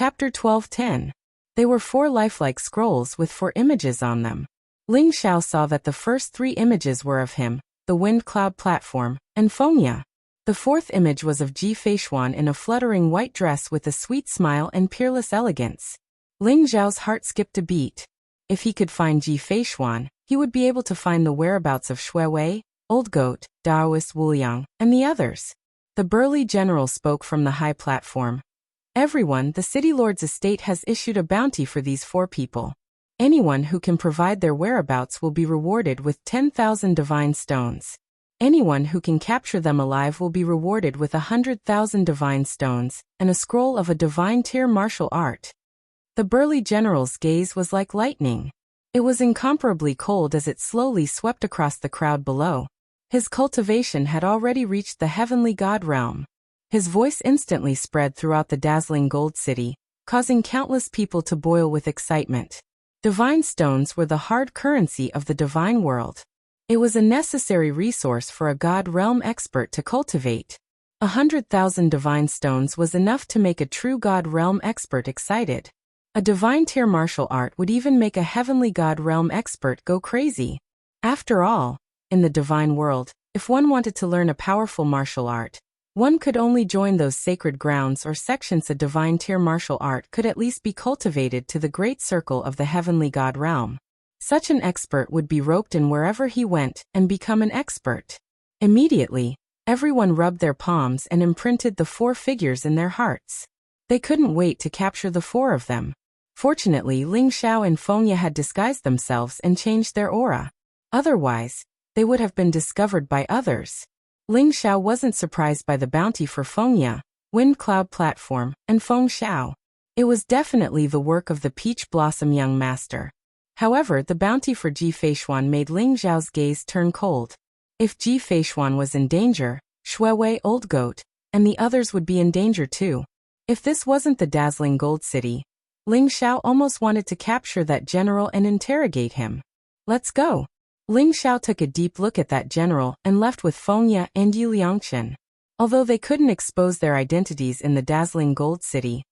Chapter 12:10. They were 4 lifelike scrolls with 4 images on them. Ling Xiao saw that the first 3 images were of him, the wind cloud platform, and Fengya. The 4th image was of Ji Feishuan in a fluttering white dress with a sweet smile and peerless elegance. Ling Xiao's heart skipped a beat. If he could find Ji Feishuan, he would be able to find the whereabouts of Shuiwei, Old Goat, Daoist Wuliang, and the others. The burly general spoke from the high platform. Everyone, the city lord's estate has issued a bounty for these 4 people. Anyone who can provide their whereabouts will be rewarded with 10,000 divine stones. Anyone who can capture them alive will be rewarded with 100,000 divine stones, and a scroll of a divine tier martial art. The burly general's gaze was like lightning. It was incomparably cold as it slowly swept across the crowd below. His cultivation had already reached the heavenly god realm. His voice instantly spread throughout the dazzling gold city, causing countless people to boil with excitement. Divine stones were the hard currency of the divine world. It was a necessary resource for a god realm expert to cultivate. 100,000 divine stones was enough to make a true god realm expert excited. A divine tier martial art would even make a heavenly god realm expert go crazy. After all, in the divine world, if one wanted to learn a powerful martial art, one could only join those sacred grounds or sections. A divine tier martial art could at least be cultivated to the great circle of the heavenly god realm. Such an expert would be roped in wherever he went and become an expert. Immediately, everyone rubbed their palms and imprinted the 4 figures in their hearts. They couldn't wait to capture the 4 of them. Fortunately, Ling Xiao and Fengya had disguised themselves and changed their aura. Otherwise, they would have been discovered by others. Ling Xiao wasn't surprised by the bounty for Fengya, Wind Cloud Platform, and Feng Xiao. It was definitely the work of the Peach Blossom young master. However, the bounty for Ji Feishuan made Ling Xiao's gaze turn cold. If Ji Feishuan was in danger, Shuiwei, Old Goat, and the others would be in danger too. If this wasn't the dazzling gold city, Ling Xiao almost wanted to capture that general and interrogate him. Let's go. Ling Xiao took a deep look at that general and left with Fengya and Yu Liangchen. Although they couldn't expose their identities in the dazzling gold city,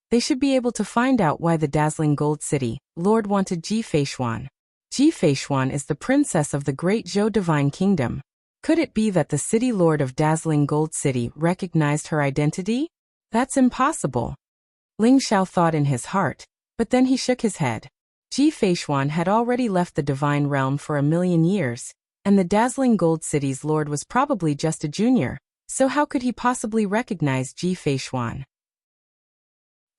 they should be able to find out why the dazzling gold city lord wanted Ji Feishuan. Ji Feishuan is the princess of the great Zhou divine kingdom. Could it be that the city lord of dazzling gold city recognized her identity? That's impossible. Ling Xiao thought in his heart, but then he shook his head. Ji Feishuan had already left the divine realm for 1,000,000 years, and the dazzling gold city's lord was probably just a junior, so how could he possibly recognize Ji Feishuan?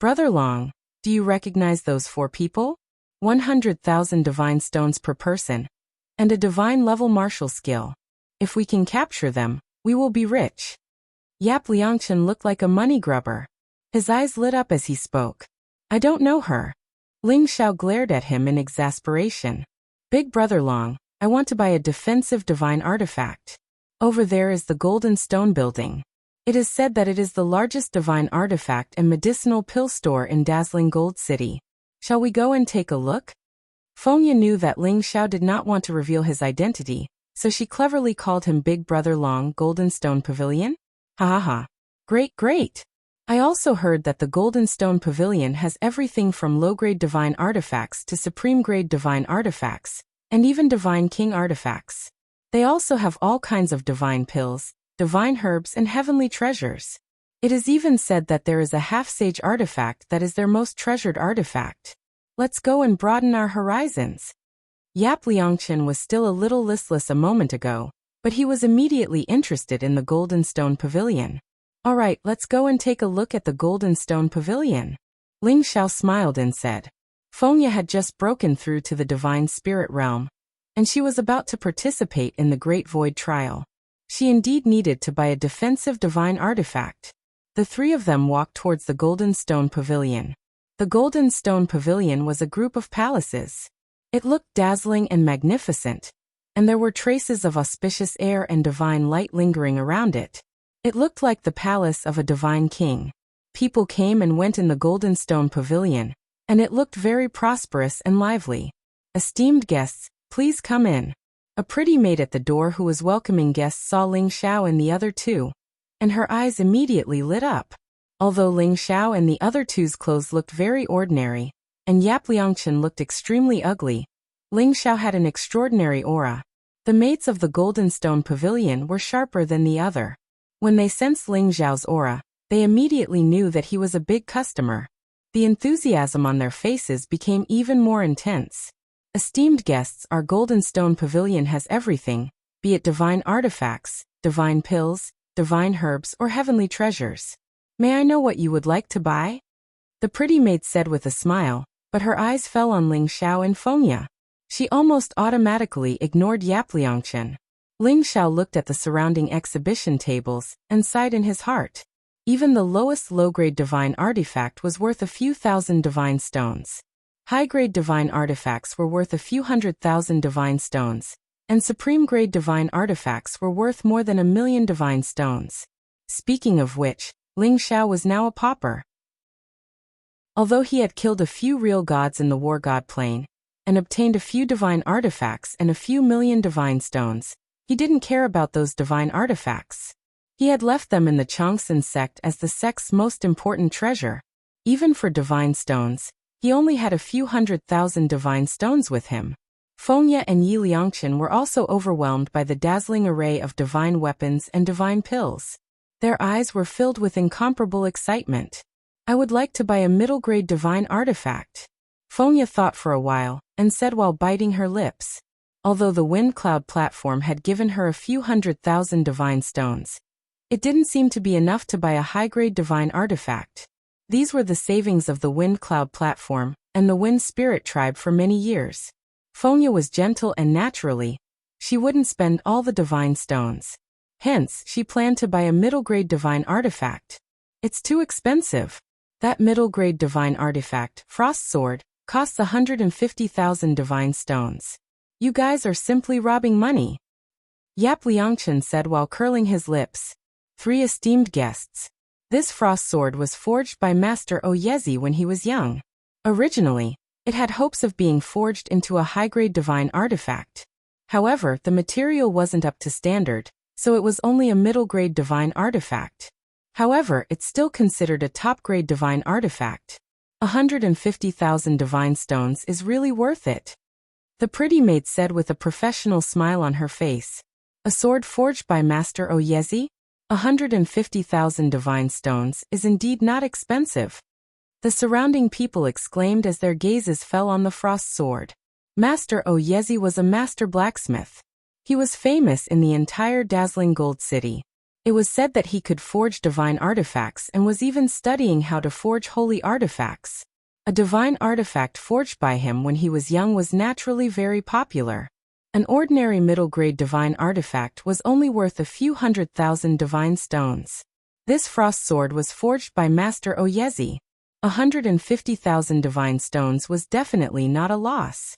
Brother Long, do you recognize those 4 people? 100,000 divine stones per person, and a divine level martial skill. If we can capture them, we will be rich. Yap Liangchen looked like a money grubber. His eyes lit up as he spoke. I don't know her. Ling Xiao glared at him in exasperation. Big Brother Long, I want to buy a defensive divine artifact. Over there is the Golden Stone Building. It is said that it is the largest divine artifact and medicinal pill store in dazzling gold city. Shall we go and take a look? Fengya knew that Ling Xiao did not want to reveal his identity, so she cleverly called him Big Brother Long Golden Stone Pavilion. Ha ha ha. Great, great. I also heard that the Golden Stone Pavilion has everything from low-grade divine artifacts to supreme-grade divine artifacts, and even divine king artifacts. They also have all kinds of divine pills, divine herbs, and heavenly treasures. It is even said that there is a half-sage artifact that is their most treasured artifact. Let's go and broaden our horizons. Yap Liangchen was still a little listless a moment ago, but he was immediately interested in the Golden Stone Pavilion. All right, let's go and take a look at the Golden Stone Pavilion. Ling Xiao smiled and said. Fengya had just broken through to the divine spirit realm, and she was about to participate in the Great Void Trial. She indeed needed to buy a defensive divine artifact. The 3 of them walked towards the Golden Stone Pavilion. The Golden Stone Pavilion was a group of palaces. It looked dazzling and magnificent, and there were traces of auspicious air and divine light lingering around it. It looked like the palace of a divine king. People came and went in the Golden Stone Pavilion, and it looked very prosperous and lively. Esteemed guests, please come in. A pretty maid at the door who was welcoming guests saw Ling Xiao and the other 2, and her eyes immediately lit up. Although Ling Xiao and the other two's clothes looked very ordinary, and Yap Liangchen looked extremely ugly, Ling Xiao had an extraordinary aura. The mates of the Golden Stone Pavilion were sharper than the other. When they sensed Ling Xiao's aura, they immediately knew that he was a big customer. The enthusiasm on their faces became even more intense. Esteemed guests, our Golden Stone Pavilion has everything, be it divine artifacts, divine pills, divine herbs, or heavenly treasures. May I know what you would like to buy? The pretty maid said with a smile, but her eyes fell on Ling Xiao and Fengya. She almost automatically ignored Yap Liangchen. Ling Xiao looked at the surrounding exhibition tables and sighed in his heart. Even the lowest low-grade divine artifact was worth a few thousand divine stones. High-grade divine artifacts were worth a few 100,000 divine stones, and supreme-grade divine artifacts were worth more than 1,000,000 divine stones. Speaking of which, Ling Xiao was now a pauper. Although he had killed a few real gods in the War God Plane, and obtained a few divine artifacts and a few million divine stones, he didn't care about those divine artifacts. He had left them in the Changsun sect as the sect's most important treasure. Even for divine stones, he only had a few 100,000 divine stones with him. Fengya and Yi Liangchen were also overwhelmed by the dazzling array of divine weapons and divine pills. Their eyes were filled with incomparable excitement. I would like to buy a middle-grade divine artifact. Fengya thought for a while, and said while biting her lips. Although the Wind Cloud platform had given her a few 100,000 divine stones, it didn't seem to be enough to buy a high-grade divine artifact. These were the savings of the Wind Cloud platform and the Wind Spirit tribe for many years. Fengya was gentle and naturally, she wouldn't spend all the divine stones. Hence, she planned to buy a middle-grade divine artifact. It's too expensive. That middle-grade divine artifact, Frost Sword, costs 150,000 divine stones. You guys are simply robbing money. Yap Liangchen said while curling his lips. 3 esteemed guests. This frost sword was forged by Master Oyezi when he was young. Originally, it had hopes of being forged into a high-grade divine artifact. However, the material wasn't up to standard, so it was only a middle-grade divine artifact. However, it's still considered a top-grade divine artifact. 150,000 divine stones is really worth it. The pretty maid said with a professional smile on her face. A sword forged by Master Oyezi? 150,000 divine stones is indeed not expensive. The surrounding people exclaimed as their gazes fell on the frost sword. Master Oyezi was a master blacksmith. He was famous in the entire dazzling gold city. It was said that he could forge divine artifacts and was even studying how to forge holy artifacts. A divine artifact forged by him when he was young was naturally very popular. An ordinary middle-grade divine artifact was only worth a few 100,000 divine stones. This frost sword was forged by Master Oyezi. 150,000 divine stones was definitely not a loss.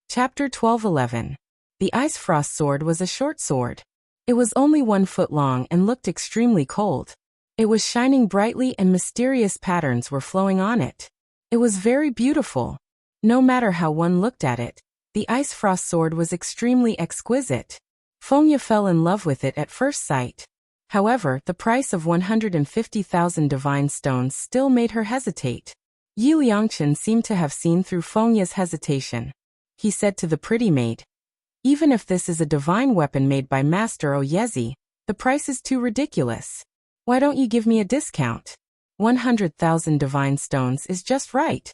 Chapter 12:11. The Ice Frost Sword was a short sword. It was only 1 foot long and looked extremely cold. It was shining brightly and mysterious patterns were flowing on it. It was very beautiful. No matter how one looked at it, the Ice Frost Sword was extremely exquisite. Fengya fell in love with it at first sight. However, the price of 150,000 divine stones still made her hesitate. Yi Liangchen seemed to have seen through Fengya's hesitation. He said to the pretty maid, "Even if this is a divine weapon made by Master Oyezi, the price is too ridiculous. Why don't you give me a discount? 100,000 divine stones is just right."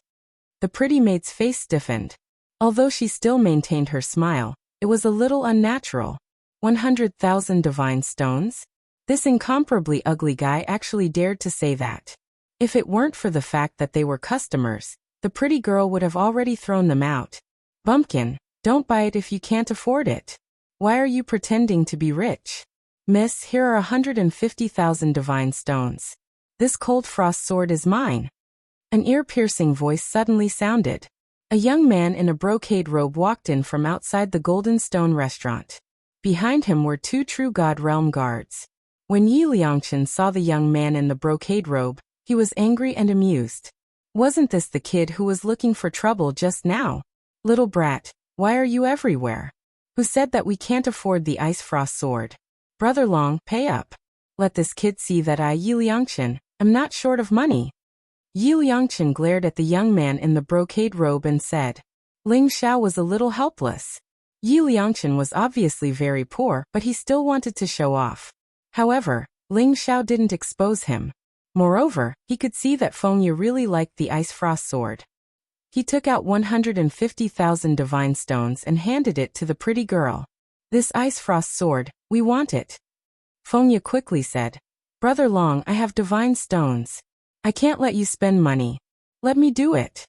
The pretty maid's face stiffened. Although she still maintained her smile, it was a little unnatural. 100,000 divine stones? This incomparably ugly guy actually dared to say that. If it weren't for the fact that they were customers, the pretty girl would have already thrown them out. "Bumpkin, don't buy it if you can't afford it. Why are you pretending to be rich? Miss, here are 150,000 divine stones. This cold frost sword is mine." An ear-piercing voice suddenly sounded. A young man in a brocade robe walked in from outside the Golden Stone restaurant. Behind him were 2 true God Realm guards. When Yi Liangchen saw the young man in the brocade robe, he was angry and amused. Wasn't this the kid who was looking for trouble just now? "Little brat, why are you everywhere? Who said that we can't afford the Ice Frost Sword? Brother Long, pay up." Let this kid see that I, Yi Liangchen, am not short of money. Yi Liangchen glared at the young man in the brocade robe and said. Ling Xiao was a little helpless. Yi Liangchen was obviously very poor, but he still wanted to show off. However, Ling Xiao didn't expose him. Moreover, he could see that Fengya really liked the ice frost sword. He took out 150,000 divine stones and handed it to the pretty girl. This ice frost sword, we want it. Fengya quickly said. Brother Long, I have divine stones. I can't let you spend money. Let me do it.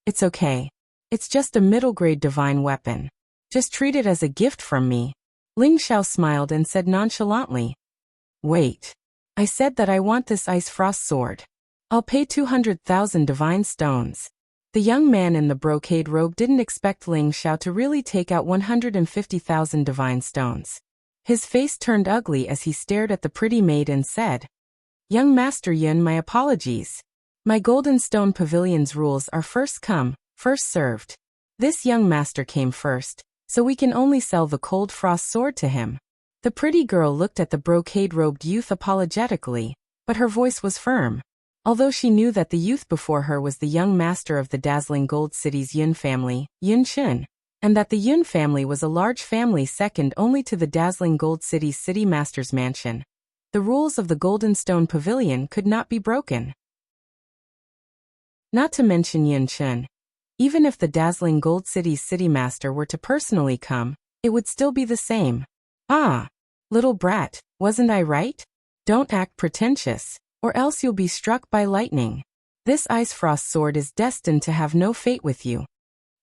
It's okay. It's just a middle-grade divine weapon. Just treat it as a gift from me. Ling Xiao smiled and said nonchalantly. Wait. I said that I want this ice frost sword. I'll pay 200,000 divine stones. The young man in the brocade robe didn't expect Ling Xiao to really take out 150,000 divine stones. His face turned ugly as he stared at the pretty maid and said, Young Master Yun, my apologies. My Golden Stone Pavilion's rules are first come, first served. This young master came first, so we can only sell the cold frost sword to him. The pretty girl looked at the brocade-robed youth apologetically, but her voice was firm. Although she knew that the youth before her was the young master of the dazzling Gold City's Yun family, Yun Chun, and that the Yun family was a large family second only to the dazzling Gold City's city master's mansion, the rules of the Golden Stone Pavilion could not be broken. Not to mention Yun Chun. Even if the dazzling Gold City's city master were to personally come, it would still be the same. Ah, little brat, wasn't I right? Don't act pretentious, or else you'll be struck by lightning. This ice frost sword is destined to have no fate with you.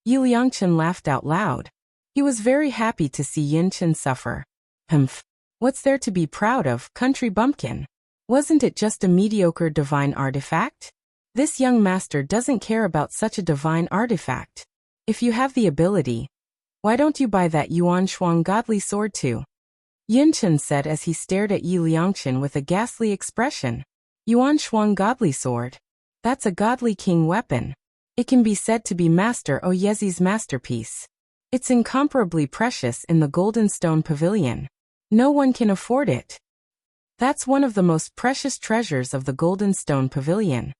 Yi Liangchen laughed out loud. He was very happy to see Yin Chen suffer. Humph. What's there to be proud of, country bumpkin? Wasn't it just a mediocre divine artifact? This young master doesn't care about such a divine artifact. If you have the ability, why don't you buy that Yuan Shuang godly sword too? Yin Chen said as he stared at Yi Liangchen with a ghastly expression. Yuan Shuang godly sword. That's a godly king weapon. It can be said to be Master Oyezi's masterpiece. It's incomparably precious in the Golden Stone Pavilion. No one can afford it. That's one of the most precious treasures of the Golden Stone Pavilion.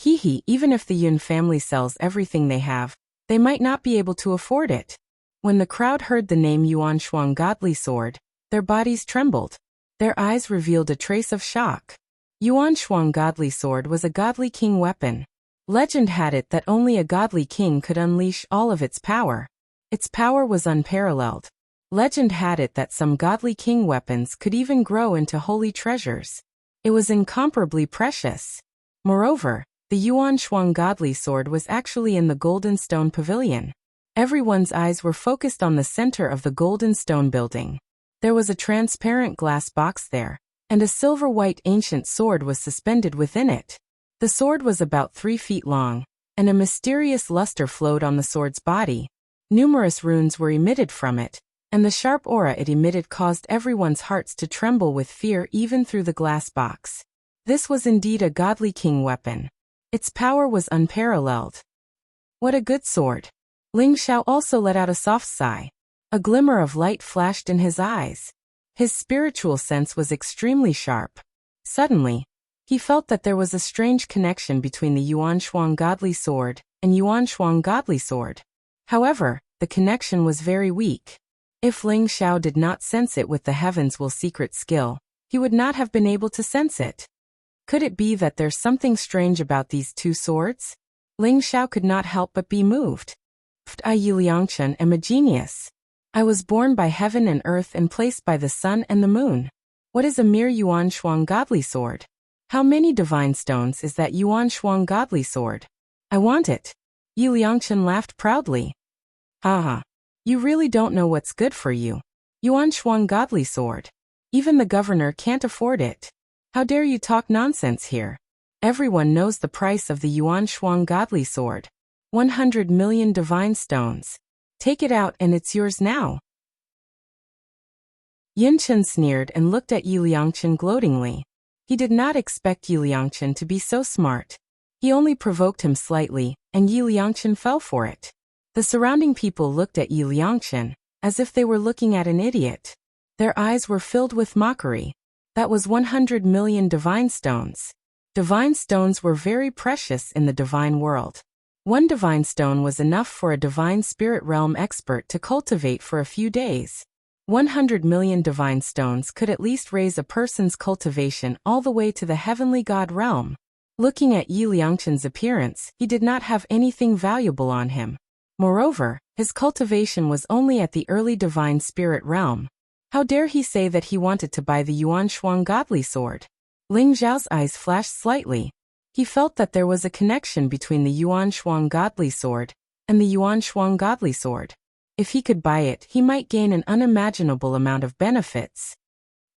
Even if the Yun family sells everything they have, they might not be able to afford it. When the crowd heard the name Yuan Shuang godly sword, their bodies trembled. Their eyes revealed a trace of shock. Yuan Shuang godly sword was a godly king weapon. Legend had it that only a godly king could unleash all of its power. Its power was unparalleled. Legend had it that some godly king weapons could even grow into holy treasures. It was incomparably precious. Moreover, the Yuan Shuang godly sword was actually in the Golden Stone Pavilion. Everyone's eyes were focused on the center of the Golden Stone building. There was a transparent glass box there, and a silver-white ancient sword was suspended within it. The sword was about 3 feet long, and a mysterious luster flowed on the sword's body. Numerous runes were emitted from it, and the sharp aura it emitted caused everyone's hearts to tremble with fear even through the glass box. This was indeed a godly king weapon. Its power was unparalleled. What a good sword! Ling Xiao also let out a soft sigh. A glimmer of light flashed in his eyes. His spiritual sense was extremely sharp. Suddenly, he felt that there was a strange connection between the Yuan Shuang godly sword and Yuan Shuang godly sword. However, the connection was very weak. If Ling Xiao did not sense it with the Heaven's Will secret skill, he would not have been able to sense it. Could it be that there's something strange about these two swords? Ling Xiao could not help but be moved. I, Yi Liangchen, am a genius. I was born by heaven and earth and placed by the sun and the moon. What is a mere Yuan Shuang godly sword? How many divine stones is that Yuan Shuang godly sword? I want it. Yi Liangchen laughed proudly. Haha. You really don't know what's good for you. Yuan Shuang godly sword. Even the governor can't afford it. How dare you talk nonsense here? Everyone knows the price of the Yuan Shuang godly sword. 100 million divine stones. Take it out and it's yours now. Yin Chen sneered and looked at Yi Liangchen gloatingly. He did not expect Yi Liangchen to be so smart. He only provoked him slightly, and Yi Liangchen fell for it. The surrounding people looked at Yi Liangchen, as if they were looking at an idiot. Their eyes were filled with mockery. That was 100 million divine stones. Divine stones were very precious in the divine world. One divine stone was enough for a divine spirit realm expert to cultivate for a few days. 100 million divine stones could at least raise a person's cultivation all the way to the heavenly god realm. Looking at Yi Liangchen's appearance, he did not have anything valuable on him. Moreover, his cultivation was only at the early divine spirit realm. How dare he say that he wanted to buy the Yuan Shuang godly sword? Ling Zhao's eyes flashed slightly. He felt that there was a connection between the Yuan Shuang godly sword and the Yuan Shuang godly sword. If he could buy it, he might gain an unimaginable amount of benefits.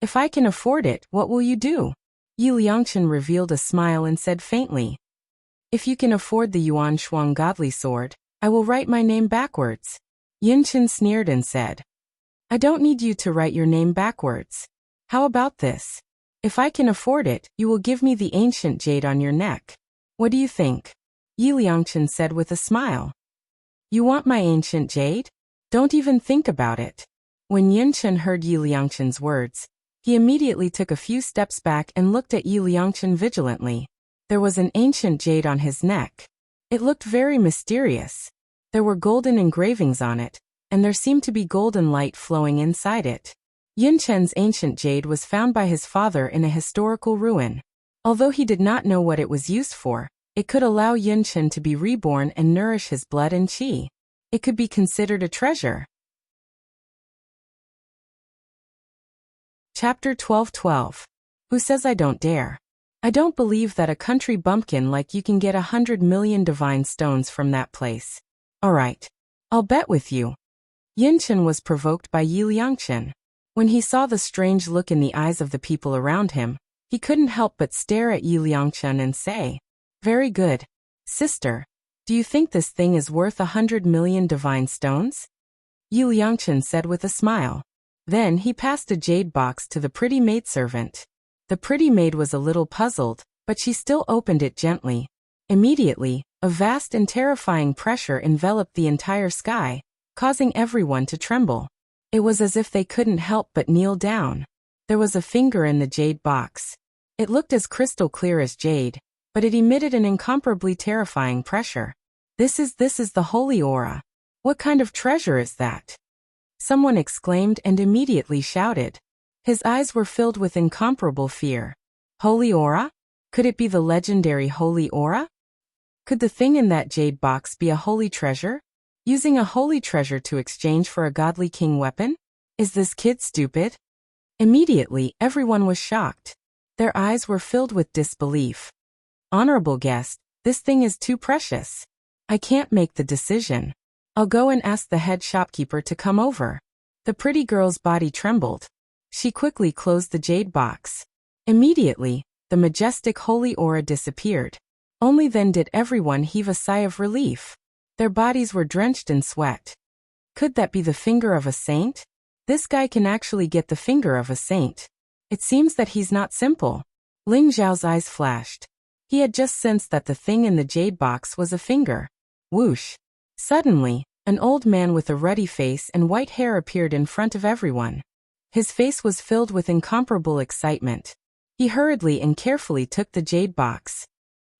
If I can afford it, what will you do? Yi Liangchen revealed a smile and said faintly, if you can afford the Yuan Shuang godly sword, I will write my name backwards. Yin Chen sneered and said, I don't need you to write your name backwards. How about this? If I can afford it, you will give me the ancient jade on your neck. What do you think? Yi Liangchen said with a smile. You want my ancient jade? Don't even think about it. When Yin Chen heard Yi Liangchen's words, he immediately took a few steps back and looked at Yi Liangchen vigilantly. There was an ancient jade on his neck. It looked very mysterious. There were golden engravings on it, and there seemed to be golden light flowing inside it. Yin Chen's ancient jade was found by his father in a historical ruin. Although he did not know what it was used for, it could allow Yin Chen to be reborn and nourish his blood and qi. It could be considered a treasure. Chapter 12:12. Who says I don't dare? I don't believe that a country bumpkin like you can get 100 million divine stones from that place. Alright. I'll bet with you. Yin Chen was provoked by Yi Liangchen. When he saw the strange look in the eyes of the people around him, he couldn't help but stare at Yi Liangchen and say, very good. Sister, do you think this thing is worth 100 million divine stones? Yi Liangchen said with a smile. Then he passed a jade box to the pretty maidservant. The pretty maid was a little puzzled, but she still opened it gently. Immediately, a vast and terrifying pressure enveloped the entire sky, causing everyone to tremble. It was as if they couldn't help but kneel down. There was a finger in the jade box. It looked as crystal clear as jade, but it emitted an incomparably terrifying pressure. This is the holy aura. What kind of treasure is that? Someone exclaimed and immediately shouted. His eyes were filled with incomparable fear. Holy aura? Could it be the legendary holy aura? Could the thing in that jade box be a holy treasure? Using a holy treasure to exchange for a godly king weapon? Is this kid stupid? Immediately, everyone was shocked. Their eyes were filled with disbelief. Honorable guest, this thing is too precious. I can't make the decision. I'll go and ask the head shopkeeper to come over. The pretty girl's body trembled. She quickly closed the jade box. Immediately, the majestic holy aura disappeared. Only then did everyone heave a sigh of relief. Their bodies were drenched in sweat. Could that be the finger of a saint? This guy can actually get the finger of a saint. It seems that he's not simple. Ling Zhao's eyes flashed. He had just sensed that the thing in the jade box was a finger. Whoosh! Suddenly, an old man with a ruddy face and white hair appeared in front of everyone. His face was filled with incomparable excitement. He hurriedly and carefully took the jade box.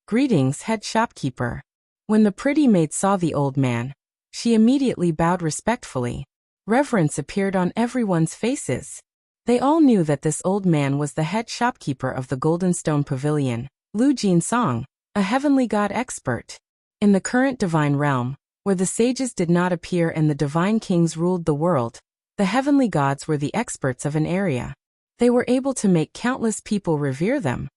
Greetings, head shopkeeper. When the pretty maid saw the old man, she immediately bowed respectfully. Reverence appeared on everyone's faces. They all knew that this old man was the head shopkeeper of the Golden Stone Pavilion, Lu Jinsong, a heavenly god expert. In the current divine realm, where the sages did not appear and the divine kings ruled the world, the heavenly gods were the experts of an area. They were able to make countless people revere them.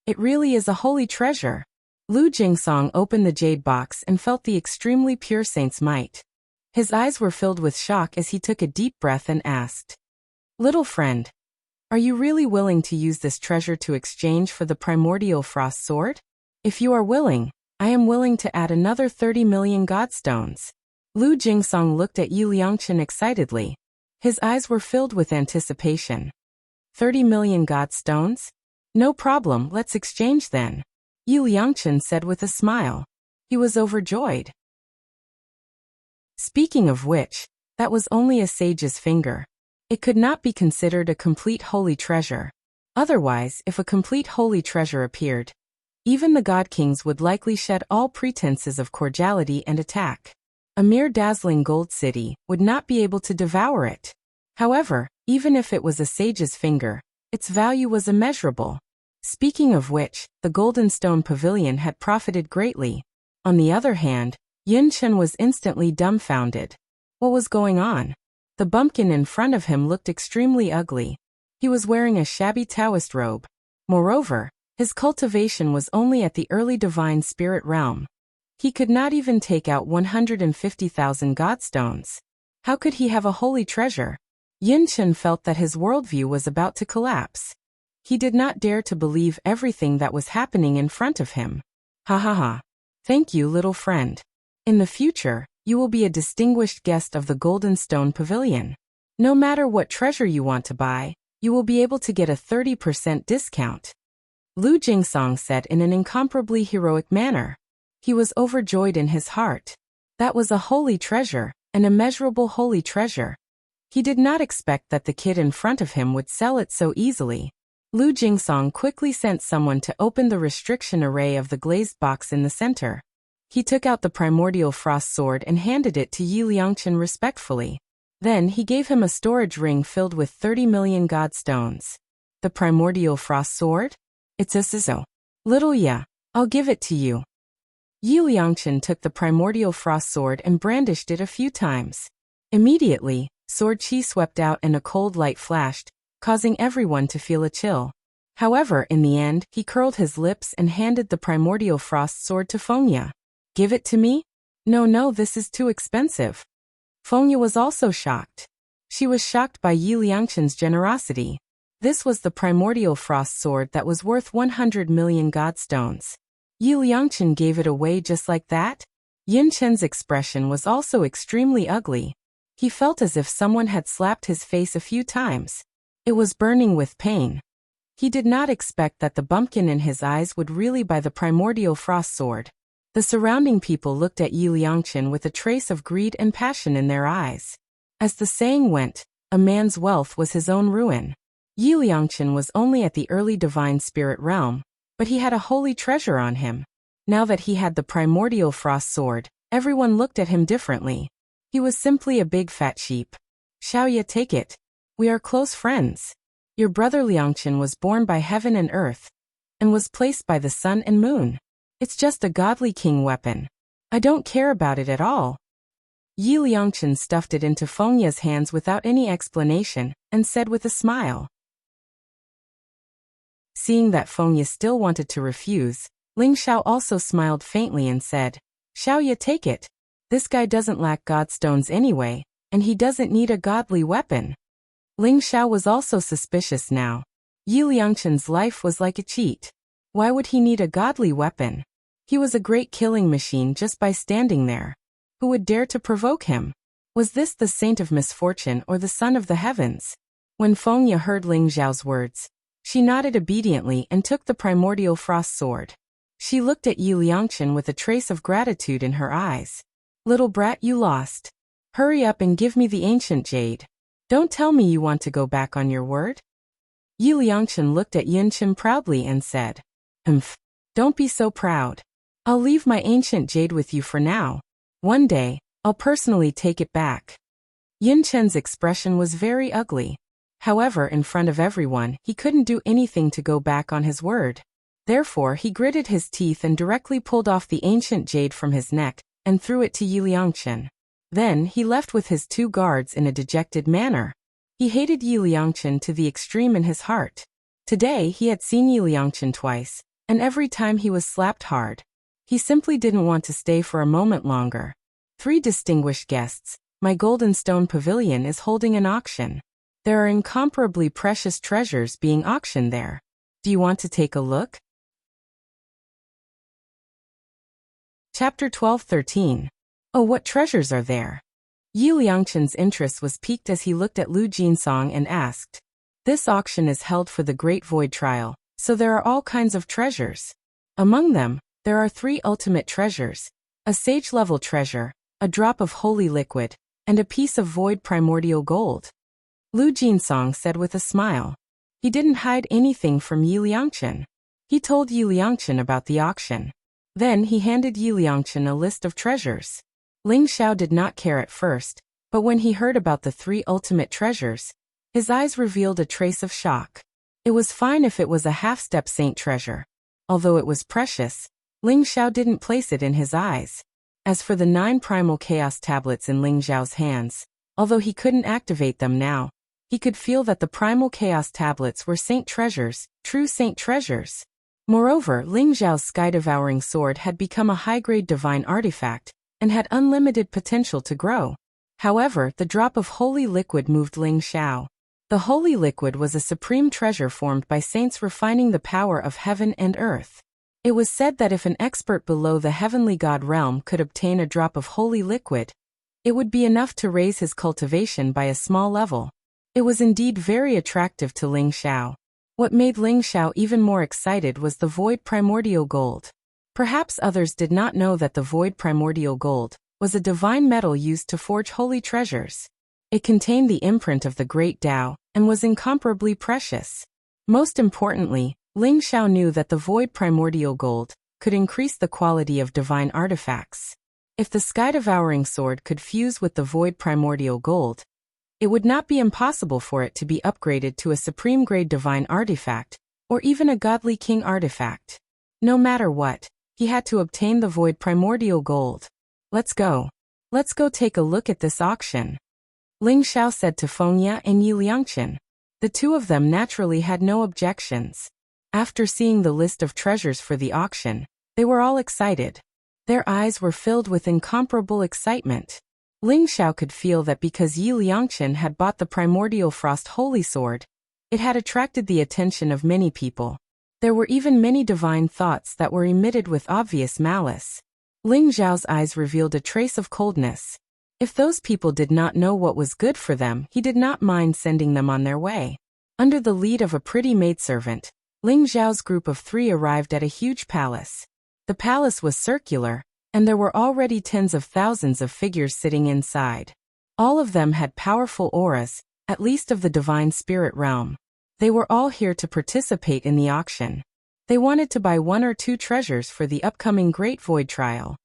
It really is a holy treasure. Lu Jingsong opened the jade box and felt the extremely pure saint's might. His eyes were filled with shock as he took a deep breath and asked, little friend, are you really willing to use this treasure to exchange for the primordial frost sword? If you are willing, I am willing to add another 30 million godstones. Lu Jingsong looked at Yi Liangchen excitedly. His eyes were filled with anticipation. 30 million godstones? No problem, let's exchange then. Yi Liangchen said with a smile. He was overjoyed. Speaking of which, that was only a sage's finger. It could not be considered a complete holy treasure. Otherwise, if a complete holy treasure appeared, even the god kings would likely shed all pretenses of cordiality and attack. A mere dazzling gold city would not be able to devour it. However, even if it was a sage's finger, its value was immeasurable. Speaking of which, the Golden Stone Pavilion had profited greatly. On the other hand, Yun Chen was instantly dumbfounded. What was going on? The bumpkin in front of him looked extremely ugly. He was wearing a shabby Taoist robe. Moreover, his cultivation was only at the early divine spirit realm. He could not even take out 150,000 godstones. How could he have a holy treasure? Yun Chen felt that his worldview was about to collapse. He did not dare to believe everything that was happening in front of him. Ha ha ha. Thank you, little friend. In the future, you will be a distinguished guest of the Golden Stone Pavilion. No matter what treasure you want to buy, you will be able to get a 30% discount. Lu Jingsong said in an incomparably heroic manner. He was overjoyed in his heart. That was a holy treasure, an immeasurable holy treasure. He did not expect that the kid in front of him would sell it so easily. Lu Jingsong quickly sent someone to open the restriction array of the glazed box in the center. He took out the primordial frost sword and handed it to Yi Liangchen respectfully. Then he gave him a storage ring filled with 30 million godstones. The primordial frost sword? It's a sizzle. Little ya, I'll give it to you. Yi Liangchen took the primordial frost sword and brandished it a few times. Immediately, sword chi swept out and a cold light flashed, causing everyone to feel a chill. However, in the end, he curled his lips and handed the primordial frost sword to Fengya. Give it to me? No, this is too expensive. Fengya was also shocked. She was shocked by Yi Liangchen's generosity. This was the primordial frost sword that was worth 100 million godstones. Yi Liangchen gave it away just like that? Yun Chen's expression was also extremely ugly. He felt as if someone had slapped his face a few times. It was burning with pain. He did not expect that the bumpkin in his eyes would really buy the primordial frost sword. The surrounding people looked at Yi Liangchen with a trace of greed and passion in their eyes. As the saying went, a man's wealth was his own ruin. Yi Liangchen was only at the early divine spirit realm, but he had a holy treasure on him. Now that he had the primordial frost sword, everyone looked at him differently. He was simply a big fat sheep. Xiaoye, take it. We are close friends. Your brother Liangchen was born by heaven and earth, and was placed by the sun and moon. It's just a godly king weapon. I don't care about it at all. Yi Liangchen stuffed it into Fengya's hands without any explanation, and said with a smile. Seeing that Fengya still wanted to refuse, Ling Xiao also smiled faintly and said, Xiaoye, take it. This guy doesn't lack godstones anyway, and he doesn't need a godly weapon. Ling Xiao was also suspicious now. Yi Liangchen's life was like a cheat. Why would he need a godly weapon? He was a great killing machine just by standing there. Who would dare to provoke him? Was this the saint of misfortune or the son of the heavens? When Fengya heard Ling Xiao's words, she nodded obediently and took the primordial frost sword. She looked at Yi Liangchen with a trace of gratitude in her eyes. Little brat, you lost. Hurry up and give me the ancient jade. Don't tell me you want to go back on your word. Yi Liangchen looked at Yun Chen proudly and said, Don't be so proud. I'll leave my ancient jade with you for now. One day, I'll personally take it back. Yun Chen's expression was very ugly. However, in front of everyone, he couldn't do anything to go back on his word. Therefore, he gritted his teeth and directly pulled off the ancient jade from his neck and threw it to Yi Liangchen. Then, he left with his two guards in a dejected manner. He hated Yi Liangchen to the extreme in his heart. Today, he had seen Yi Liangchen twice, and every time he was slapped hard. He simply didn't want to stay for a moment longer. 3 distinguished guests, my Golden Stone Pavilion is holding an auction. There are incomparably precious treasures being auctioned there. Do you want to take a look? Chapter 12-13. Oh, what treasures are there? Yi Liangchen's interest was piqued as he looked at Lu Jinsong and asked. This auction is held for the Great Void Trial, so there are all kinds of treasures. Among them, there are 3 ultimate treasures, a sage-level treasure, a drop of holy liquid, and a piece of void primordial gold. Lu Jinsong said with a smile. He didn't hide anything from Yi Liangchen. He told Yi Liangchen about the auction. Then he handed Yi Liangchen a list of treasures. Ling Xiao did not care at first, but when he heard about the 3 ultimate treasures, his eyes revealed a trace of shock. It was fine if it was a half-step saint treasure. Although it was precious, Ling Xiao didn't place it in his eyes. As for the 9 primal chaos tablets in Ling Xiao's hands, although he couldn't activate them now, he could feel that the primal chaos tablets were saint treasures, true saint treasures. Moreover, Ling Xiao's sky-devouring sword had become a high-grade divine artifact, and had unlimited potential to grow. However, the drop of holy liquid moved Ling Xiao. The holy liquid was a supreme treasure formed by saints refining the power of heaven and earth. It was said that if an expert below the heavenly god realm could obtain a drop of holy liquid, it would be enough to raise his cultivation by a small level. It was indeed very attractive to Ling Xiao. What made Ling Xiao even more excited was the void primordial gold. Perhaps others did not know that the void primordial gold was a divine metal used to forge holy treasures. It contained the imprint of the great Tao, and was incomparably precious. Most importantly, Ling Xiao knew that the void primordial gold could increase the quality of divine artifacts. If the sky-devouring sword could fuse with the void primordial gold, it would not be impossible for it to be upgraded to a supreme-grade divine artifact, or even a godly king artifact. No matter what, he had to obtain the void primordial gold. Let's go. Let's go take a look at this auction. Ling Xiao said to Fengya and Yi Liangchen. The 2 of them naturally had no objections. After seeing the list of treasures for the auction, they were all excited. Their eyes were filled with incomparable excitement. Ling Xiao could feel that because Yi Liangchen had bought the primordial frost holy sword, it had attracted the attention of many people. There were even many divine thoughts that were emitted with obvious malice. Ling Xiao's eyes revealed a trace of coldness. If those people did not know what was good for them, he did not mind sending them on their way. Under the lead of a pretty maidservant, Ling Xiao's group of 3 arrived at a huge palace. The palace was circular, and there were already tens of thousands of figures sitting inside. All of them had powerful auras, at least of the divine spirit realm. They were all here to participate in the auction. They wanted to buy 1 or 2 treasures for the upcoming Great Void Trial.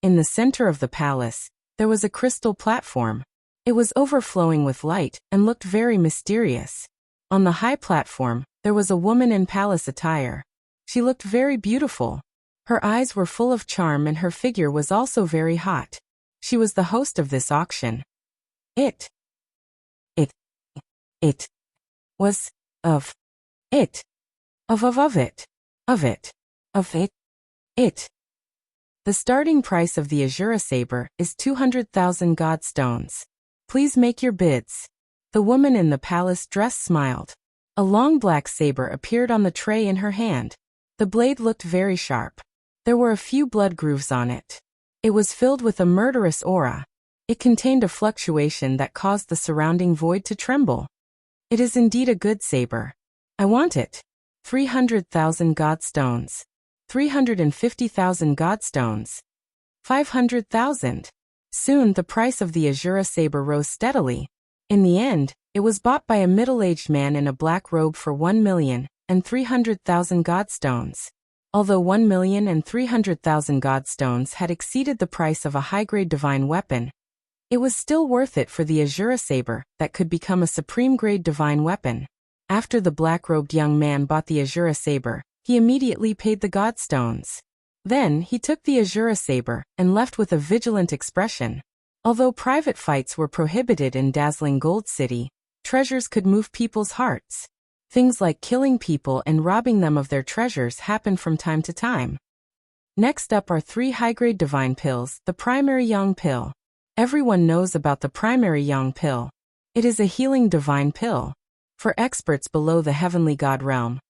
In the center of the palace, there was a crystal platform. It was overflowing with light and looked very mysterious. On the high platform, there was a woman in palace attire. She looked very beautiful. Her eyes were full of charm and her figure was also very hot. She was the host of this auction. It was of it. Of it. The starting price of the Azura saber is 200,000 god stones. Please make your bids. The woman in the palace dress smiled. A long black saber appeared on the tray in her hand. The blade looked very sharp. There were a few blood grooves on it. It was filled with a murderous aura. It contained a fluctuation that caused the surrounding void to tremble. It is indeed a good saber. I want it. 300,000 god stones. 350,000 god stones. 500,000. Soon the price of the Azura saber rose steadily. In the end, it was bought by a middle-aged man in a black robe for 1,300,000 god stones. Although 1,300,000 god stones had exceeded the price of a high-grade divine weapon, it was still worth it for the Azura saber that could become a supreme-grade divine weapon. After the black-robed young man bought the Azura saber, he immediately paid the god stones. Then he took the Azura saber and left with a vigilant expression. Although private fights were prohibited in dazzling Gold City, treasures could move people's hearts. Things like killing people and robbing them of their treasures happen from time to time. Next up are 3 high-grade divine pills, the primary yang pill. Everyone knows about the primary yang pill. It is a healing divine pill. For experts below the heavenly god realm,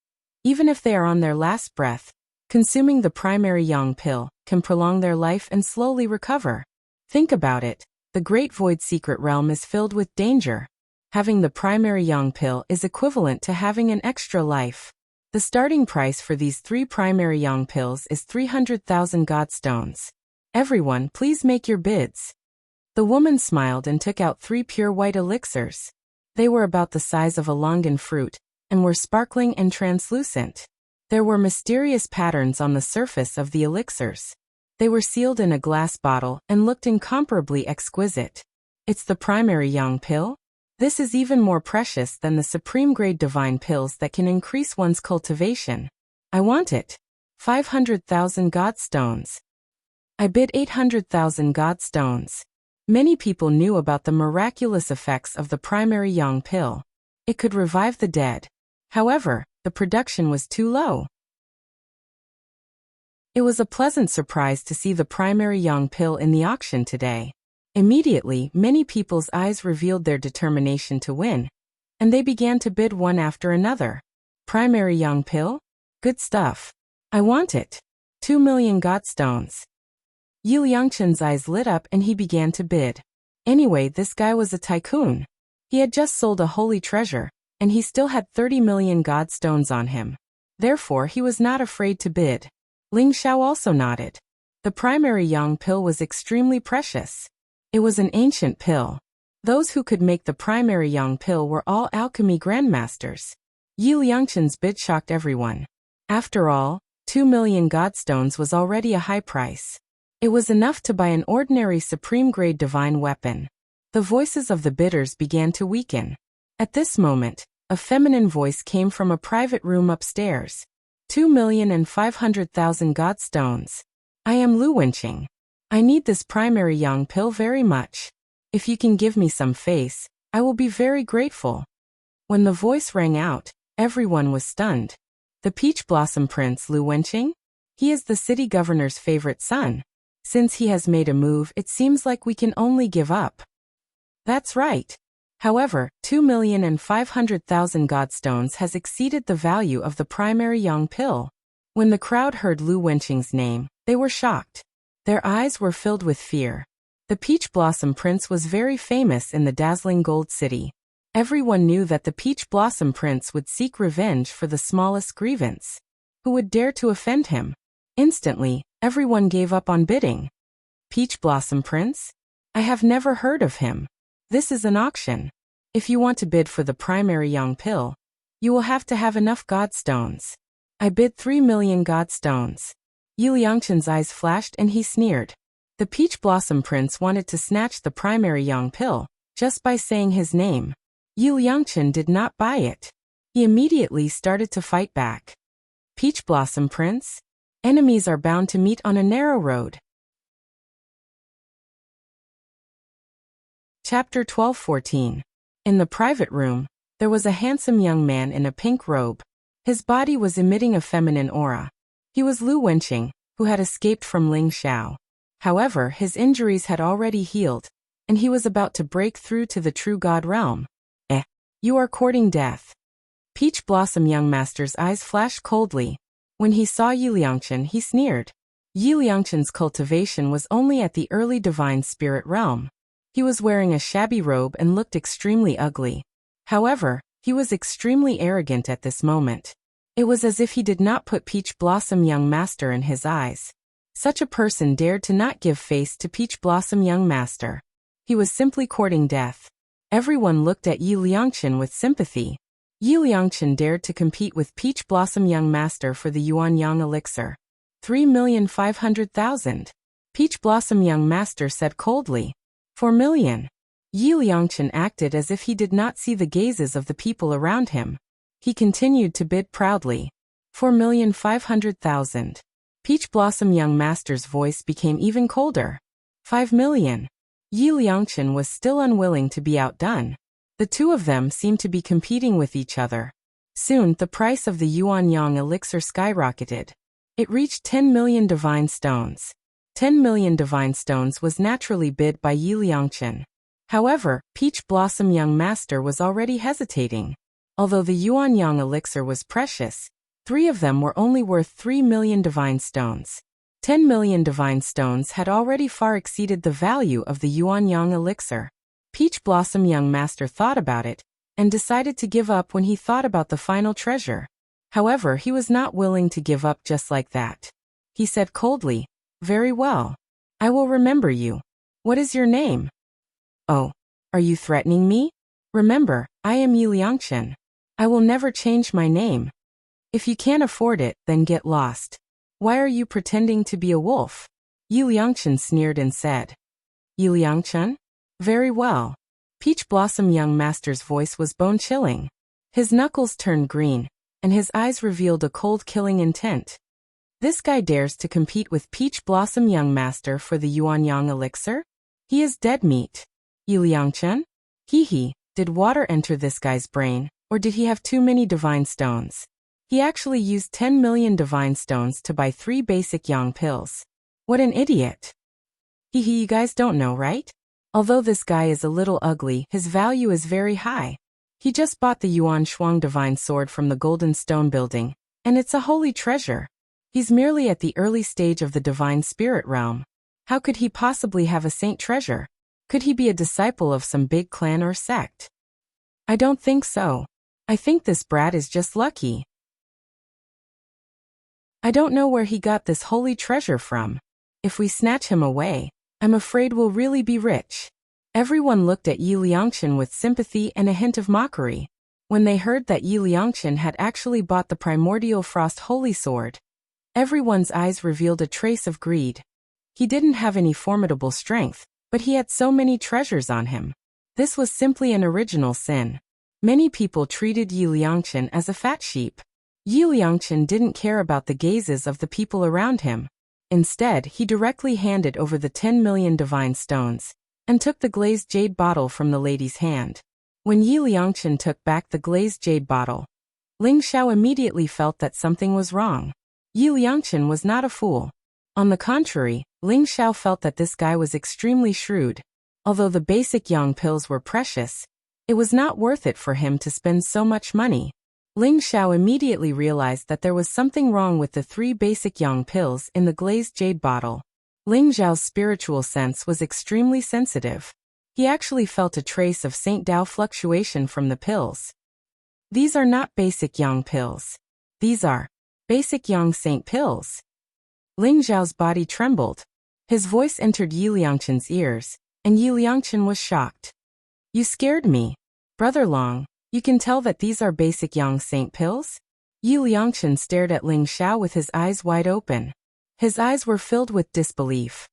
even if they are on their last breath, consuming the primary yang pill can prolong their life and slowly recover. Think about it, the Great Void secret realm is filled with danger. Having the primary yang pill is equivalent to having an extra life. The starting price for these 3 primary yang pills is 300,000 god stones. Everyone, please make your bids. The woman smiled and took out 3 pure white elixirs. They were about the size of a longan fruit, and were sparkling and translucent. There were mysterious patterns on the surface of the elixirs. They were sealed in a glass bottle and looked incomparably exquisite. It's the primary yang pill? This is even more precious than the supreme-grade divine pills that can increase one's cultivation. I want it. 500,000 godstones. I bid 800,000 godstones. Many people knew about the miraculous effects of the primary yang pill. It could revive the dead. However, the production was too low. It was a pleasant surprise to see the primary yang pill in the auction today. Immediately, many people's eyes revealed their determination to win, and they began to bid one after another. Primary yang pill? Good stuff. I want it. 2 million godstones. Yi Liangchen's eyes lit up and he began to bid. Anyway, this guy was a tycoon. He had just sold a holy treasure, and he still had 30 million godstones on him. Therefore, he was not afraid to bid. Ling Xiao also nodded. The primary yang pill was extremely precious. It was an ancient pill. Those who could make the primary yang pill were all alchemy grandmasters. Yi Liangchen's bid shocked everyone. After all, 2 million godstones was already a high price. It was enough to buy an ordinary supreme-grade divine weapon. The voices of the bidders began to weaken. At this moment, a feminine voice came from a private room upstairs. 2,500,000 godstones. I am Lu Wenqing. I need this primary yang pill very much. If you can give me some face, I will be very grateful. When the voice rang out, everyone was stunned. The Peach Blossom Prince Lu Wenqing? He is the city governor's favorite son. Since he has made a move, it seems like we can only give up. That's right. However, 2,500,000 godstones has exceeded the value of the primary yang pill. When the crowd heard Lu Wenqing's name, they were shocked. Their eyes were filled with fear. The Peach Blossom Prince was very famous in the dazzling Gold City. Everyone knew that the Peach Blossom Prince would seek revenge for the smallest grievance. Who would dare to offend him? Instantly, everyone gave up on bidding. Peach Blossom Prince? I have never heard of him. This is an auction. If you want to bid for the primary yang pill, you will have to have enough godstones. I bid 3 million godstones. Yi Liangchen's eyes flashed and he sneered. The Peach Blossom Prince wanted to snatch the primary yang pill, just by saying his name. Yi Liangchen did not buy it. He immediately started to fight back. Peach Blossom Prince? Enemies are bound to meet on a narrow road. Chapter 12-14. In the private room, there was a handsome young man in a pink robe. His body was emitting a feminine aura. He was Lu Wenqing, who had escaped from Ling Xiao. However, his injuries had already healed, and he was about to break through to the true god realm. You are courting death. Peach Blossom Young Master's eyes flashed coldly. When he saw Yi Liangchen, he sneered. Yi Liangchen's cultivation was only at the early divine spirit realm. He was wearing a shabby robe and looked extremely ugly. However, he was extremely arrogant at this moment. It was as if he did not put Peach Blossom Young Master in his eyes. Such a person dared to not give face to Peach Blossom Young Master. He was simply courting death. Everyone looked at Yi Liangchen with sympathy. Yi Liangchen dared to compete with Peach Blossom Young Master for the Yuan Yang elixir. 3,500,000. Peach Blossom Young Master said coldly. 4 million. Yi Liangchen acted as if he did not see the gazes of the people around him. He continued to bid proudly. 4,500,000. Peach Blossom Young Master's voice became even colder. 5 million. Yi Liangchen was still unwilling to be outdone. The two of them seemed to be competing with each other. Soon, the price of the Yuan Yang elixir skyrocketed. It reached 10 million divine stones. 10 million divine stones was naturally bid by Yi Liangchen. However, Peach Blossom Young Master was already hesitating. Although the Yuan Yang elixir was precious, 3 of them were only worth 3 million divine stones. 10 million divine stones had already far exceeded the value of the Yuan Yang elixir. Peach Blossom Young Master thought about it, and decided to give up when he thought about the final treasure. However, he was not willing to give up just like that. He said coldly, "Very well. I will remember you. What is your name?" "Oh, are you threatening me?" Remember, I am Yi Liangchen. I will never change my name. If you can't afford it, then get lost. Why are you pretending to be a wolf? Yi Liangchen sneered and said. Yi Liangchen? Very well. Peach Blossom Young Master's voice was bone-chilling. His knuckles turned green, and his eyes revealed a cold killing intent. This guy dares to compete with Peach Blossom Young Master for the Yuanyang elixir? He is dead meat. Yi Liangchen? Hee, did water enter this guy's brain, or did he have too many divine stones? He actually used 10 million divine stones to buy 3 basic yang pills. What an idiot. You guys don't know, right? Although this guy is a little ugly, his value is very high. He just bought the Yuan Shuang divine sword from the Golden Stone building, and it's a holy treasure. He's merely at the early stage of the divine spirit realm. How could he possibly have a saint treasure? Could he be a disciple of some big clan or sect? I don't think so. I think this brat is just lucky. I don't know where he got this holy treasure from. If we snatch him away, I'm afraid we'll really be rich. Everyone looked at Yi Liangchen with sympathy and a hint of mockery. When they heard that Yi Liangchen had actually bought the primordial frost holy sword, everyone's eyes revealed a trace of greed. He didn't have any formidable strength, but he had so many treasures on him. This was simply an original sin. Many people treated Yi Liangchen as a fat sheep. Yi Liangchen didn't care about the gazes of the people around him. Instead, he directly handed over the 10 million divine stones, and took the glazed jade bottle from the lady's hand. When Yi Liangchen took back the glazed jade bottle, Ling Xiao immediately felt that something was wrong. Yi Liangchen was not a fool. On the contrary, Ling Xiao felt that this guy was extremely shrewd. Although the basic yang pills were precious, it was not worth it for him to spend so much money. Ling Xiao immediately realized that there was something wrong with the 3 basic yang pills in the glazed jade bottle. Ling Xiao's spiritual sense was extremely sensitive. He actually felt a trace of Saint Dao fluctuation from the pills. These are not basic yang pills. These are basic yang saint pills. Ling Xiao's body trembled. His voice entered Yi Liangchen's ears, and Yi Liangchen was shocked. You scared me. Brother Long, you can tell that these are basic yang saint pills? Yi Liangchen stared at Ling Xiao with his eyes wide open. His eyes were filled with disbelief.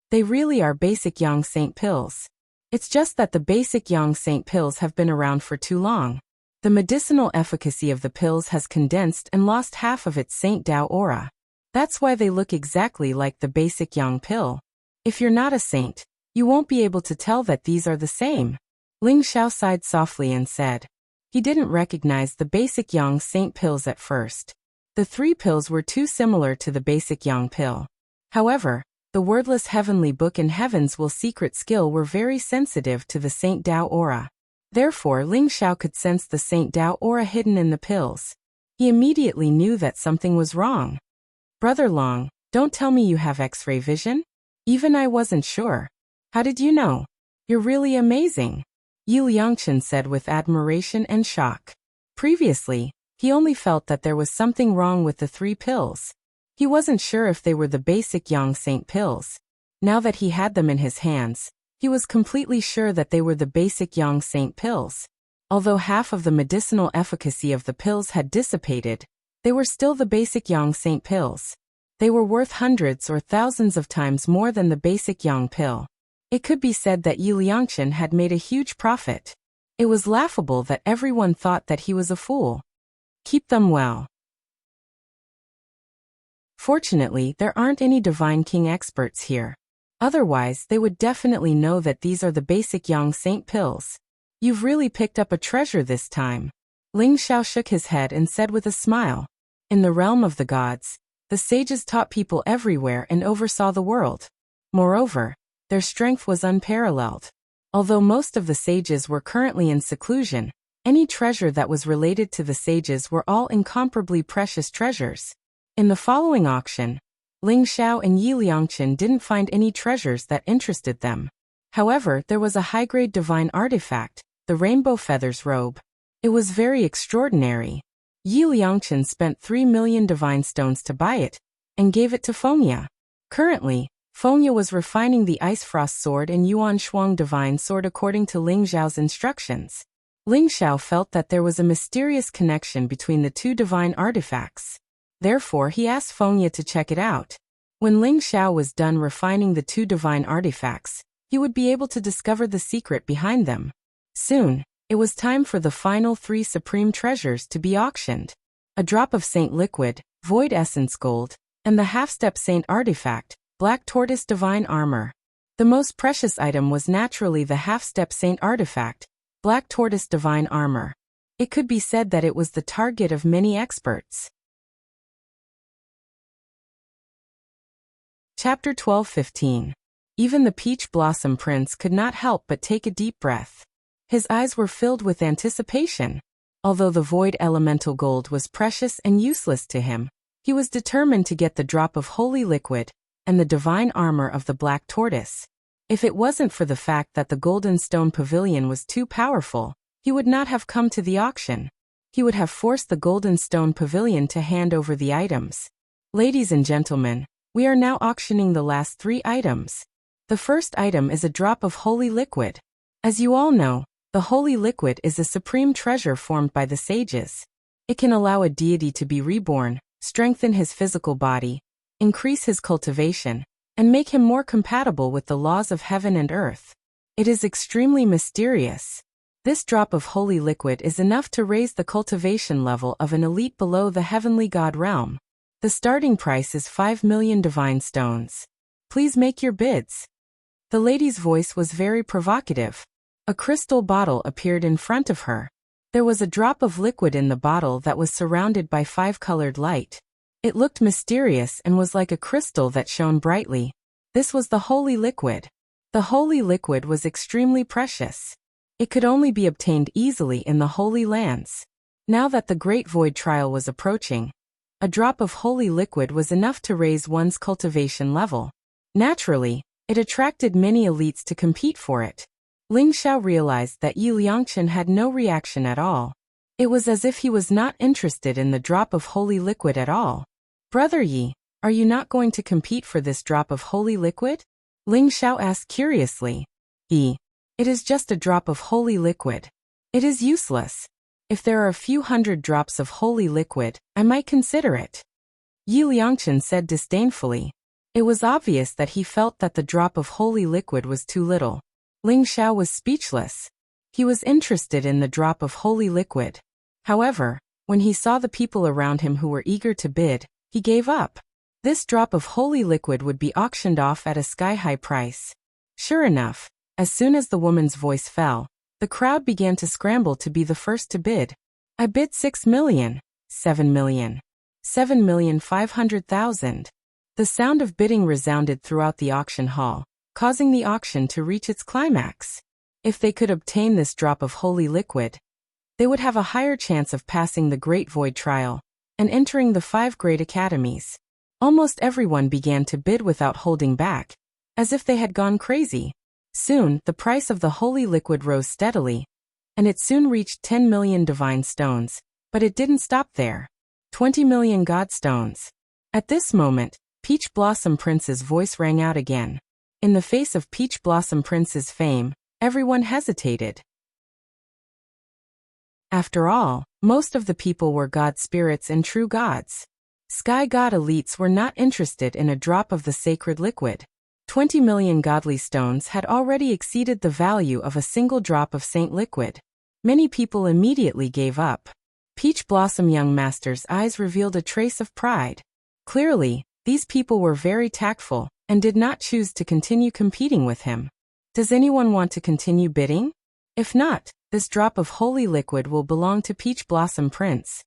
They really are basic yang saint pills. It's just that the basic yang saint pills have been around for too long. The medicinal efficacy of the pills has condensed and lost half of its Saint Dao aura. That's why they look exactly like the basic yang pill. If you're not a saint, you won't be able to tell that these are the same. Ling Xiao sighed softly and said. He didn't recognize the basic yang saint pills at first. The 3 pills were too similar to the basic yang pill. However, the wordless heavenly book and heaven's will secret skill were very sensitive to the Saint Dao aura. Therefore, Ling Xiao could sense the Saint Dao aura hidden in the pills. He immediately knew that something was wrong. Brother Long, don't tell me you have X-ray vision? Even I wasn't sure. How did you know? You're really amazing. Yi Liangchen said with admiration and shock. Previously, he only felt that there was something wrong with the 3 pills. He wasn't sure if they were the basic yang saint pills. Now that he had them in his hands, he was completely sure that they were the basic yang saint pills. Although half of the medicinal efficacy of the pills had dissipated, they were still the basic yang saint pills. They were worth hundreds or thousands of times more than the basic yang pill. It could be said that Yi Liangchen had made a huge profit. It was laughable that everyone thought that he was a fool. Keep them well. Fortunately, there aren't any Divine King experts here. Otherwise, they would definitely know that these are the basic yang saint pills. You've really picked up a treasure this time. Ling Xiao shook his head and said with a smile. In the realm of the gods, the sages taught people everywhere and oversaw the world. Moreover, their strength was unparalleled. Although most of the sages were currently in seclusion, any treasure that was related to the sages were all incomparably precious treasures. In the following auction, Ling Xiao and Yi Liangchen didn't find any treasures that interested them. However, there was a high-grade divine artifact, the Rainbow Feathers robe. It was very extraordinary. Yi Liangchen spent 3 million divine stones to buy it, and gave it to Fengya. Currently, Fengya was refining the Ice Frost sword and Yuan Shuang divine sword according to Ling Xiao's instructions. Ling Xiao felt that there was a mysterious connection between the two divine artifacts. Therefore, he asked Fengya to check it out. When Ling Xiao was done refining the two divine artifacts, he would be able to discover the secret behind them. Soon, it was time for the final 3 supreme treasures to be auctioned. A drop of Saint Liquid, Void Essence Gold, and the half-step Saint Artifact, Black Tortoise Divine Armor. The most precious item was naturally the half-step Saint Artifact, Black Tortoise Divine Armor. It could be said that it was the target of many experts. Chapter 12-15. Even the Peach Blossom Prince could not help but take a deep breath. His eyes were filled with anticipation. Although the Void Elemental Gold was precious and useless to him, he was determined to get the drop of Holy Liquid and the divine armor of the Black Tortoise. If it wasn't for the fact that the Golden Stone Pavilion was too powerful, he would not have come to the auction. He would have forced the Golden Stone Pavilion to hand over the items. Ladies and gentlemen, we are now auctioning the last 3 items. The first item is a drop of Holy Liquid. As you all know, the Holy Liquid is a supreme treasure formed by the sages. It can allow a deity to be reborn, strengthen his physical body, increase his cultivation, and make him more compatible with the laws of heaven and earth. It is extremely mysterious. This drop of Holy Liquid is enough to raise the cultivation level of an elite below the heavenly god realm. The starting price is 5 million divine stones. Please make your bids. The lady's voice was very provocative. A crystal bottle appeared in front of her. There was a drop of liquid in the bottle that was surrounded by 5-colored light. It looked mysterious and was like a crystal that shone brightly. This was the Holy Liquid. The Holy Liquid was extremely precious. It could only be obtained easily in the Holy Lands. Now that the Great Void Trial was approaching, a drop of Holy Liquid was enough to raise one's cultivation level. Naturally, it attracted many elites to compete for it. Ling Xiao realized that Yi Liangchen had no reaction at all. It was as if he was not interested in the drop of Holy Liquid at all. Brother Yi, are you not going to compete for this drop of Holy Liquid? Ling Xiao asked curiously. Yi, it is just a drop of Holy Liquid. It is useless. If there are a few hundred drops of Holy Liquid, I might consider it. Yi Liangchen said disdainfully. It was obvious that he felt that the drop of Holy Liquid was too little. Ling Xiao was speechless. He was interested in the drop of Holy Liquid. However, when he saw the people around him who were eager to bid, he gave up. This drop of Holy Liquid would be auctioned off at a sky-high price. Sure enough, as soon as the woman's voice fell, the crowd began to scramble to be the first to bid. I bid 6 million, 7 million, 7,500,000. The sound of bidding resounded throughout the auction hall, causing the auction to reach its climax. If they could obtain this drop of Holy Liquid, they would have a higher chance of passing the Great Void Trial and entering the 5 great academies. Almost everyone began to bid without holding back, as if they had gone crazy. Soon, the price of the Holy Liquid rose steadily, and it soon reached 10 million divine stones, but it didn't stop there. 20 million god stones. At this moment, Peach Blossom Prince's voice rang out again. In the face of Peach Blossom Prince's fame, everyone hesitated. After all, most of the people were god spirits and true gods. Sky god elites were not interested in a drop of the sacred liquid. 20 million godly stones had already exceeded the value of a single drop of saint liquid. Many people immediately gave up. Peach Blossom Young Master's eyes revealed a trace of pride. Clearly, these people were very tactful and did not choose to continue competing with him. Does anyone want to continue bidding? If not, this drop of Holy Liquid will belong to Peach Blossom Prince.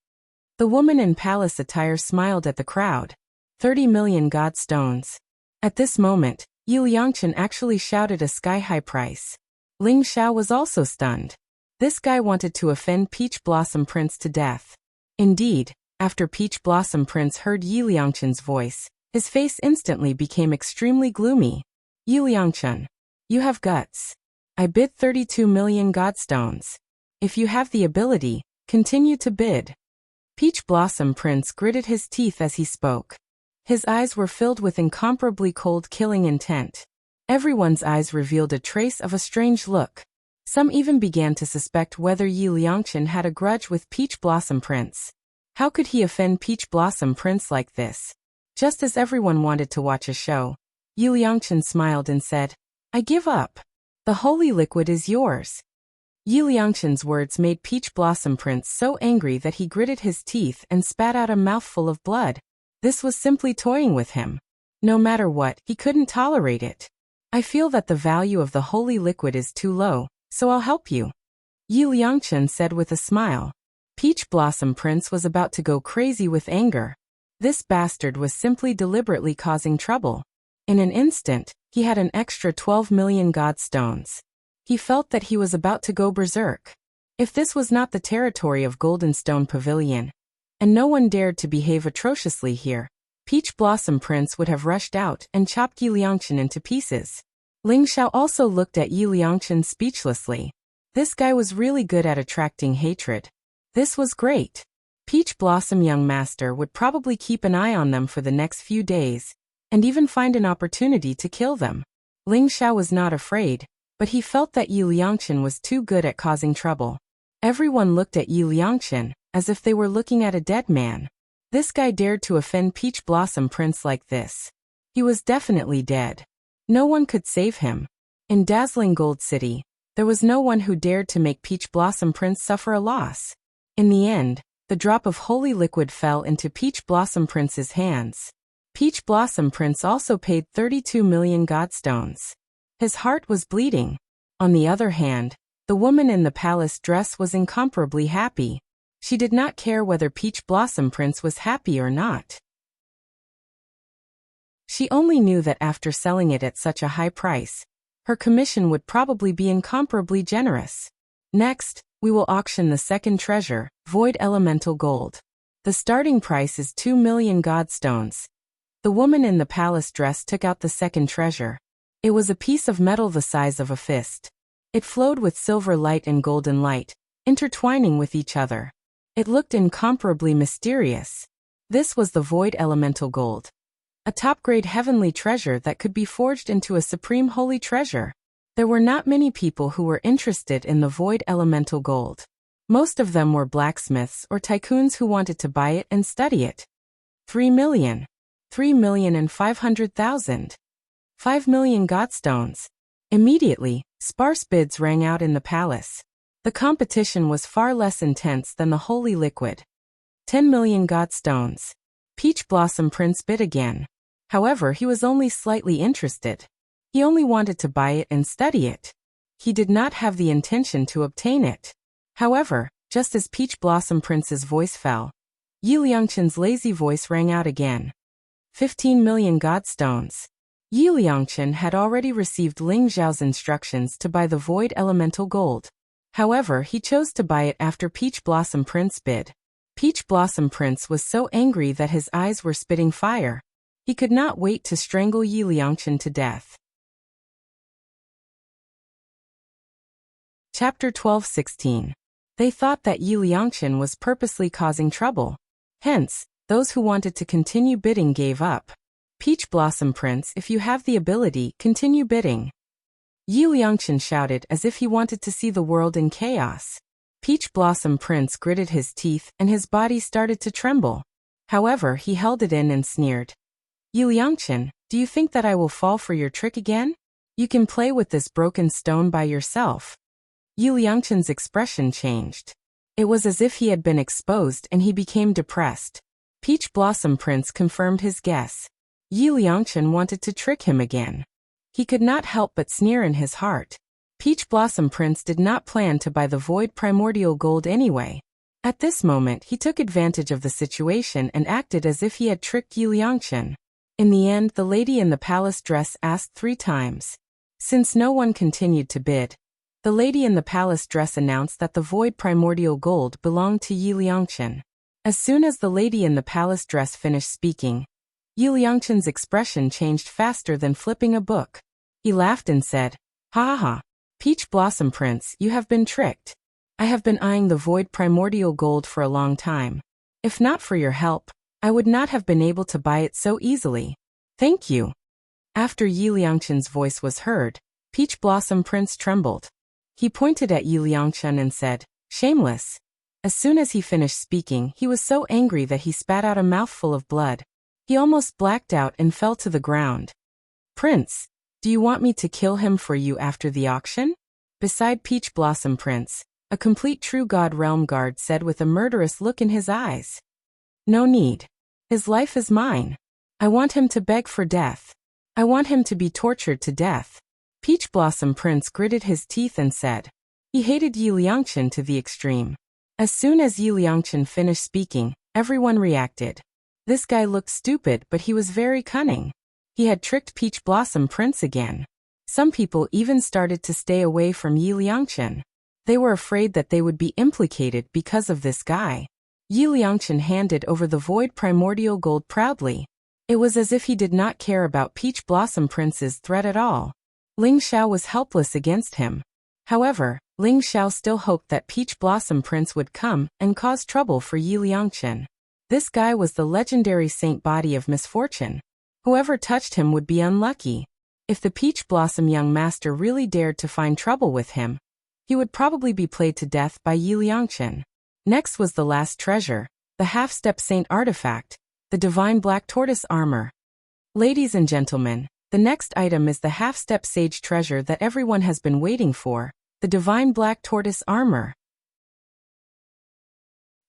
The woman in palace attire smiled at the crowd. 30 million god stones. At this moment, Yi Liangchen actually shouted a sky-high price. Ling Xiao was also stunned. This guy wanted to offend Peach Blossom Prince to death. Indeed, after Peach Blossom Prince heard Yi Liangchen's voice, his face instantly became extremely gloomy. Yi Liangchen, you have guts. I bid 32 million god stones. If you have the ability, continue to bid. Peach Blossom Prince gritted his teeth as he spoke. His eyes were filled with incomparably cold killing intent. Everyone's eyes revealed a trace of a strange look. Some even began to suspect whether Yi Liangchen had a grudge with Peach Blossom Prince. How could he offend Peach Blossom Prince like this? Just as everyone wanted to watch a show, Yi Liangchen smiled and said, "I give up. The holy liquid is yours." Yi Liangchen's words made Peach Blossom Prince so angry that he gritted his teeth and spat out a mouthful of blood. This was simply toying with him. No matter what, he couldn't tolerate it. "I feel that the value of the holy liquid is too low, so I'll help you," Yi Liangchen said with a smile. Peach Blossom Prince was about to go crazy with anger. This bastard was simply deliberately causing trouble. In an instant, he had an extra 12 million god stones. He felt that he was about to go berserk. If this was not the territory of Golden Stone Pavilion, and no one dared to behave atrociously here, Peach Blossom Prince would have rushed out and chopped Yi Liangchen into pieces. Ling Xiao also looked at Yi Liangchen speechlessly. This guy was really good at attracting hatred. This was great. Peach Blossom Young Master would probably keep an eye on them for the next few days, and even find an opportunity to kill them. Ling Xiao was not afraid, but he felt that Yi Liangchen was too good at causing trouble. Everyone looked at Yi Liangchen, as if they were looking at a dead man. This guy dared to offend Peach Blossom Prince like this. He was definitely dead. No one could save him. In Dazzling Gold City, there was no one who dared to make Peach Blossom Prince suffer a loss. In the end, the drop of holy liquid fell into Peach Blossom Prince's hands. Peach Blossom Prince also paid 32 million godstones. His heart was bleeding. On the other hand, the woman in the palace dress was incomparably happy. She did not care whether Peach Blossom Prince was happy or not. She only knew that after selling it at such a high price, her commission would probably be incomparably generous. Next, we will auction the second treasure, Void Elemental Gold. The starting price is 2 million godstones. The woman in the palace dress took out the second treasure. It was a piece of metal the size of a fist. It flowed with silver light and golden light, intertwining with each other. It looked incomparably mysterious. This was the Void Elemental Gold, a top-grade heavenly treasure that could be forged into a supreme holy treasure. There were not many people who were interested in the Void Elemental Gold. Most of them were blacksmiths or tycoons who wanted to buy it and study it. 3 million. 3,500,000. 5 million godstones. Immediately, sparse bids rang out in the palace. The competition was far less intense than the holy liquid. 10 million godstones. Peach Blossom Prince bid again. However, he was only slightly interested. He only wanted to buy it and study it. He did not have the intention to obtain it. However, just as Peach Blossom Prince's voice fell, Yi Liangchen's lazy voice rang out again. 15 million godstones. Yi Liangchen had already received Ling Xiao's instructions to buy the Void Elemental Gold. However, he chose to buy it after Peach Blossom Prince bid. Peach Blossom Prince was so angry that his eyes were spitting fire. He could not wait to strangle Yi Liangchen to death. Chapter 12:16. They thought that Yi Liangchen was purposely causing trouble. Hence, those who wanted to continue bidding gave up. Peach Blossom Prince, if you have the ability, continue bidding. Yi Liangchen shouted as if he wanted to see the world in chaos. Peach Blossom Prince gritted his teeth and his body started to tremble. However, he held it in and sneered. Yi Liangchen, do you think that I will fall for your trick again? You can play with this broken stone by yourself. Yi Liangchen's expression changed. It was as if he had been exposed and he became depressed. Peach Blossom Prince confirmed his guess. Yi Liangchen wanted to trick him again. He could not help but sneer in his heart. Peach Blossom Prince did not plan to buy the Void Primordial Gold anyway. At this moment, he took advantage of the situation and acted as if he had tricked Yi Liangchen. In the end, the lady in the palace dress asked 3 times. Since no one continued to bid, the lady in the palace dress announced that the Void Primordial Gold belonged to Yi Liangchen. As soon as the lady in the palace dress finished speaking, Yi Liangchen's expression changed faster than flipping a book. He laughed and said, "Ha ha ha. Peach Blossom Prince, you have been tricked. I have been eyeing the Void Primordial Gold for a long time. If not for your help, I would not have been able to buy it so easily. Thank you." After Yi Liangchen's voice was heard, Peach Blossom Prince trembled. He pointed at Yi Liangchen and said, "Shameless." As soon as he finished speaking, he was so angry that he spat out a mouthful of blood. He almost blacked out and fell to the ground. "Prince, do you want me to kill him for you after the auction?" Beside Peach Blossom Prince, a complete True God Realm guard said with a murderous look in his eyes. "No need. His life is mine. I want him to beg for death. I want him to be tortured to death." Peach Blossom Prince gritted his teeth and said. He hated Yi Liangchen to the extreme. As soon as Yi Liangchen finished speaking, everyone reacted. This guy looked stupid, but he was very cunning. He had tricked Peach Blossom Prince again. Some people even started to stay away from Yi Liangchen. They were afraid that they would be implicated because of this guy. Yi Liangchen handed over the void primordial gold proudly. It was as if he did not care about Peach Blossom Prince's threat at all. Ling Xiao was helpless against him. However, Ling Xiao still hoped that Peach Blossom Prince would come and cause trouble for Yi Liangchen. This guy was the legendary Saint Body of Misfortune. Whoever touched him would be unlucky. If the Peach Blossom young master really dared to find trouble with him, he would probably be played to death by Yi Liangchen. Next was the last treasure, the half-step saint artifact, the divine black tortoise armor. Ladies and gentlemen, the next item is the half-step sage treasure that everyone has been waiting for, the divine black tortoise armor.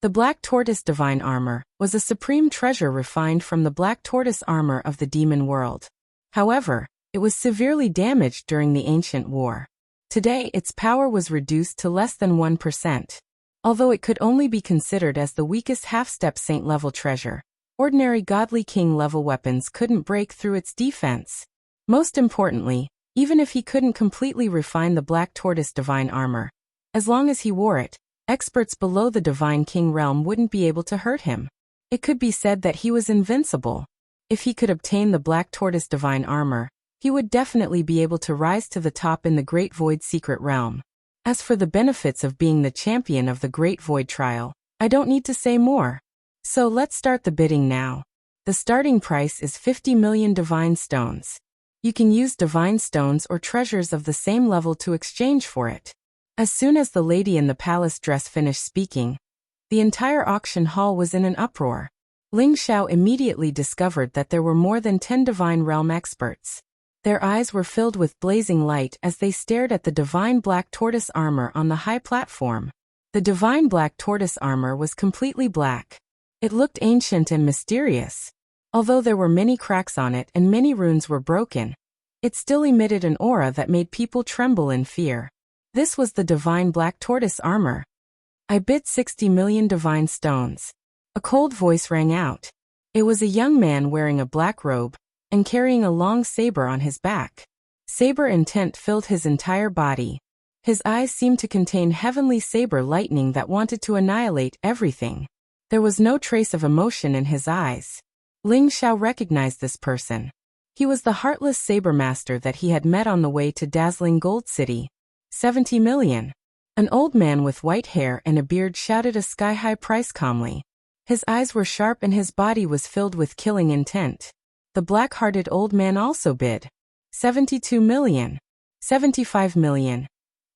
The black tortoise divine armor was a supreme treasure refined from the black tortoise armor of the demon world. However, it was severely damaged during the ancient war. Today its power was reduced to less than 1%. Although it could only be considered as the weakest half-step saint-level treasure, ordinary godly king-level weapons couldn't break through its defense. Most importantly, even if he couldn't completely refine the black tortoise divine armor, as long as he wore it, experts below the divine king realm wouldn't be able to hurt him. It could be said that he was invincible. If he could obtain the black tortoise divine armor, he would definitely be able to rise to the top in the Great Void secret realm. As for the benefits of being the champion of the Great Void trial, I don't need to say more. So let's start the bidding now. The starting price is 50 million divine stones. You can use divine stones or treasures of the same level to exchange for it. As soon as the lady in the palace dress finished speaking, the entire auction hall was in an uproar. Ling Xiao immediately discovered that there were more than 10 divine realm experts. Their eyes were filled with blazing light as they stared at the divine black tortoise armor on the high platform. The divine black tortoise armor was completely black. It looked ancient and mysterious. Although there were many cracks on it and many runes were broken, it still emitted an aura that made people tremble in fear. This was the divine black tortoise armor. I bid 60 million divine stones. A cold voice rang out. It was a young man wearing a black robe and carrying a long saber on his back. Saber intent filled his entire body. His eyes seemed to contain heavenly saber lightning that wanted to annihilate everything. There was no trace of emotion in his eyes. Ling Xiao recognized this person. He was the heartless saber master that he had met on the way to dazzling Gold City. 70 million. An old man with white hair and a beard shouted a sky-high price calmly. His eyes were sharp and his body was filled with killing intent. The black-hearted old man also bid. 72 million. 75 million.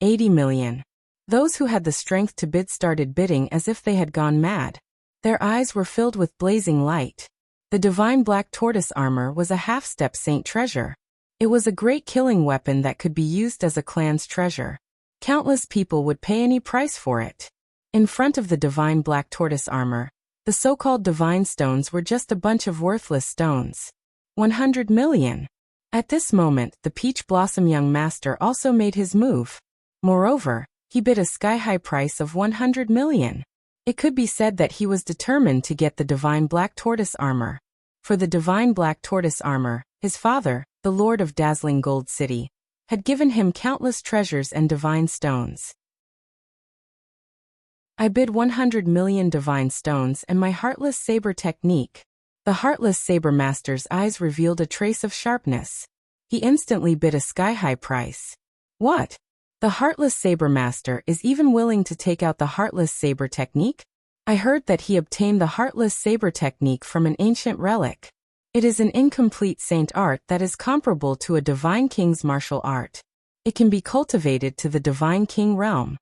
80 million. Those who had the strength to bid started bidding as if they had gone mad. Their eyes were filled with blazing light. The divine black tortoise armor was a half-step saint treasure. It was a great killing weapon that could be used as a clan's treasure. Countless people would pay any price for it. In front of the divine black tortoise armor, the so-called divine stones were just a bunch of worthless stones. 100 million. At this moment, the Peach Blossom young master also made his move. Moreover, he bid a sky-high price of 100 million. It could be said that he was determined to get the divine black tortoise armor. For the divine black tortoise armor, his father, the Lord of Dazzling Gold City, had given him countless treasures and divine stones. I bid 100 million divine stones and my heartless saber technique. The heartless saber master's eyes revealed a trace of sharpness. He instantly bid a sky-high price. What? The heartless saber master is even willing to take out the heartless saber technique? I heard that he obtained the heartless saber technique from an ancient relic. It is an incomplete saint art that is comparable to a divine king's martial art. It can be cultivated to the Divine King realm.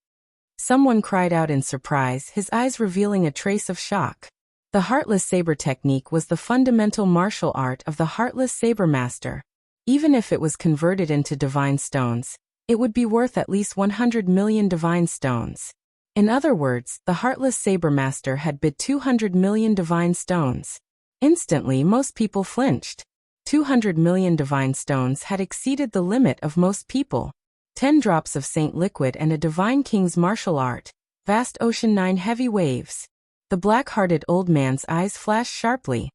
Someone cried out in surprise, his eyes revealing a trace of shock. The Heartless Saber technique was the fundamental martial art of the Heartless Saber Master. Even if it was converted into divine stones, it would be worth at least 100 million divine stones. In other words, the Heartless Saber Master had bid 200 million divine stones. Instantly, most people flinched. 200 million divine stones had exceeded the limit of most people. 10 drops of Saint Liquid and a Divine King's martial art. Vast ocean, 9 heavy waves. The black-hearted old man's eyes flashed sharply.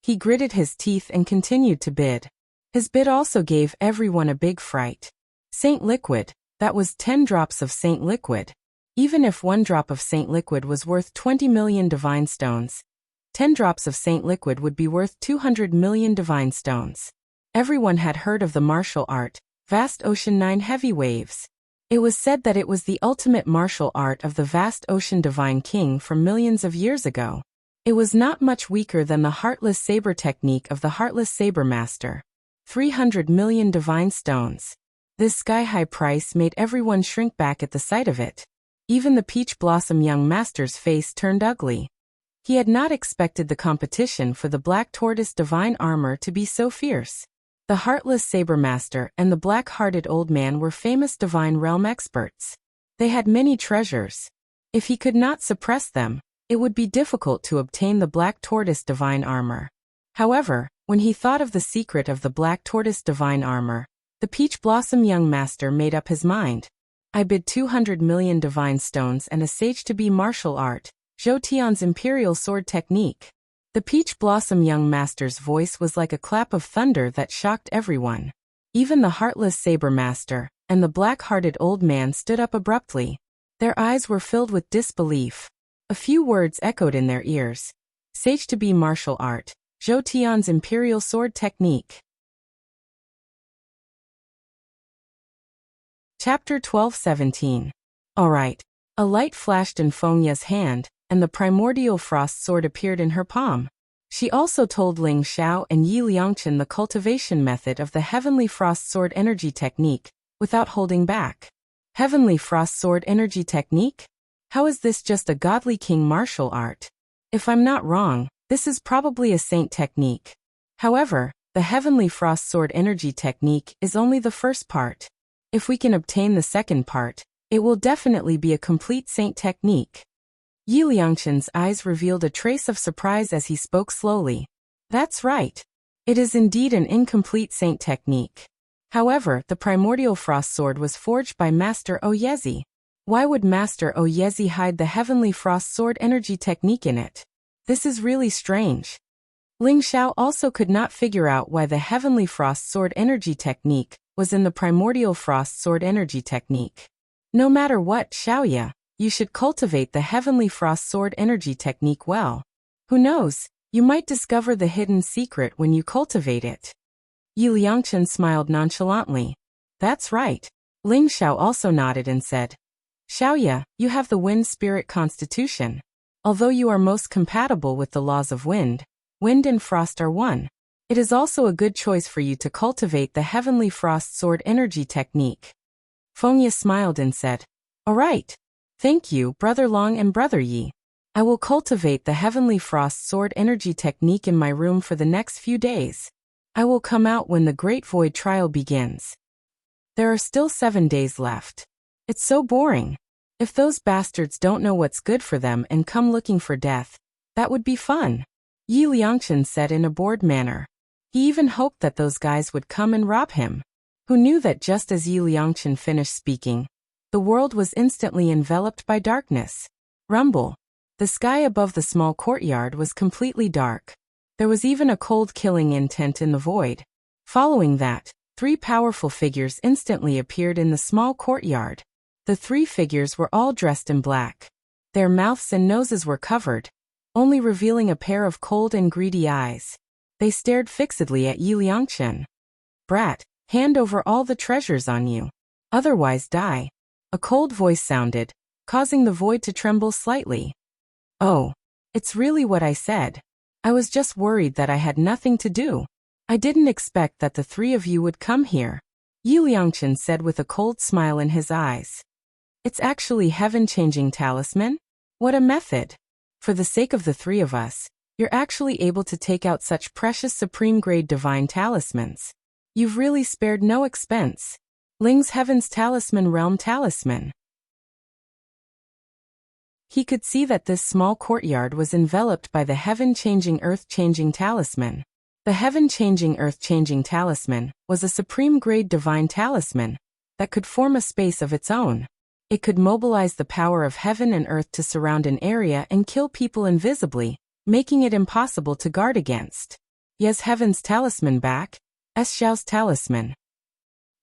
He gritted his teeth and continued to bid. His bid also gave everyone a big fright. Saint Liquid, that was 10 drops of Saint Liquid. Even if 1 drop of Saint Liquid was worth 20 million divine stones, 10 drops of Saint Liquid would be worth 200 million divine stones. Everyone had heard of the martial art, Vast Ocean, 9 heavy waves. It was said that it was the ultimate martial art of the Vast Ocean Divine King from millions of years ago. It was not much weaker than the Heartless Saber technique of the Heartless Saber Master. 300 million divine stones. This sky-high price made everyone shrink back at the sight of it. Even the Peach Blossom young master's face turned ugly. He had not expected the competition for the Black Tortoise divine armor to be so fierce. The Heartless Saber Master and the black-hearted old man were famous divine realm experts. They had many treasures. If he could not suppress them, it would be difficult to obtain the Black Tortoise divine armor. However, when he thought of the secret of the Black Tortoise divine armor, the Peach Blossom young master made up his mind. I bid 200 million divine stones and a sage to be martial art, Zhou Tian's imperial sword technique. The Peach Blossom young master's voice was like a clap of thunder that shocked everyone. Even the Heartless Saber Master and the black-hearted old man stood up abruptly. Their eyes were filled with disbelief. A few words echoed in their ears. Sage to be martial art, Zhou Tian's imperial sword technique. Chapter 12-17. Alright. A light flashed in Fengya's hand, and the primordial frost sword appeared in her palm. She also told Ling Xiao and Yi Liangchen the cultivation method of the Heavenly Frost Sword Energy Technique, without holding back. Heavenly Frost Sword Energy Technique? How is this just a godly king martial art? If I'm not wrong, this is probably a saint technique. However, the Heavenly Frost Sword Energy Technique is only the first part. If we can obtain the second part, it will definitely be a complete saint technique. Yi Liangchen's eyes revealed a trace of surprise as he spoke slowly. That's right. It is indeed an incomplete saint technique. However, the primordial frost sword was forged by Master Oyezi. Why would Master Oyezi hide the Heavenly Frost Sword Energy Technique in it? This is really strange. Ling Xiao also could not figure out why the Heavenly Frost Sword Energy Technique was in the Primordial Frost Sword Energy Technique. No matter what, Xiaoya, you should cultivate the Heavenly Frost Sword Energy Technique well. Who knows, you might discover the hidden secret when you cultivate it. Yi Liangchen smiled nonchalantly. That's right. Ling Xiao also nodded and said, Xiaoya, you have the wind spirit constitution. Although you are most compatible with the laws of wind and frost are one. It is also a good choice for you to cultivate the Heavenly Frost Sword Energy Technique. Fengya smiled and said, All right. Thank you, Brother Long and Brother Yi. I will cultivate the Heavenly Frost Sword Energy Technique in my room for the next few days. I will come out when the Great Void Trial begins. There are still 7 days left. It's so boring. If those bastards don't know what's good for them and come looking for death, that would be fun. Yi Liangchen said in a bored manner. He even hoped that those guys would come and rob him. Who knew that just as Yi Liangchen finished speaking, the world was instantly enveloped by darkness. Rumble. The sky above the small courtyard was completely dark. There was even a cold killing intent in the void. Following that, 3 powerful figures instantly appeared in the small courtyard. The 3 figures were all dressed in black. Their mouths and noses were covered, only revealing a pair of cold and greedy eyes. They stared fixedly at Yi Liangchen. Brat, hand over all the treasures on you. Otherwise die. A cold voice sounded, causing the void to tremble slightly. Oh, it's really what I said. I was just worried that I had nothing to do. I didn't expect that the 3 of you would come here. Yi Liangchen said with a cold smile in his eyes. It's actually heaven-changing talisman? What a method! For the sake of the three of us, you're actually able to take out such precious supreme-grade divine talismans. You've really spared no expense. Ling's Heaven's Talisman Realm Talisman. He could see that this small courtyard was enveloped by the heaven-changing earth-changing talisman. The heaven-changing earth-changing talisman was a supreme-grade divine talisman that could form a space of its own. It could mobilize the power of heaven and earth to surround an area and kill people invisibly, making it impossible to guard against. Yes, Heaven's Talisman back. S. Xiao's Talisman.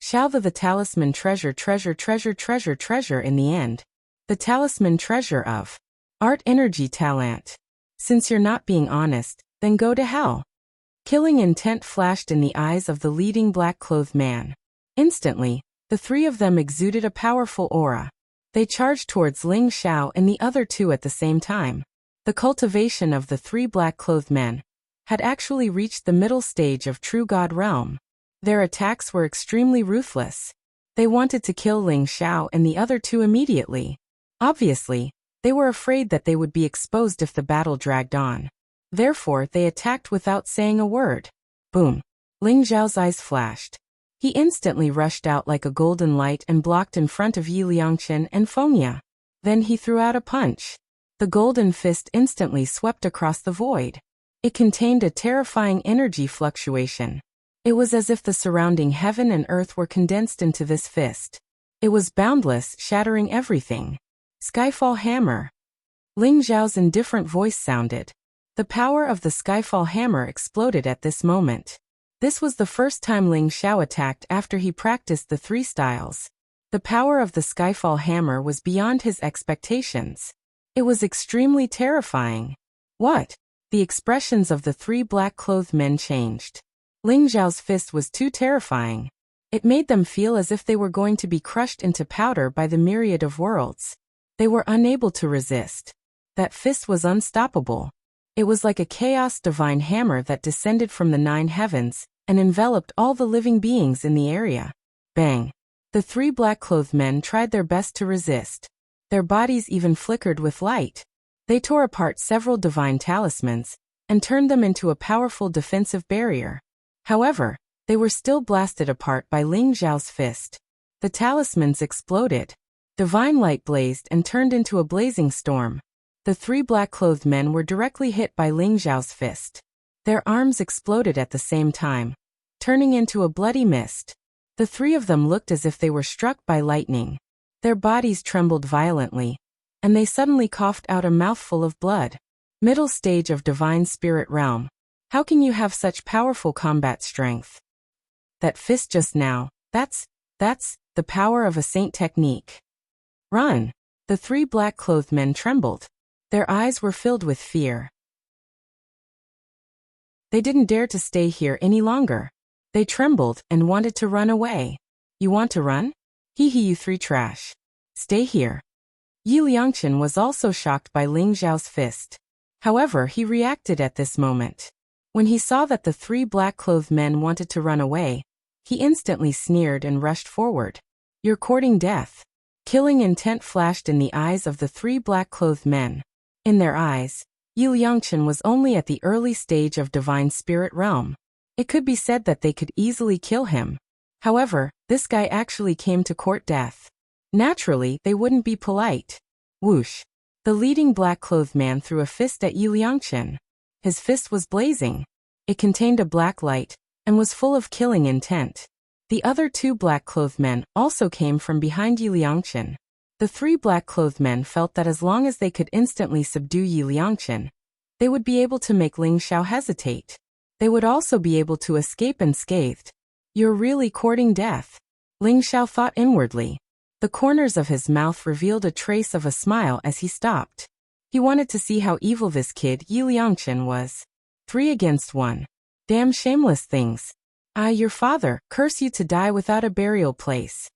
Xiao the talisman treasure in the end. The talisman treasure of art energy talent. Since you're not being honest, then go to hell. Killing intent flashed in the eyes of the leading black-clothed man. Instantly, the three of them exuded a powerful aura. They charged towards Ling Xiao and the other two at the same time. The cultivation of the three black-clothed men had actually reached the middle stage of true God realm. Their attacks were extremely ruthless. They wanted to kill Ling Xiao and the other two immediately. Obviously, they were afraid that they would be exposed if the battle dragged on. Therefore, they attacked without saying a word. Boom! Ling Xiao's eyes flashed. He instantly rushed out like a golden light and blocked in front of Yi Liangchen and Fengya. Then he threw out a punch. The golden fist instantly swept across the void. It contained a terrifying energy fluctuation. It was as if the surrounding heaven and earth were condensed into this fist. It was boundless, shattering everything. Skyfall Hammer. Ling Xiao's indifferent voice sounded. The power of the Skyfall Hammer exploded at this moment. This was the first time Ling Xiao attacked after he practiced the three styles. The power of the Skyfall Hammer was beyond his expectations. It was extremely terrifying. What? The expressions of the three black-clothed men changed. Ling Xiao's fist was too terrifying. It made them feel as if they were going to be crushed into powder by the myriad of worlds. They were unable to resist. That fist was unstoppable. It was like a chaos divine hammer that descended from the 9 heavens and enveloped all the living beings in the area. Bang! The three black-clothed men tried their best to resist. Their bodies even flickered with light. They tore apart several divine talismans and turned them into a powerful defensive barrier. However, they were still blasted apart by Ling Xiao's fist. The talismans exploded. Divine light blazed and turned into a blazing storm. The three black-clothed men were directly hit by Ling Xiao's fist. Their arms exploded at the same time, turning into a bloody mist. The three of them looked as if they were struck by lightning. Their bodies trembled violently, and they suddenly coughed out a mouthful of blood. Middle stage of divine spirit realm. How can you have such powerful combat strength? That fist just now, that's the power of a saint technique. Run! The three black-clothed men trembled. Their eyes were filled with fear. They didn't dare to stay here any longer. They trembled and wanted to run away. You want to run? Hee hee, you three trash. Stay here. Yi Liangchen was also shocked by Ling Xiao's fist. However, he reacted at this moment. When he saw that the three black-clothed men wanted to run away, he instantly sneered and rushed forward. You're courting death. Killing intent flashed in the eyes of the three black-clothed men. In their eyes, Yi Liangchen was only at the early stage of divine spirit realm. It could be said that they could easily kill him. However, this guy actually came to court death. Naturally, they wouldn't be polite. Whoosh! The leading black-clothed man threw a fist at Yi Liangchen. His fist was blazing. It contained a black light and was full of killing intent. The other two black-clothed men also came from behind Yi Liangchen. The three black-clothed men felt that as long as they could instantly subdue Yi Liangchen, they would be able to make Ling Xiao hesitate. They would also be able to escape unscathed. You're really courting death. Ling Xiao thought inwardly. The corners of his mouth revealed a trace of a smile as he stopped. He wanted to see how evil this kid Yi Liangchen was. 3 against 1. Damn shameless things. Your father, curse you to die without a burial place.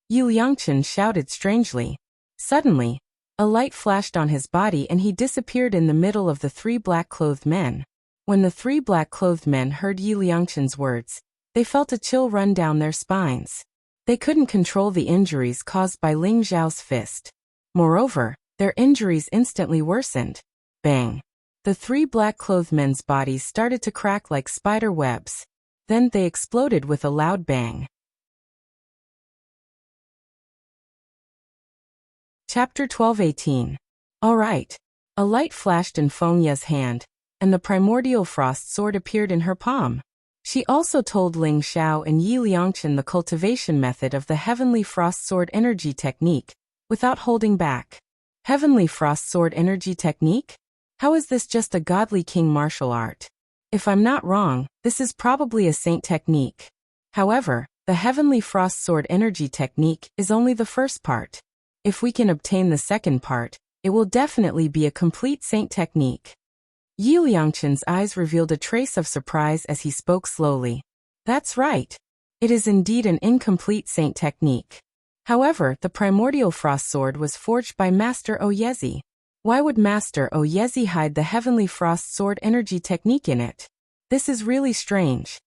Yi Liangchen shouted strangely. Suddenly, a light flashed on his body and he disappeared in the middle of the three black-clothed men. When the three black-clothed men heard Yi Liangchen's words, they felt a chill run down their spines. They couldn't control the injuries caused by Ling Xiao's fist. Moreover, their injuries instantly worsened. Bang! The three black-clothed men's bodies started to crack like spider webs. Then they exploded with a loud bang. Chapter 12:18. All right. A light flashed in Feng Ye's hand, and the primordial frost sword appeared in her palm. She also told Ling Xiao and Yi Liangchen the cultivation method of the Heavenly Frost Sword Energy Technique, without holding back. Heavenly Frost Sword Energy Technique? How is this just a godly king martial art? If I'm not wrong, this is probably a saint technique. However, the Heavenly Frost Sword Energy Technique is only the first part. If we can obtain the second part, it will definitely be a complete saint technique. Yi Liangchen's eyes revealed a trace of surprise as he spoke slowly. That's right. It is indeed an incomplete saint technique. However, the primordial frost sword was forged by Master Oyezi. Why would Master Oyezi hide the Heavenly Frost Sword Energy Technique in it? This is really strange.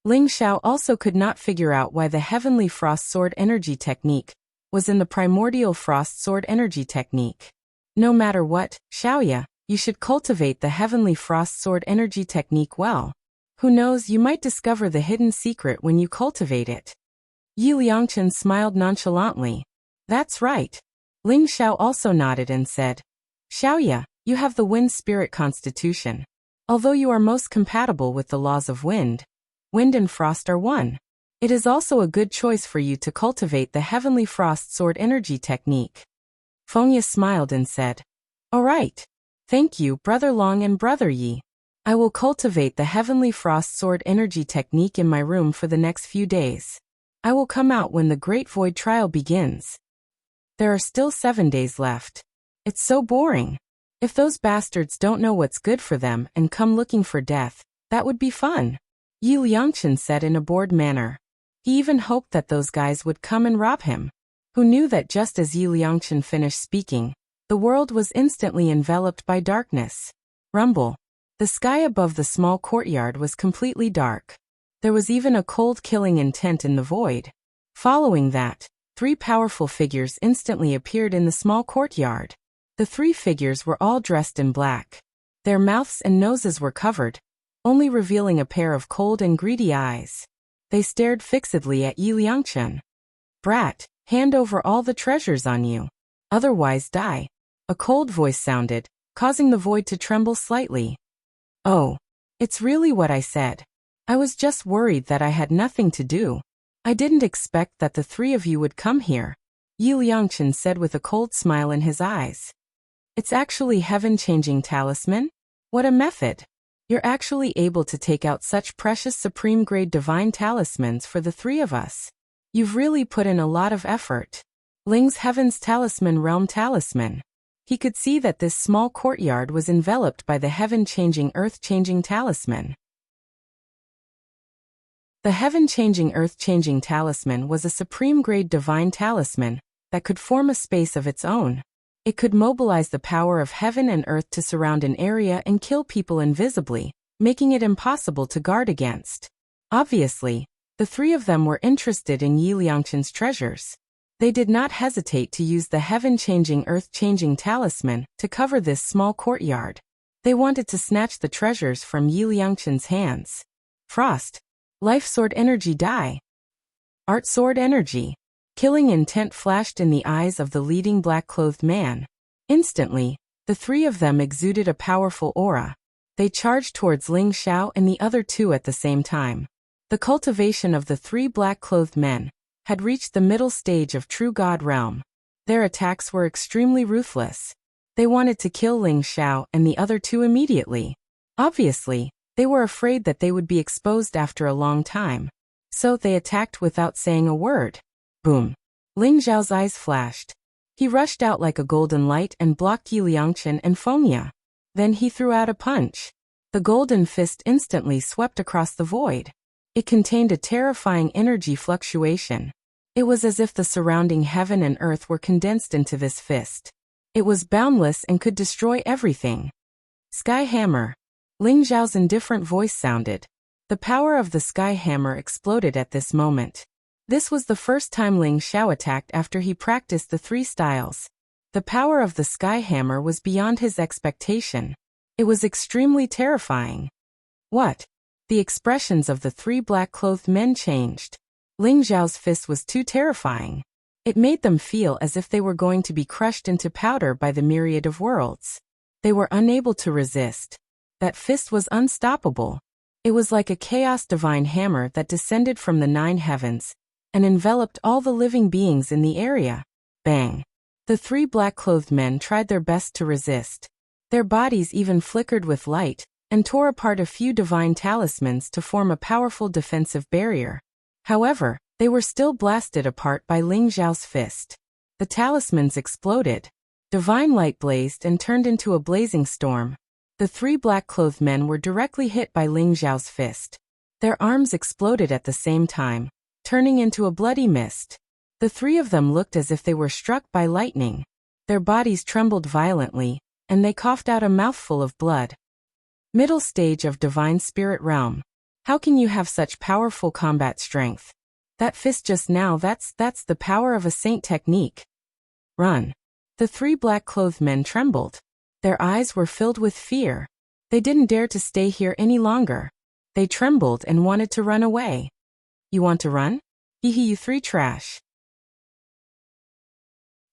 Ling Xiao also could not figure out why the Heavenly Frost Sword Energy Technique was in the primordial frost sword energy technique. No matter what, Xiaoya, you should cultivate the Heavenly Frost Sword Energy Technique well. Who knows, you might discover the hidden secret when you cultivate it. Yi Liangchen smiled nonchalantly. That's right. Ling Xiao also nodded and said, Xiaoya, you have the wind spirit constitution. Although you are most compatible with the laws of wind and frost are one. It is also a good choice for you to cultivate the Heavenly Frost Sword Energy Technique. Feng Ye smiled and said, All right. Thank you, Brother Long and Brother Yi. I will cultivate the Heavenly Frost Sword Energy Technique in my room for the next few days. I will come out when the Great Void Trial begins. There are still 7 days left. It's so boring. If those bastards don't know what's good for them and come looking for death, that would be fun. Yi Liangchen said in a bored manner. He even hoped that those guys would come and rob him. Who knew that just as Yi Liangchen finished speaking, the world was instantly enveloped by darkness. Rumble. The sky above the small courtyard was completely dark. There was even a cold killing intent in the void. Following that, 3 powerful figures instantly appeared in the small courtyard. The 3 figures were all dressed in black. Their mouths and noses were covered, only revealing a pair of cold and greedy eyes. They stared fixedly at Yi Liangchen. Brat, hand over all the treasures on you. Otherwise die. A cold voice sounded, causing the void to tremble slightly. Oh, it's really what I said. I was just worried that I had nothing to do. I didn't expect that the 3 of you would come here, Yi Liangchen said with a cold smile in his eyes. It's actually heaven-changing talisman? What a method! You're actually able to take out such precious supreme-grade divine talismans for the 3 of us. You've really put in a lot of effort. Ling's Heaven's Talisman Realm Talisman. He could see that this small courtyard was enveloped by the heaven-changing earth-changing talisman. The heaven-changing earth-changing talisman was a supreme-grade divine talisman that could form a space of its own. It could mobilize the power of heaven and earth to surround an area and kill people invisibly, making it impossible to guard against. Obviously, the 3 of them were interested in Yi Liangchen's treasures. They did not hesitate to use the heaven-changing earth-changing talisman to cover this small courtyard. They wanted to snatch the treasures from Yi Liangchen's hands. Frost. Life Sword Energy Die. Art Sword Energy. Killing intent flashed in the eyes of the leading black-clothed man. Instantly, the 3 of them exuded a powerful aura. They charged towards Ling Xiao and the other 2 at the same time. The cultivation of the 3 black-clothed men had reached the middle stage of true God realm. Their attacks were extremely ruthless. They wanted to kill Ling Xiao and the other 2 immediately. Obviously, they were afraid that they would be exposed after a long time. So they attacked without saying a word. Boom. Ling Xiao's eyes flashed. He rushed out like a golden light and blocked Yi Liangchen and Feng Ye. Then he threw out a punch. The golden fist instantly swept across the void. It contained a terrifying energy fluctuation. It was as if the surrounding heaven and earth were condensed into this fist. It was boundless and could destroy everything. Sky Hammer. Ling Xiao's indifferent voice sounded. The power of the Sky Hammer exploded at this moment. This was the first time Ling Xiao attacked after he practiced the 3 styles. The power of the sky hammer was beyond his expectation. It was extremely terrifying. What? The expressions of the 3 black-clothed men changed. Ling Xiao's fist was too terrifying. It made them feel as if they were going to be crushed into powder by the myriad of worlds. They were unable to resist. That fist was unstoppable. It was like a chaos divine hammer that descended from the 9 heavens and enveloped all the living beings in the area. Bang! The 3 black-clothed men tried their best to resist. Their bodies even flickered with light and tore apart a few divine talismans to form a powerful defensive barrier. However, they were still blasted apart by Ling Xiao's fist. The talismans exploded. Divine light blazed and turned into a blazing storm. The 3 black-clothed men were directly hit by Ling Xiao's fist. Their arms exploded at the same time, turning into a bloody mist. The 3 of them looked as if they were struck by lightning. Their bodies trembled violently, and they coughed out a mouthful of blood. Middle stage of Divine Spirit Realm. How can you have such powerful combat strength? That fist just now, that's the power of a saint technique. Run. The 3 black-clothed men trembled. Their eyes were filled with fear. They didn't dare to stay here any longer. They trembled and wanted to run away. You want to run? Hehe, you 3 trash.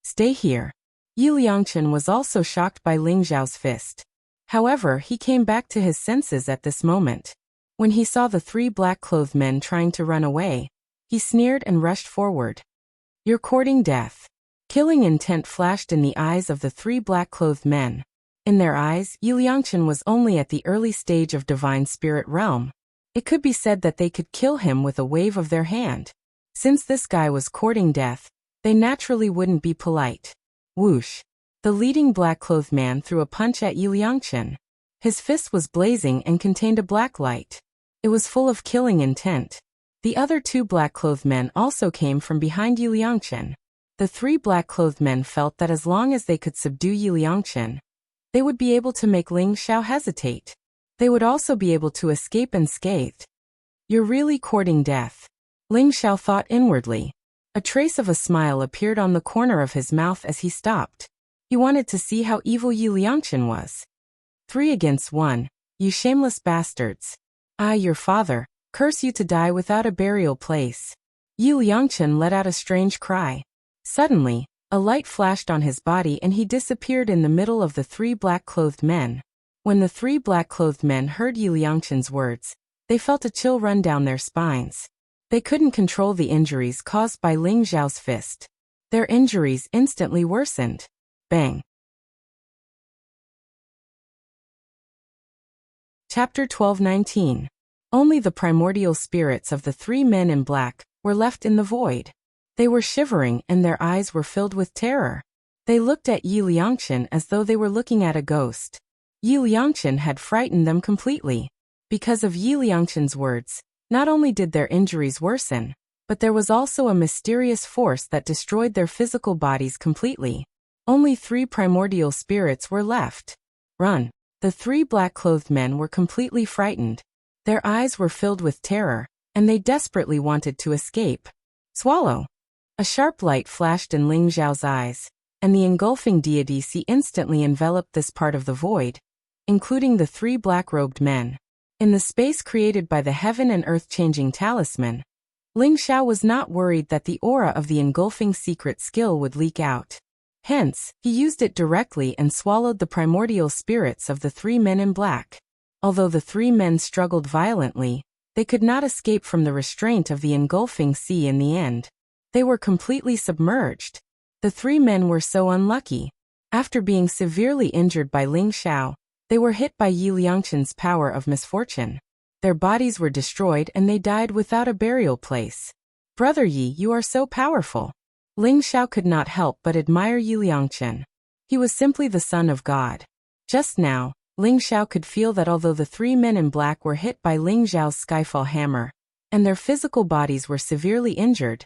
Stay here. Yi Liangchen was also shocked by Ling Xiao's fist. However, he came back to his senses at this moment. When he saw the 3 black-clothed men trying to run away, he sneered and rushed forward. You're courting death. Killing intent flashed in the eyes of the 3 black-clothed men. In their eyes, Yi Liangchen was only at the early stage of Divine Spirit Realm. It could be said that they could kill him with a wave of their hand. Since this guy was courting death, they naturally wouldn't be polite. Whoosh! The leading black-clothed man threw a punch at Yi Liangchen. His fist was blazing and contained a black light. It was full of killing intent. The other 2 black-clothed men also came from behind Yi Liangchen. The 3 black-clothed men felt that as long as they could subdue Yi Liangchen, they would be able to make Ling Xiao hesitate. They would also be able to escape unscathed. You're really courting death. Ling Xiao thought inwardly. A trace of a smile appeared on the corner of his mouth as he stopped. He wanted to see how evil Yi Liangchen was. 3 against 1, you shameless bastards. I, your father, curse you to die without a burial place. Yi Liangchen let out a strange cry. Suddenly, a light flashed on his body and he disappeared in the middle of the 3 black-clothed men. When the 3 black-clothed men heard Yi Liangchen's words, they felt a chill run down their spines. They couldn't control the injuries caused by Ling Xiao's fist. Their injuries instantly worsened. Bang! Chapter 12:19. Only the primordial spirits of the 3 men in black were left in the void. They were shivering and their eyes were filled with terror. They looked at Yi Liangchen as though they were looking at a ghost. Yi Liangchen had frightened them completely. Because of Yi Liangchen's words, not only did their injuries worsen, but there was also a mysterious force that destroyed their physical bodies completely. Only 3 primordial spirits were left. Run! The 3 black-clothed men were completely frightened. Their eyes were filled with terror, and they desperately wanted to escape. Swallow! A sharp light flashed in Ling Xiao's eyes, and the engulfing deity instantly enveloped this part of the void, including the 3 black-robed men. In the space created by the heaven and earth-changing talisman, Ling Xiao was not worried that the aura of the engulfing secret skill would leak out. Hence, he used it directly and swallowed the primordial spirits of the 3 men in black. Although the 3 men struggled violently, they could not escape from the restraint of the engulfing sea in the end. They were completely submerged. The 3 men were so unlucky. After being severely injured by Ling Xiao, they were hit by Yi Liangchen's power of misfortune. Their bodies were destroyed and they died without a burial place. Brother Yi, you are so powerful. Ling Xiao could not help but admire Yi Liangchen. He was simply the son of God. Just now, Ling Xiao could feel that although the 3 men in black were hit by Ling Xiao's skyfall hammer, and their physical bodies were severely injured,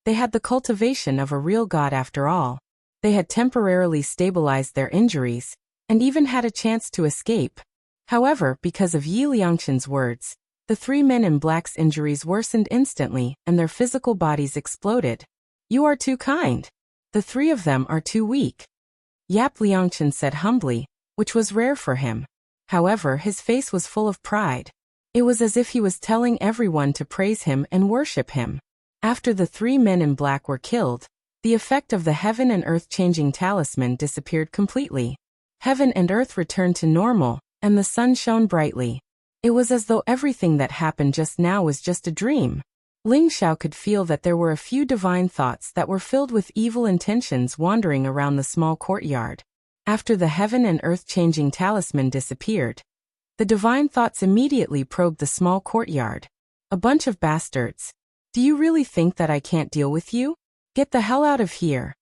they had the cultivation of a real god after all. They had temporarily stabilized their injuries, and even had a chance to escape. However, because of Yi Liangchen's words, The three men in black's injuries worsened instantly, and their physical bodies exploded. You are too kind. The three of them are too weak. Yap Liangchen said humbly, which was rare for him. However, his face was full of pride. It was as if he was telling everyone to praise him and worship him. After the three men in black were killed, the effect of the heaven and earth changing talisman disappeared completely. Heaven and earth returned to normal, and the sun shone brightly. It was as though everything that happened just now was just a dream. Ling Xiao could feel that there were a few divine thoughts that were filled with evil intentions wandering around the small courtyard. After the heaven and earth changing talisman disappeared, the divine thoughts immediately probed the small courtyard. A bunch of bastards. Do you really think that I can't deal with you? Get the hell out of here.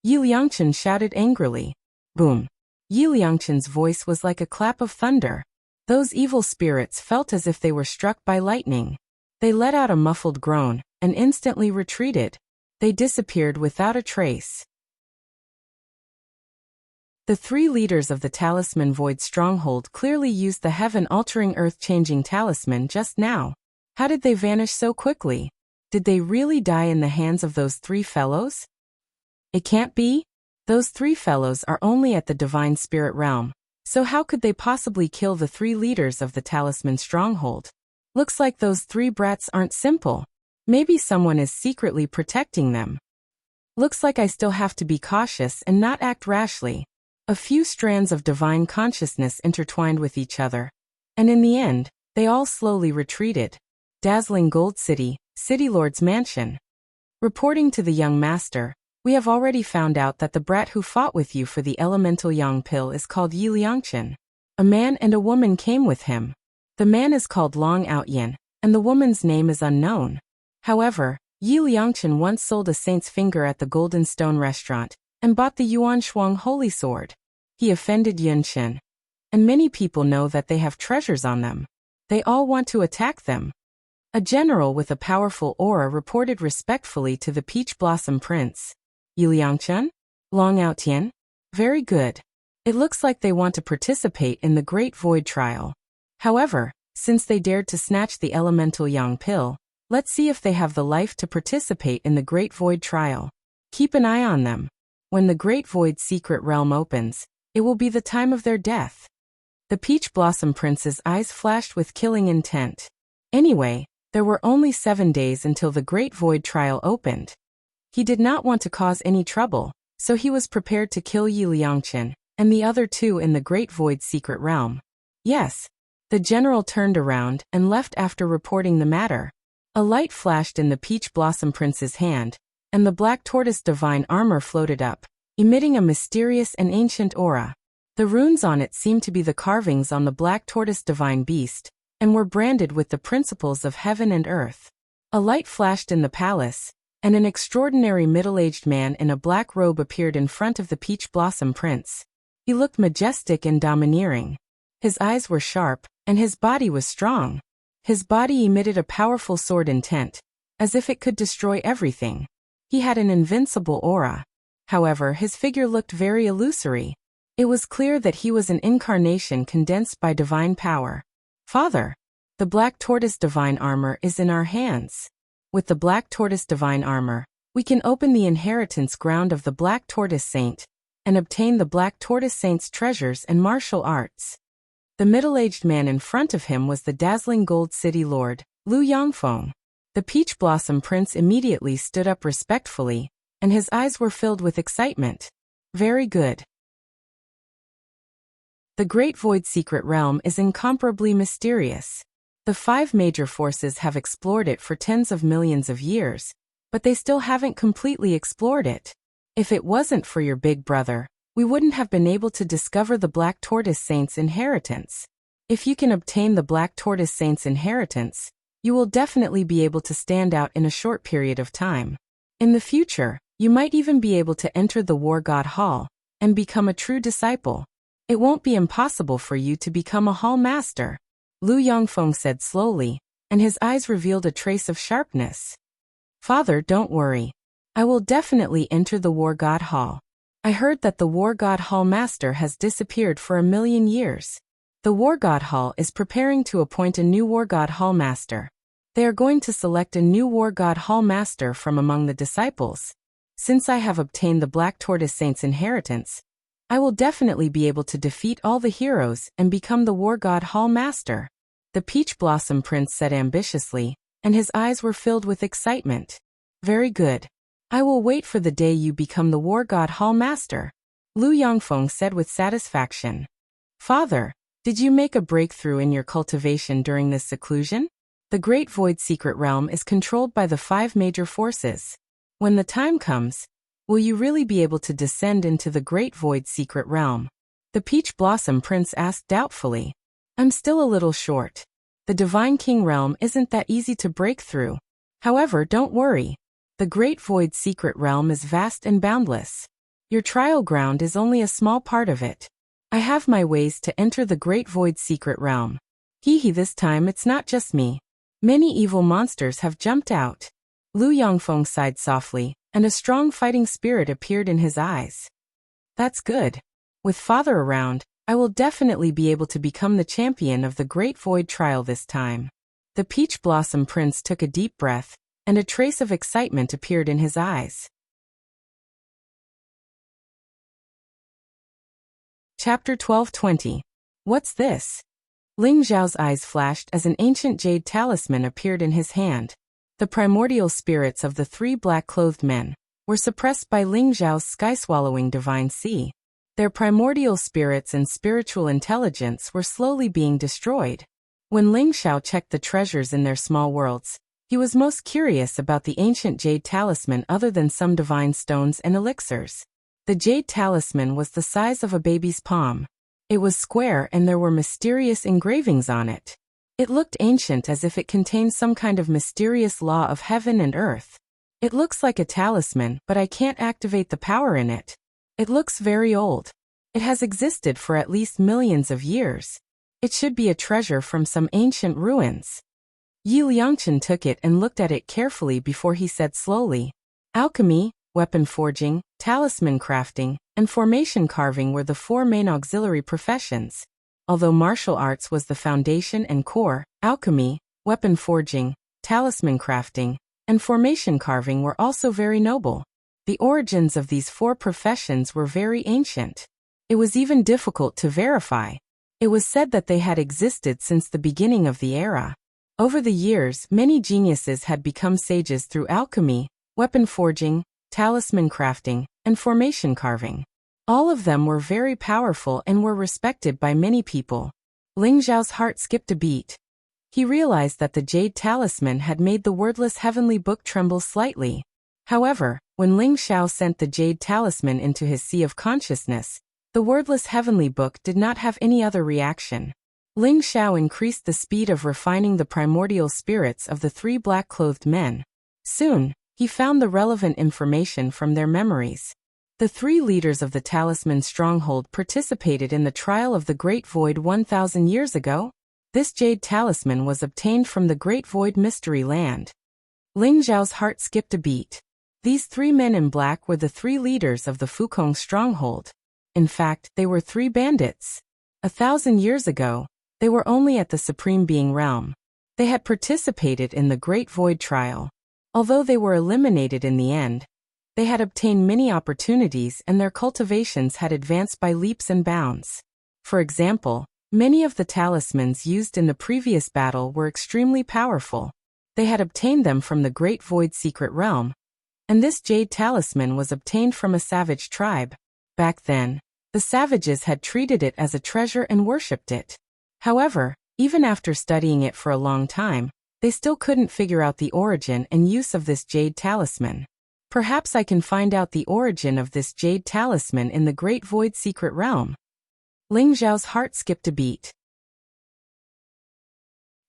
Yi Liangchen shouted angrily. Boom. Yi Liangchen's voice was like a clap of thunder. Those evil spirits felt as if they were struck by lightning. They let out a muffled groan, and instantly retreated. They disappeared without a trace. The three leaders of the Talisman Void Stronghold clearly used the heaven-altering earth-changing talisman just now. How did they vanish so quickly? Did they really die in the hands of those three fellows? It can't be. Those three fellows are only at the Divine Spirit Realm, so how could they possibly kill the three leaders of the Talisman Stronghold? Looks like those three brats aren't simple. Maybe someone is secretly protecting them. Looks like I still have to be cautious and not act rashly. A few strands of divine consciousness intertwined with each other, and in the end, they all slowly retreated. Dazzling Gold City, City Lord's Mansion. Reporting to the young master, we have already found out that the brat who fought with you for the elemental yang pill is called Yi Liangchen. A man and a woman came with him. The man is called Long Outyin, and the woman's name is unknown. However, Yi Liangchen once sold a saint's finger at the Golden Stone restaurant, and bought the Yuan Shuang holy sword. He offended Yun Shen. And many people know that they have treasures on them. They all want to attack them. A general with a powerful aura reported respectfully to the Peach Blossom Prince. Yi Liangchen? Long Outyin? Very good. It looks like they want to participate in the Great Void Trial. However, since they dared to snatch the elemental yang pill, let's see if they have the life to participate in the Great Void Trial. Keep an eye on them. When the Great Void Secret Realm opens, it will be the time of their death. The Peach Blossom Prince's eyes flashed with killing intent. Anyway, there were only 7 days until the Great Void Trial opened. He did not want to cause any trouble, so he was prepared to kill Yi Liangchen and the other two in the Great Void Secret Realm. Yes. The general turned around and left after reporting the matter. A light flashed in the Peach Blossom Prince's hand, and the black tortoise divine armor floated up, emitting a mysterious and ancient aura. The runes on it seemed to be the carvings on the black tortoise divine beast, and were branded with the principles of heaven and earth. A light flashed in the palace, and an extraordinary middle-aged man in a black robe appeared in front of the Peach Blossom Prince. He looked majestic and domineering. His eyes were sharp, and his body was strong. His body emitted a powerful sword intent, as if it could destroy everything. He had an invincible aura. However, his figure looked very illusory. It was clear that he was an incarnation condensed by divine power. Father, the black tortoise divine armor is in our hands. With the black tortoise divine armor, we can open the inheritance ground of the black tortoise saint, and obtain the black tortoise saint's treasures and martial arts. The middle-aged man in front of him was the dazzling Gold City Lord, Lu Yangfeng. The Peach Blossom Prince immediately stood up respectfully, and his eyes were filled with excitement. Very good. The Great Void Secret Realm is incomparably mysterious. The 5 major forces have explored it for tens of millions of years, but they still haven't completely explored it. If it wasn't for your big brother, we wouldn't have been able to discover the Black Tortoise Saint's inheritance. If you can obtain the Black Tortoise Saint's inheritance, you will definitely be able to stand out in a short period of time. In the future, you might even be able to enter the War God Hall and become a true disciple. It won't be impossible for you to become a Hall Master, Lu Yangfeng said slowly, and his eyes revealed a trace of sharpness. Father, don't worry. I will definitely enter the War God Hall. I heard that the War God Hall Master has disappeared for 1,000,000 years. The War God Hall is preparing to appoint a new War God Hall Master. They are going to select a new War God Hall Master from among the disciples. Since I have obtained the Black Tortoise Saint's inheritance, I will definitely be able to defeat all the heroes and become the War God Hall Master. The Peach Blossom Prince said ambitiously, and his eyes were filled with excitement. Very good. I will wait for the day you become the War God Hall Master, Lu Yongfeng said with satisfaction. Father, did you make a breakthrough in your cultivation during this seclusion? The Great Void Secret Realm is controlled by the 5 major forces. When the time comes, will you really be able to descend into the Great Void Secret Realm? The Peach Blossom Prince asked doubtfully. I'm still a little short. The Divine King Realm isn't that easy to break through. However, don't worry. The Great Void Secret Realm is vast and boundless. Your trial ground is only a small part of it. I have my ways to enter the Great Void Secret Realm. Hee, this time it's not just me. Many evil monsters have jumped out. Lu Yongfeng sighed softly, and a strong fighting spirit appeared in his eyes. That's good. With Father around, I will definitely be able to become the champion of the Great Void Trial this time. The Peach Blossom Prince took a deep breath, and a trace of excitement appeared in his eyes. Chapter 12:20. What's this? Ling Zhao's eyes flashed as an ancient jade talisman appeared in his hand. The primordial spirits of the 3 black-clothed men were suppressed by Ling Zhao's sky-swallowing divine sea. Their primordial spirits and spiritual intelligence were slowly being destroyed. When Ling Zhao checked the treasures in their small worlds, he was most curious about the ancient jade talisman other than some divine stones and elixirs. The jade talisman was the size of a baby's palm. It was square and there were mysterious engravings on it. It looked ancient as if it contained some kind of mysterious law of heaven and earth. It looks like a talisman, but I can't activate the power in it. It looks very old. It has existed for at least millions of years. It should be a treasure from some ancient ruins. Yi Liangchen took it and looked at it carefully before he said slowly, alchemy, weapon forging, talisman crafting, and formation carving were the 4 main auxiliary professions. Although martial arts was the foundation and core, alchemy, weapon forging, talisman crafting, and formation carving were also very noble. The origins of these 4 professions were very ancient. It was even difficult to verify. It was said that they had existed since the beginning of the era. Over the years, many geniuses had become sages through alchemy, weapon forging, talisman crafting, and formation carving. All of them were very powerful and were respected by many people. Ling Zhao's heart skipped a beat. He realized that the jade talisman had made the wordless heavenly book tremble slightly. However, when Ling Zhao sent the jade talisman into his sea of consciousness, the wordless heavenly book did not have any other reaction. Ling Zhao increased the speed of refining the primordial spirits of the 3 black-clothed men. Soon, he found the relevant information from their memories. The 3 leaders of the talisman stronghold participated in the trial of the Great Void 1,000 years ago. This jade talisman was obtained from the Great Void Mystery Land. Ling Zhao's heart skipped a beat. These 3 men in black were the 3 leaders of the Fukong stronghold. In fact, they were 3 bandits. 1,000 years ago, they were only at the Supreme Being realm. They had participated in the Great Void trial. Although they were eliminated in the end, they had obtained many opportunities and their cultivations had advanced by leaps and bounds. For example, many of the talismans used in the previous battle were extremely powerful. They had obtained them from the Great Void Secret Realm, and this jade talisman was obtained from a savage tribe. Back then, the savages had treated it as a treasure and worshipped it. However, even after studying it for a long time, they still couldn't figure out the origin and use of this jade talisman. Perhaps I can find out the origin of this jade talisman in the Great Void Secret Realm. Ling Zhao's heart skipped a beat.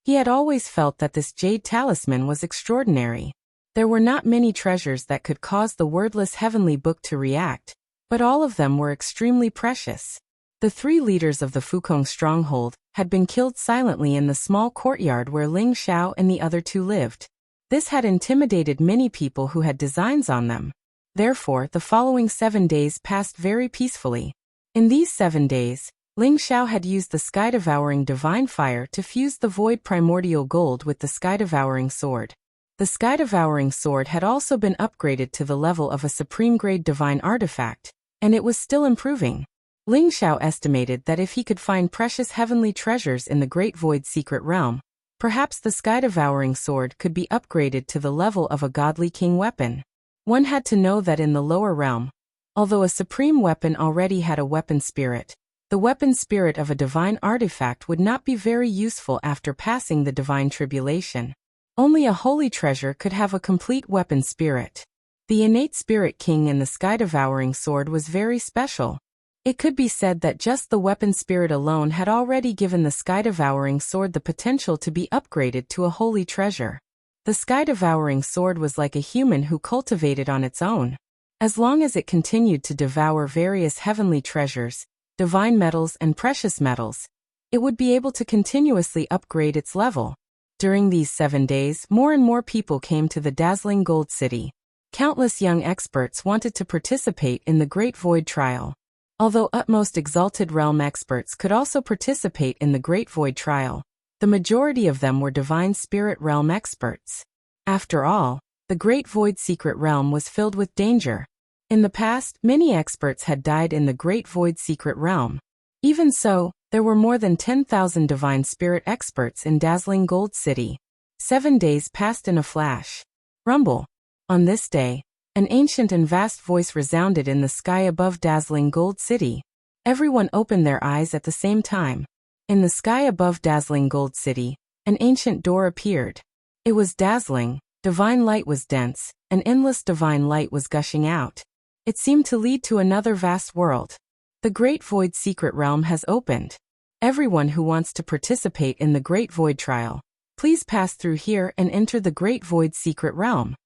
He had always felt that this jade talisman was extraordinary. There were not many treasures that could cause the wordless heavenly book to react, but all of them were extremely precious. The 3 leaders of the Fukong stronghold had been killed silently in the small courtyard where Ling Zhao and the other 2 lived. This had intimidated many people who had designs on them. Therefore, the following 7 days passed very peacefully. In these 7 days, Ling Xiao had used the sky-devouring divine fire to fuse the void primordial gold with the sky-devouring sword. The sky-devouring sword had also been upgraded to the level of a supreme-grade divine artifact, and it was still improving. Ling Xiao estimated that if he could find precious heavenly treasures in the Great Void secret realm, perhaps the sky-devouring sword could be upgraded to the level of a godly king weapon. One had to know that in the lower realm, although a supreme weapon already had a weapon spirit, the weapon spirit of a divine artifact would not be very useful after passing the divine tribulation. Only a holy treasure could have a complete weapon spirit. The innate spirit king in the sky-devouring sword was very special. It could be said that just the weapon spirit alone had already given the sky-devouring sword the potential to be upgraded to a holy treasure. The sky-devouring sword was like a human who cultivated on its own. As long as it continued to devour various heavenly treasures, divine metals and precious metals, it would be able to continuously upgrade its level. During these 7 days, more and more people came to the dazzling gold city. Countless young experts wanted to participate in the Great Void Trial. Although utmost exalted realm experts could also participate in the Great Void Trial, the majority of them were divine spirit realm experts. After all, the Great Void secret realm was filled with danger. In the past, many experts had died in the Great Void secret realm. Even so, there were more than 10,000 divine spirit experts in dazzling gold city. 7 days passed in a flash. Rumble. On this day, an ancient and vast voice resounded in the sky above dazzling gold city. Everyone opened their eyes at the same time. In the sky above dazzling gold city, an ancient door appeared. It was dazzling, divine light was dense, and endless divine light was gushing out. It seemed to lead to another vast world. The Great Void secret realm has opened. Everyone who wants to participate in the Great Void Trial, please pass through here and enter the Great Void secret realm.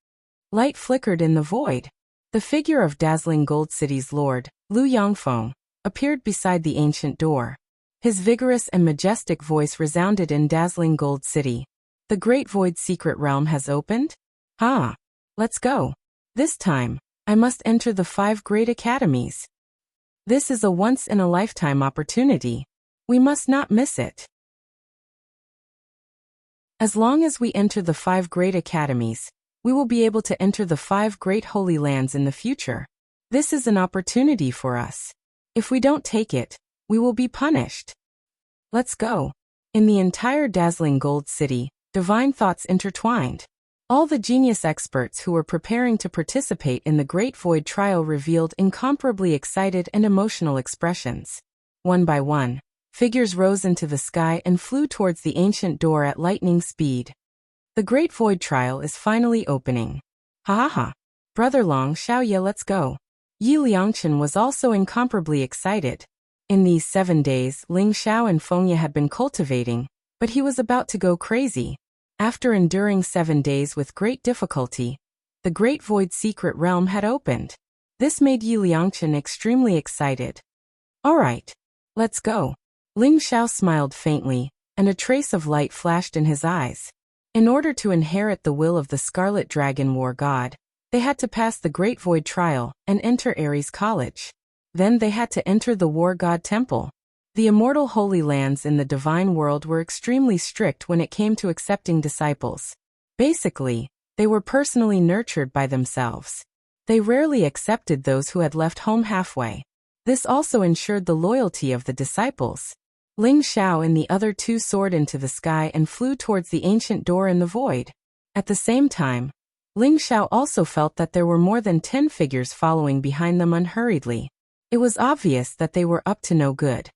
Light flickered in the void. The figure of dazzling gold city's lord, Lu Yangfeng, appeared beside the ancient door. His vigorous and majestic voice resounded in dazzling gold city. The Great Void secret realm has opened? Ha! Let's go. This time, I must enter the 5 great academies. This is a once-in-a-lifetime opportunity. We must not miss it. As long as we enter the 5 great academies, we will be able to enter the 5 great holy lands in the future. This is an opportunity for us. If we don't take it, we will be punished. Let's go. In the entire dazzling gold city, divine thoughts intertwined. All the genius experts who were preparing to participate in the Great Void Trial revealed incomparably excited and emotional expressions. One by one, figures rose into the sky and flew towards the ancient door at lightning speed. The Great Void Trial is finally opening. Ha ha ha. Brother Long Xiaoye, let's go. Yi Liangchen was also incomparably excited. In these 7 days, Ling Xiao and Fengye had been cultivating, but he was about to go crazy. After enduring 7 days with great difficulty, the Great Void secret realm had opened. This made Yi Liangchen extremely excited. All right, let's go. Ling Xiao smiled faintly, and a trace of light flashed in his eyes. In order to inherit the will of the Scarlet Dragon War God, they had to pass the Great Void Trial and enter Ares College. Then they had to enter the War God Temple. The immortal holy lands in the divine world were extremely strict when it came to accepting disciples. Basically, they were personally nurtured by themselves. They rarely accepted those who had left home halfway. This also ensured the loyalty of the disciples. Ling Xiao and the other 2 soared into the sky and flew towards the ancient door in the void. At the same time, Ling Xiao also felt that there were more than 10 figures following behind them unhurriedly. It was obvious that they were up to no good.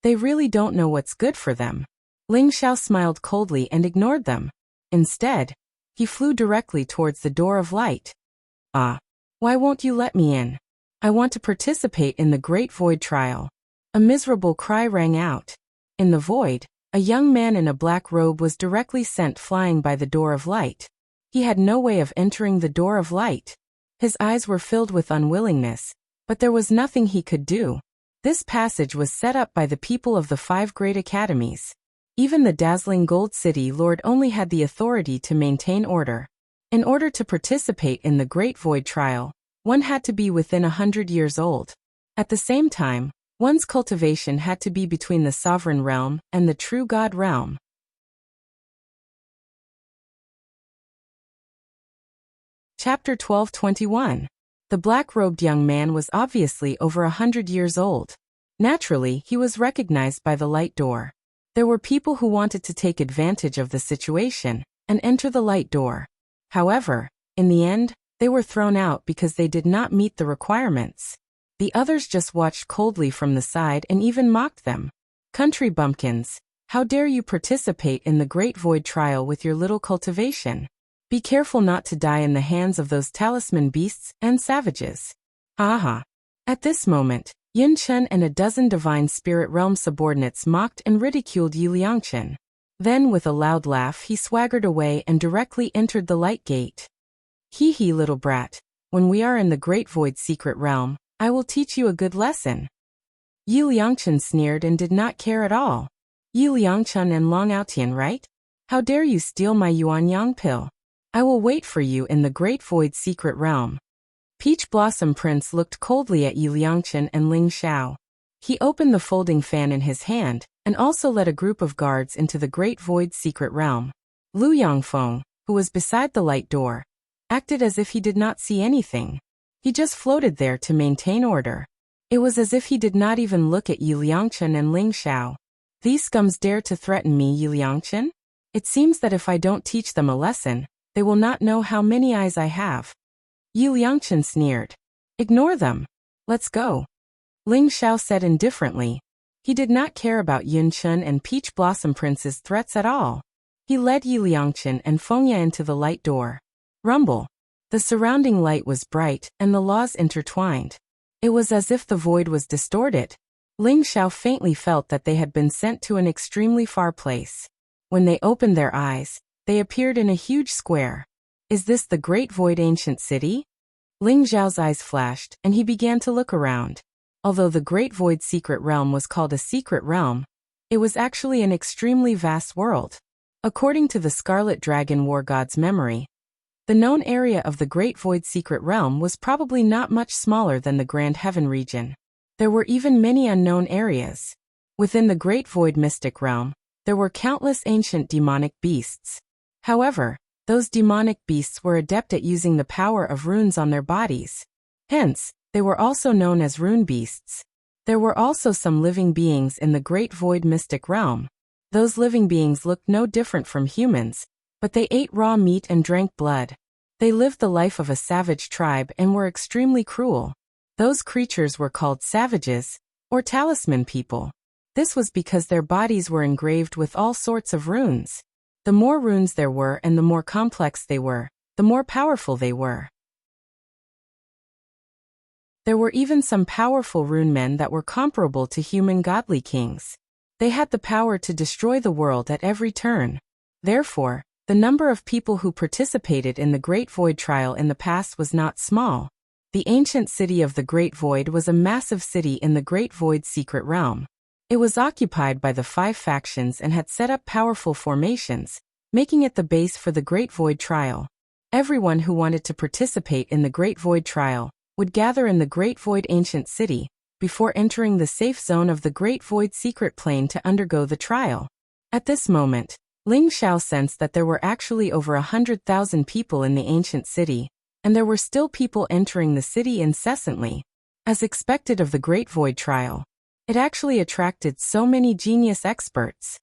They really don't know what's good for them. Ling Xiao smiled coldly and ignored them. Instead, he flew directly towards the door of light. Ah, why won't you let me in? I want to participate in the Great Void Trial. A miserable cry rang out. In the void, a young man in a black robe was directly sent flying by the door of light. He had no way of entering the door of light. His eyes were filled with unwillingness, but there was nothing he could do. This passage was set up by the people of the 5 great academies. Even the dazzling gold city lord only had the authority to maintain order. In order to participate in the Great Void Trial, one had to be within 100 years old. At the same time, One's cultivation had to be between the sovereign realm and the true God realm. Chapter 12:21. The black-robed young man was obviously over 100 years old. Naturally, he was recognized by the light door. There were people who wanted to take advantage of the situation and enter the light door. However, in the end, they were thrown out because they did not meet the requirements. The others just watched coldly from the side and even mocked them. Country bumpkins, how dare you participate in the Great Void Trial with your little cultivation? Be careful not to die in the hands of those talisman beasts and savages. Haha. At this moment, Yun Chen and a dozen divine spirit realm subordinates mocked and ridiculed Yi Liangchen. Then with a loud laugh he swaggered away and directly entered the light gate. Hee hee, little brat, when we are in the Great Void secret realm, I will teach you a good lesson. Yi Liangchen sneered and did not care at all. Yi Liangchen and Long Aotian, right? How dare you steal my Yuanyang pill? I will wait for you in the Great Void secret realm. Peach Blossom Prince looked coldly at Yi Liangchen and Ling Xiao. He opened the folding fan in his hand, and also led a group of guards into the Great Void secret realm. Lu Yangfeng, who was beside the light door, acted as if he did not see anything. He just floated there to maintain order. It was as if he did not even look at Yi Liangchen and Ling Xiao. These scums dare to threaten me, Yi Liangchen? It seems that if I don't teach them a lesson, they will not know how many eyes I have. Yi Liangchen sneered. Ignore them. Let's go. Ling Xiao said indifferently. He did not care about Yun Chen and Peach Blossom Prince's threats at all. He led Yi Liangchen and Fengya into the light door. Rumble. The surrounding light was bright and the laws intertwined. It was as if the void was distorted. Ling Xiao faintly felt that they had been sent to an extremely far place. When they opened their eyes, they appeared in a huge square. Is this the Great Void Ancient City? Ling Xiao's eyes flashed, and he began to look around. Although the Great Void Secret Realm was called a secret realm, it was actually an extremely vast world. According to the Scarlet Dragon War God's memory, the known area of the Great Void Secret Realm was probably not much smaller than the Grand Heaven region. There were even many unknown areas. Within the Great Void Mystic Realm, there were countless ancient demonic beasts. However, those demonic beasts were adept at using the power of runes on their bodies. Hence, they were also known as rune beasts. There were also some living beings in the Great Void Mystic Realm. Those living beings looked no different from humans, but they ate raw meat and drank blood. They lived the life of a savage tribe and were extremely cruel. Those creatures were called savages, or talisman people. This was because their bodies were engraved with all sorts of runes. The more runes there were and the more complex they were, the more powerful they were. There were even some powerful rune men that were comparable to human godly kings. They had the power to destroy the world at every turn. Therefore, the number of people who participated in the Great Void Trial in the past was not small. The ancient city of the Great Void was a massive city in the Great Void Secret Realm. It was occupied by the 5 factions and had set up powerful formations, making it the base for the Great Void Trial. Everyone who wanted to participate in the Great Void Trial would gather in the Great Void Ancient City before entering the safe zone of the Great Void Secret Plane to undergo the trial. At this moment, Ling Xiao sensed that there were actually over 100,000 people in the ancient city, and there were still people entering the city incessantly. As expected of the Great Void Trial, it actually attracted so many genius experts.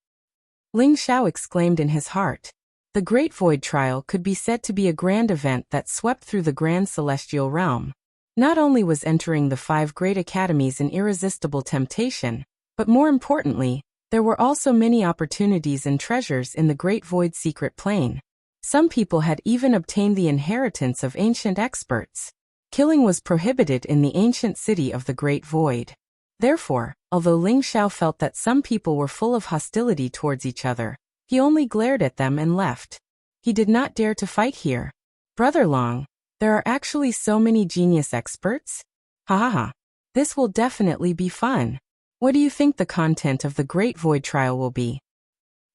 Ling Xiao exclaimed in his heart. The Great Void Trial could be said to be a grand event that swept through the grand celestial realm. Not only was entering the 5 great academies an irresistible temptation, but more importantly, there were also many opportunities and treasures in the Great Void Secret Plane. Some people had even obtained the inheritance of ancient experts. Killing was prohibited in the ancient city of the Great Void. Therefore, although Ling Xiao felt that some people were full of hostility towards each other, he only glared at them and left. He did not dare to fight here. Brother Long, there are actually so many genius experts? Ha ha ha. This will definitely be fun. What do you think the content of the Great Void Trial will be?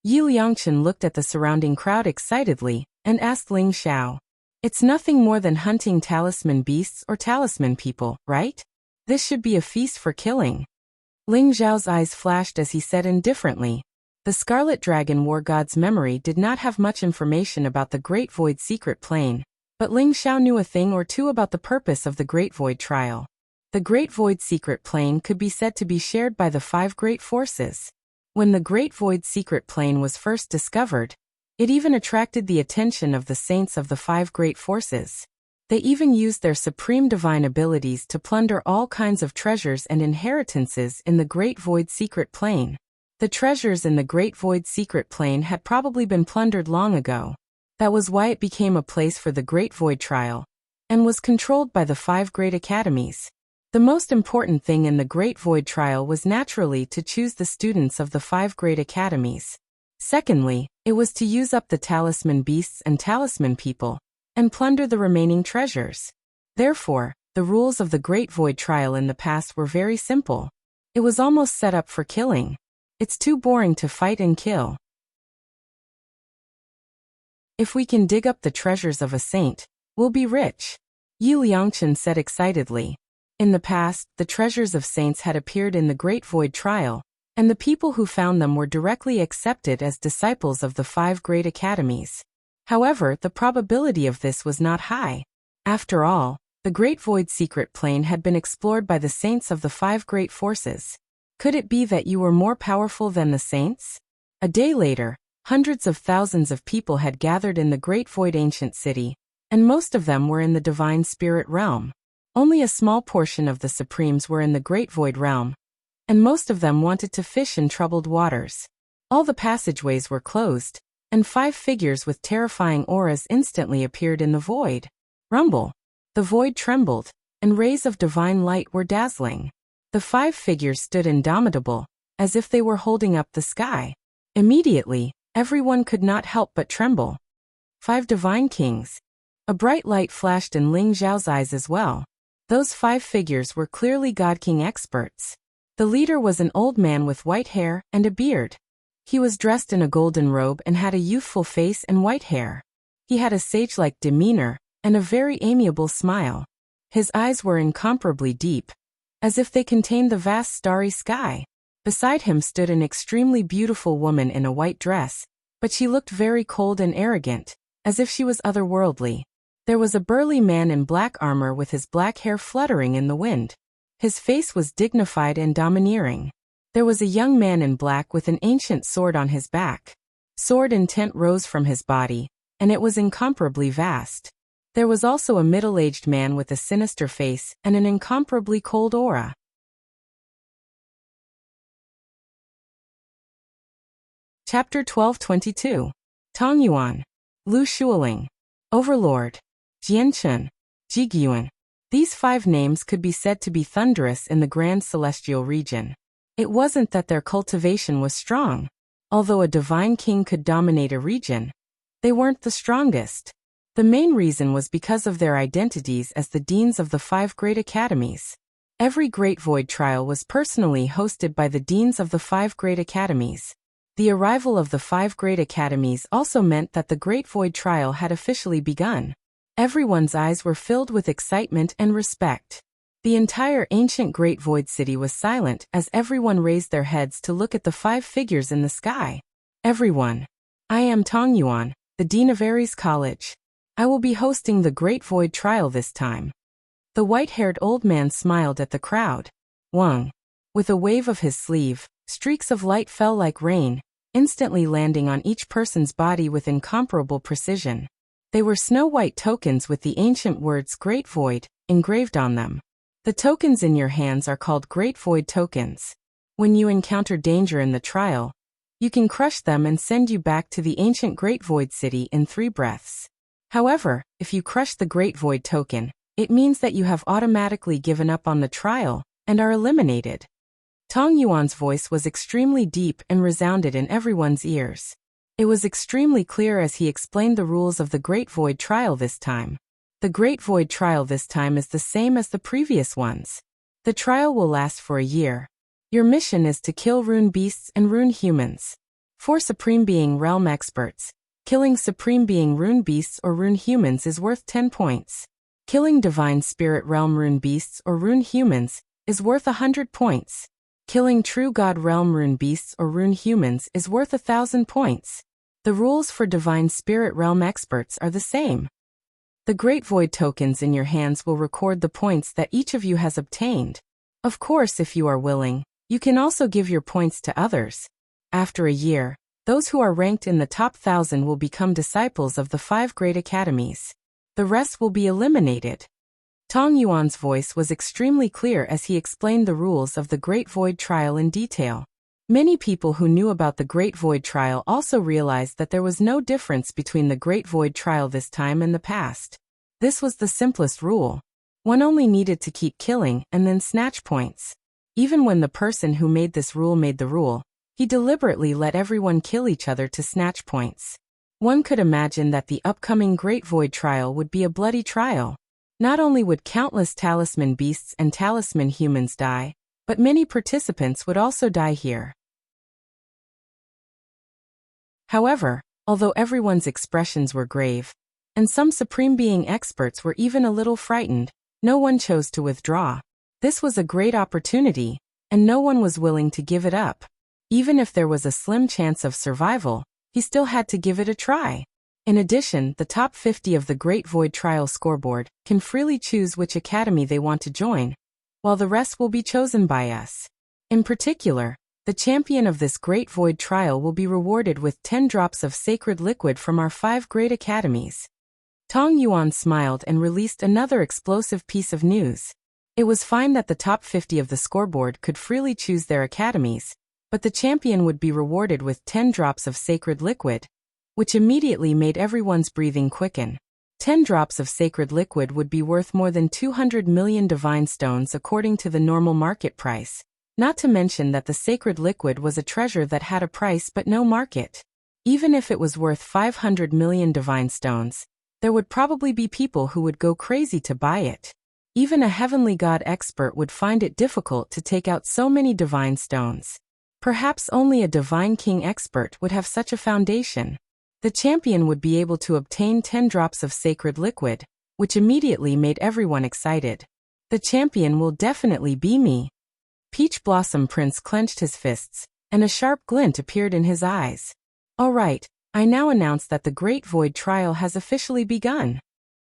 Yi Liangchen looked at the surrounding crowd excitedly and asked Ling Xiao. It's nothing more than hunting talisman beasts or talisman people, right? This should be a feast for killing. Ling Zhao's eyes flashed as he said indifferently. The Scarlet Dragon War God's memory did not have much information about the Great Void secret plane, but Ling Xiao knew a thing or two about the purpose of the Great Void trial. The Great Void secret plane could be said to be shared by the 5 great forces. When the Great Void secret plane was first discovered, it even attracted the attention of the saints of the 5 great forces. They even used their supreme divine abilities to plunder all kinds of treasures and inheritances in the Great Void secret plane. The treasures in the Great Void secret plane had probably been plundered long ago. That was why it became a place for the Great Void trial, and was controlled by the 5 great academies. The most important thing in the Great Void trial was naturally to choose the students of the 5 great academies. Secondly, it was to use up the talisman beasts and talisman people, and plunder the remaining treasures. Therefore, the rules of the Great Void trial in the past were very simple. It was almost set up for killing. It's too boring to fight and kill. If we can dig up the treasures of a saint, we'll be rich, Yi Liangchen said excitedly. In the past, the treasures of saints had appeared in the Great Void trial, and the people who found them were directly accepted as disciples of the 5 great academies. However, the probability of this was not high. After all, the Great Void secret plane had been explored by the saints of the 5 great forces. Could it be that you were more powerful than the saints? A day later, hundreds of thousands of people had gathered in the Great Void ancient city, and most of them were in the divine spirit realm. Only a small portion of the Supremes were in the Great Void realm, and most of them wanted to fish in troubled waters. All the passageways were closed, and 5 figures with terrifying auras instantly appeared in the void. Rumble! The void trembled, and rays of divine light were dazzling. The 5 figures stood indomitable, as if they were holding up the sky. Immediately, everyone could not help but tremble. 5 divine kings. A bright light flashed in Ling Zhao's eyes as well. Those 5 figures were clearly God King experts. The leader was an old man with white hair and a beard. He was dressed in a golden robe and had a youthful face and white hair. He had a sage-like demeanor and a very amiable smile. His eyes were incomparably deep, as if they contained the vast starry sky. Beside him stood an extremely beautiful woman in a white dress, but she looked very cold and arrogant, as if she was otherworldly. There was a burly man in black armor with his black hair fluttering in the wind. His face was dignified and domineering. There was a young man in black with an ancient sword on his back. Sword intent rose from his body, and it was incomparably vast. There was also a middle-aged man with a sinister face and an incomparably cold aura. Chapter 1222. Tong Yuan. Lu Shualing. Overlord. Jianchen. Jiguan. These 5 names could be said to be thunderous in the Grand Celestial region. It wasn't that their cultivation was strong. Although a divine king could dominate a region, they weren't the strongest. The main reason was because of their identities as the deans of the 5 great academies. Every Great Void trial was personally hosted by the deans of the 5 great academies. The arrival of the 5 great academies also meant that the Great Void trial had officially begun. Everyone's eyes were filled with excitement and respect. The entire ancient Great Void city was silent as everyone raised their heads to look at the 5 figures in the sky. Everyone. I am Tong Yuan, the Dean of Ares College. I will be hosting the Great Void trial this time. The white-haired old man smiled at the crowd. Wang. With a wave of his sleeve, streaks of light fell like rain, instantly landing on each person's body with incomparable precision. They were snow-white tokens with the ancient words Great Void engraved on them. The tokens in your hands are called Great Void tokens. When you encounter danger in the trial, you can crush them and send you back to the ancient Great Void city in 3 breaths. However, if you crush the Great Void token, it means that you have automatically given up on the trial and are eliminated. Tong Yuan's voice was extremely deep and resounded in everyone's ears. It was extremely clear as he explained the rules of the Great Void trial this time. The Great Void trial this time is the same as the previous ones. The trial will last for a year. Your mission is to kill rune beasts and rune humans. 4 Supreme Being Realm experts. Killing Supreme Being rune beasts or rune humans is worth 10 points. Killing Divine Spirit Realm rune beasts or rune humans is worth 100 points. Killing true God realm rune beasts or rune humans is worth 1,000 points. The rules for divine spirit realm experts are the same. The Great Void tokens in your hands will record the points that each of you has obtained. Of course, if you are willing, you can also give your points to others. After a year, those who are ranked in the top 1,000 will become disciples of the 5 great academies. The rest will be eliminated. Tong Yuan's voice was extremely clear as he explained the rules of the Great Void Trial in detail. Many people who knew about the Great Void Trial also realized that there was no difference between the Great Void Trial this time and the past. This was the simplest rule. One only needed to keep killing and then snatch points. Even when the person who made this rule made the rule, he deliberately let everyone kill each other to snatch points. One could imagine that the upcoming Great Void Trial would be a bloody trial. Not only would countless talisman beasts and talisman humans die, but many participants would also die here. However, although everyone's expressions were grave, and some Supreme Being experts were even a little frightened, no one chose to withdraw. This was a great opportunity, and no one was willing to give it up. Even if there was a slim chance of survival, he still had to give it a try. In addition, the top 50 of the Great Void Trial scoreboard can freely choose which academy they want to join, while the rest will be chosen by us. In particular, the champion of this Great Void Trial will be rewarded with 10 drops of sacred liquid from our 5 great academies. Tong Yuan smiled and released another explosive piece of news. It was fine that the top 50 of the scoreboard could freely choose their academies, but the champion would be rewarded with 10 drops of sacred liquid, which immediately made everyone's breathing quicken. 10 drops of sacred liquid would be worth more than 200 million divine stones according to the normal market price, not to mention that the sacred liquid was a treasure that had a price but no market. Even if it was worth 500 million divine stones, there would probably be people who would go crazy to buy it. Even a heavenly god expert would find it difficult to take out so many divine stones. Perhaps only a divine king expert would have such a foundation. The champion would be able to obtain 10 drops of sacred liquid, which immediately made everyone excited. The champion will definitely be me. Peach Blossom Prince clenched his fists, and a sharp glint appeared in his eyes. All right, I now announce that the Great Void Trial has officially begun.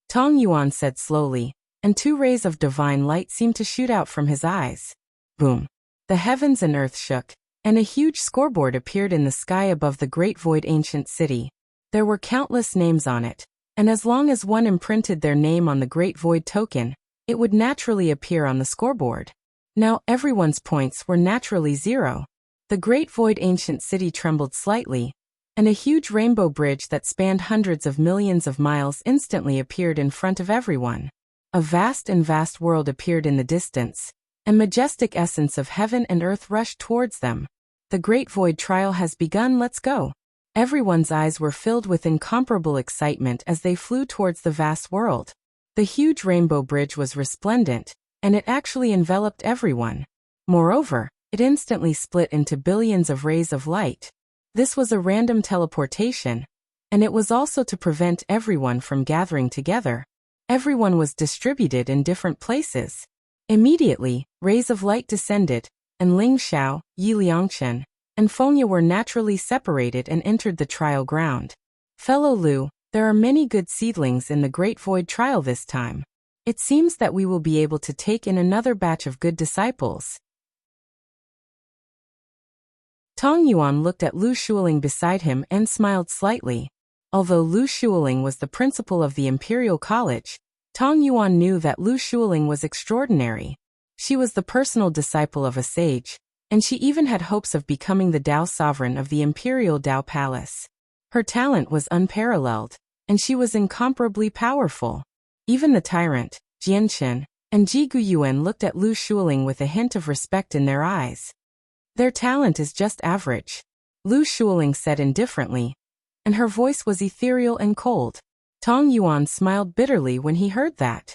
Tong Yuan said slowly, and 2 rays of divine light seemed to shoot out from his eyes. Boom! The heavens and earth shook, and a huge scoreboard appeared in the sky above the Great Void Ancient City. There were countless names on it, and as long as one imprinted their name on the Great Void token, it would naturally appear on the scoreboard. Now everyone's points were naturally 0. The Great Void Ancient City trembled slightly, and a huge rainbow bridge that spanned hundreds of millions of miles instantly appeared in front of everyone. A vast world appeared in the distance, and majestic essence of heaven and earth rushed towards them. The Great Void Trial has begun, let's go. Everyone's eyes were filled with incomparable excitement as they flew towards the vast world. The huge rainbow bridge was resplendent, and it actually enveloped everyone. Moreover, it instantly split into billions of rays of light. This was a random teleportation, and it was also to prevent everyone from gathering together. Everyone was distributed in different places. Immediately, rays of light descended, and Ling Xiao, Yi Liangchen, and Fengya were naturally separated and entered the trial ground. Fellow Lu, there are many good seedlings in the Great Void Trial this time. It seems that we will be able to take in another batch of good disciples. Tong Yuan looked at Lu Shuling beside him and smiled slightly. Although Lu Shuling was the principal of the Imperial College, Tong Yuan knew that Lu Shuling was extraordinary. She was the personal disciple of a sage, and she even had hopes of becoming the Dao sovereign of the Imperial Dao Palace. Her talent was unparalleled, and she was incomparably powerful. Even the tyrant, Jianchen, and Ji Guyuan looked at Lu Shuling with a hint of respect in their eyes. Their talent is just average, Lu Shuling said indifferently, and her voice was ethereal and cold. Tong Yuan smiled bitterly when he heard that.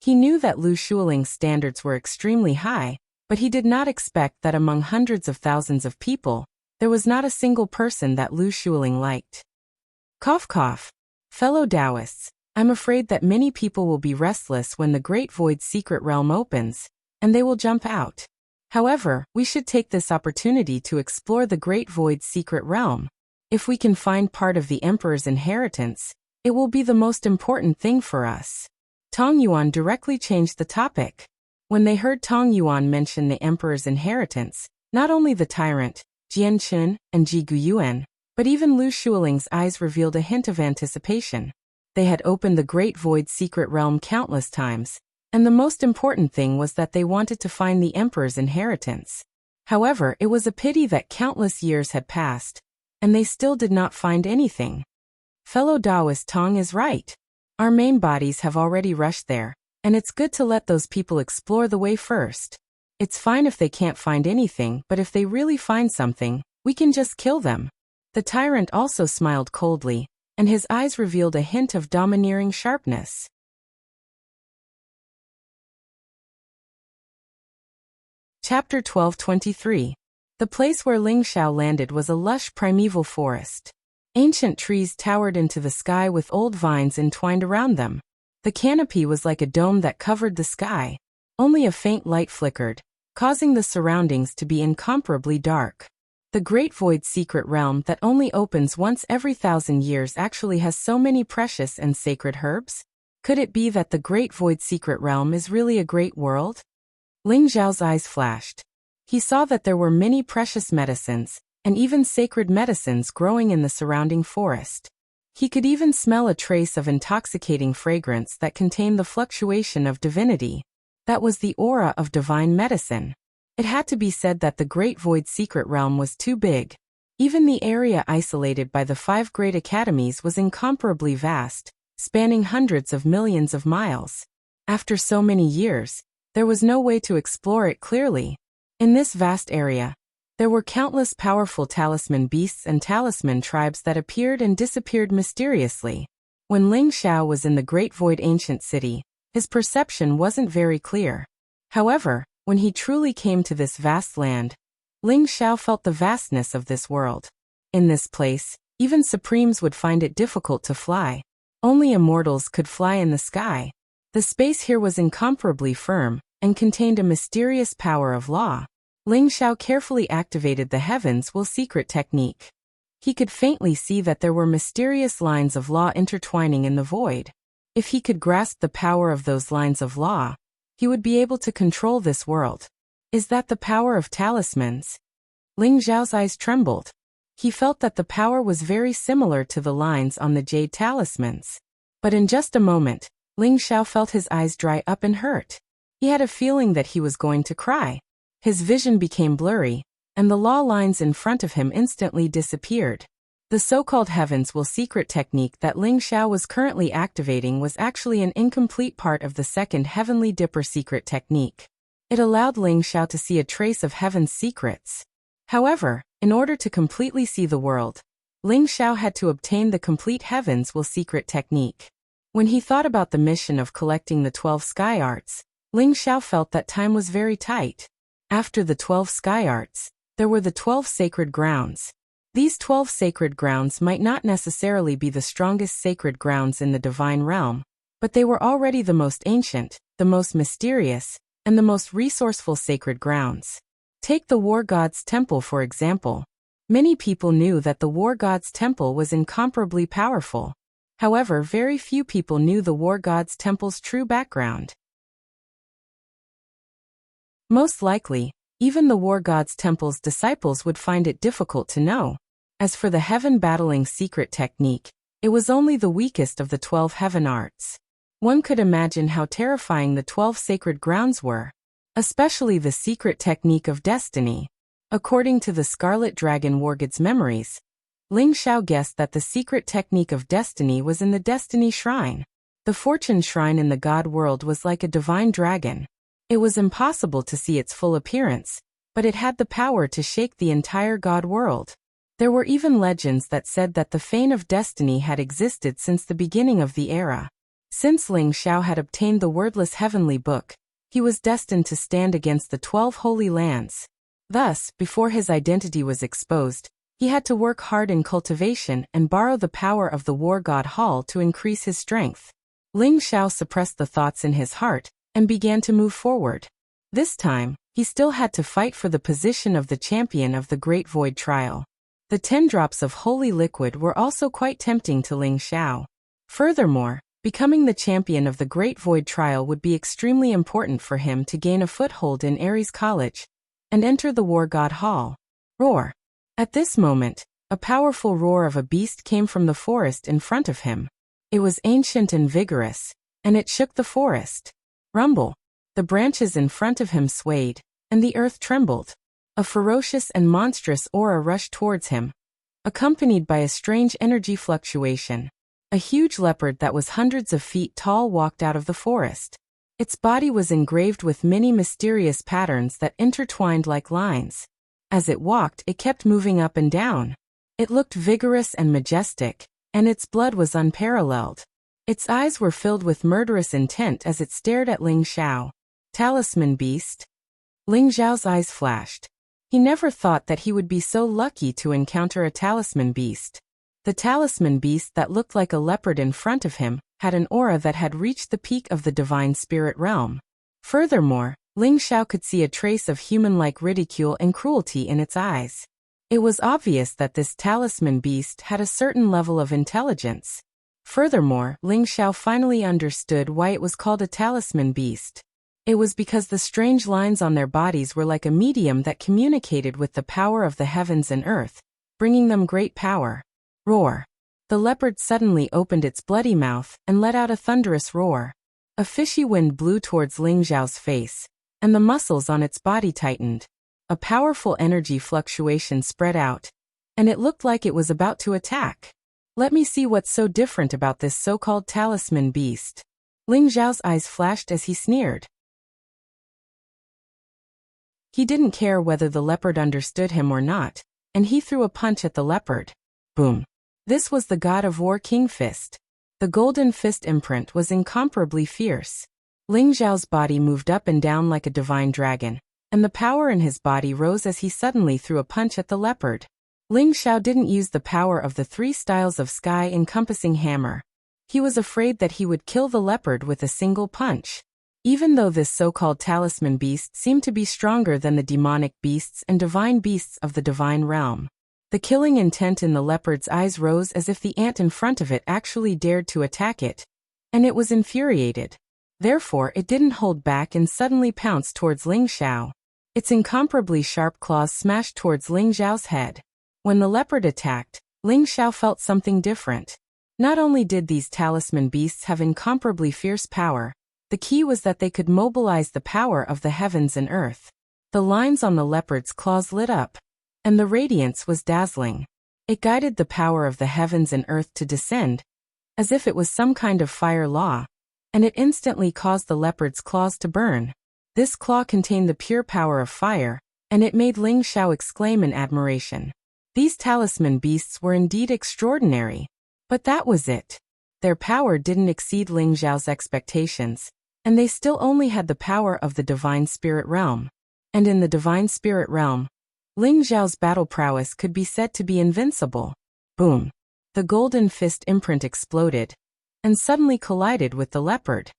He knew that Lu Shuling's standards were extremely high, but he did not expect that among hundreds of thousands of people, there was not a single person that Lu Shuling liked. Cough cough. Fellow Taoists, I'm afraid that many people will be restless when the Great Void Secret Realm opens, and they will jump out. However, we should take this opportunity to explore the Great Void's secret realm. If we can find part of the Emperor's inheritance, it will be the most important thing for us. Tong Yuan directly changed the topic. When they heard Tong Yuan mention the Emperor's inheritance, not only the tyrant, Jian Chun, and Ji Guyuan, but even Lu Shuoling's eyes revealed a hint of anticipation. They had opened the Great Void's secret realm countless times, and the most important thing was that they wanted to find the Emperor's inheritance. However, it was a pity that countless years had passed, and they still did not find anything. Fellow Taoist Tong is right. Our main bodies have already rushed there, and it's good to let those people explore the way first. It's fine if they can't find anything, but if they really find something, we can just kill them. The tyrant also smiled coldly, and his eyes revealed a hint of domineering sharpness. Chapter 12:23. The place where Ling Xiao landed was a lush primeval forest. Ancient trees towered into the sky with old vines entwined around them. The canopy was like a dome that covered the sky. Only a faint light flickered, causing the surroundings to be incomparably dark. The Great Void's secret realm that only opens once every 1,000 years actually has so many precious and sacred herbs? Could it be that the Great Void's secret realm is really a great world? Ling Xiao's eyes flashed. He saw that there were many precious medicines, and even sacred medicines growing in the surrounding forest. He could even smell a trace of intoxicating fragrance that contained the fluctuation of divinity. That was the aura of divine medicine. It had to be said that the Great Void's secret realm was too big. Even the area isolated by the 5 great academies was incomparably vast, spanning hundreds of millions of miles. After so many years, there was no way to explore it clearly. In this vast area, there were countless powerful talisman beasts and talisman tribes that appeared and disappeared mysteriously. When Ling Xiao was in the Great Void ancient city, his perception wasn't very clear. However, when he truly came to this vast land, Ling Xiao felt the vastness of this world. In this place, even supremes would find it difficult to fly. Only immortals could fly in the sky. The space here was incomparably firm, and contained a mysterious power of law. Ling Xiao carefully activated the Heaven's Will secret technique. He could faintly see that there were mysterious lines of law intertwining in the void. If he could grasp the power of those lines of law, he would be able to control this world. Is that the power of talismans? Ling Xiao's eyes trembled. He felt that the power was very similar to the lines on the jade talismans. But in just a moment, Ling Xiao felt his eyes dry up and hurt. He had a feeling that he was going to cry. His vision became blurry, and the law lines in front of him instantly disappeared. The so-called Heaven's Will secret technique that Ling Xiao was currently activating was actually an incomplete part of the second Heavenly Dipper secret technique. It allowed Ling Xiao to see a trace of heaven's secrets. However, in order to completely see the world, Ling Xiao had to obtain the complete Heaven's Will secret technique. When he thought about the mission of collecting the 12 sky arts, Ling Xiao felt that time was very tight. After the 12 sky arts, there were the 12 sacred grounds. These 12 sacred grounds might not necessarily be the strongest sacred grounds in the divine realm, but they were already the most ancient, the most mysterious, and the most resourceful sacred grounds. Take the War God's Temple for example. Many people knew that the War God's Temple was incomparably powerful. However, very few people knew the War God's Temple's true background. Most likely, even the War God's Temple's disciples would find it difficult to know. As for the heaven battling secret technique, it was only the weakest of the 12 heaven arts. One could imagine how terrifying the 12 sacred grounds were, especially the secret technique of destiny. According to the Scarlet Dragon Wargod's memories, Ling Xiao guessed that the secret technique of destiny was in the Destiny Shrine. The Fortune Shrine in the God world was like a divine dragon. It was impossible to see its full appearance, but it had the power to shake the entire God world. There were even legends that said that the Fane of Destiny had existed since the beginning of the era. Since Ling Xiao had obtained the wordless heavenly book, he was destined to stand against the 12 holy lands. Thus, before his identity was exposed, he had to work hard in cultivation and borrow the power of the War God Hall to increase his strength. Ling Xiao suppressed the thoughts in his heart and began to move forward. This time, he still had to fight for the position of the champion of the Great Void Trial. The 10 drops of holy liquid were also quite tempting to Ling Xiao. Furthermore, becoming the champion of the Great Void Trial would be extremely important for him to gain a foothold in Ares College and enter the War God Hall. Roar! At this moment, a powerful roar of a beast came from the forest in front of him. It was ancient and vigorous, and it shook the forest. Rumble! The branches in front of him swayed, and the earth trembled. A ferocious and monstrous aura rushed towards him, accompanied by a strange energy fluctuation. A huge leopard that was hundreds of feet tall walked out of the forest. Its body was engraved with many mysterious patterns that intertwined like lines. As it walked, it kept moving up and down. It looked vigorous and majestic, and its blood was unparalleled. Its eyes were filled with murderous intent as it stared at Ling Xiao. Talisman beast? Ling Xiao's eyes flashed. He never thought that he would be so lucky to encounter a talisman beast. The talisman beast that looked like a leopard in front of him had an aura that had reached the peak of the divine spirit realm. Furthermore, Ling Xiao could see a trace of human-like ridicule and cruelty in its eyes. It was obvious that this talisman beast had a certain level of intelligence. Furthermore, Ling Xiao finally understood why it was called a talisman beast. It was because the strange lines on their bodies were like a medium that communicated with the power of the heavens and earth, bringing them great power. Roar! The leopard suddenly opened its bloody mouth and let out a thunderous roar. A fishy wind blew towards Ling Xiao's face, and the muscles on its body tightened. A powerful energy fluctuation spread out, and it looked like it was about to attack. Let me see what's so different about this so-called talisman beast. Ling Xiao's eyes flashed as he sneered. He didn't care whether the leopard understood him or not, and he threw a punch at the leopard. Boom! This was the God of War King Fist. The golden fist imprint was incomparably fierce. Ling Xiao's body moved up and down like a divine dragon, and the power in his body rose as he suddenly threw a punch at the leopard. Ling Xiao didn't use the power of the 3 styles of sky-encompassing hammer. He was afraid that he would kill the leopard with a single punch. Even though this so-called talisman beast seemed to be stronger than the demonic beasts and divine beasts of the divine realm, the killing intent in the leopard's eyes rose as if the ant in front of it actually dared to attack it, and it was infuriated. Therefore, it didn't hold back and suddenly pounced towards Ling Xiao. Its incomparably sharp claws smashed towards Ling Xiao's head. When the leopard attacked, Ling Xiao felt something different. Not only did these talisman beasts have incomparably fierce power, the key was that they could mobilize the power of the heavens and earth. The lines on the leopard's claws lit up, and the radiance was dazzling. It guided the power of the heavens and earth to descend, as if it was some kind of fire law, and it instantly caused the leopard's claws to burn. This claw contained the pure power of fire, and it made Ling Xiao exclaim in admiration. These talisman beasts were indeed extraordinary. But that was it. Their power didn't exceed Ling Xiao's expectations, and they still only had the power of the divine spirit realm. And in the divine spirit realm, Ling Xiao's battle prowess could be said to be invincible. Boom! The golden fist imprint exploded, and suddenly collided with the leopard.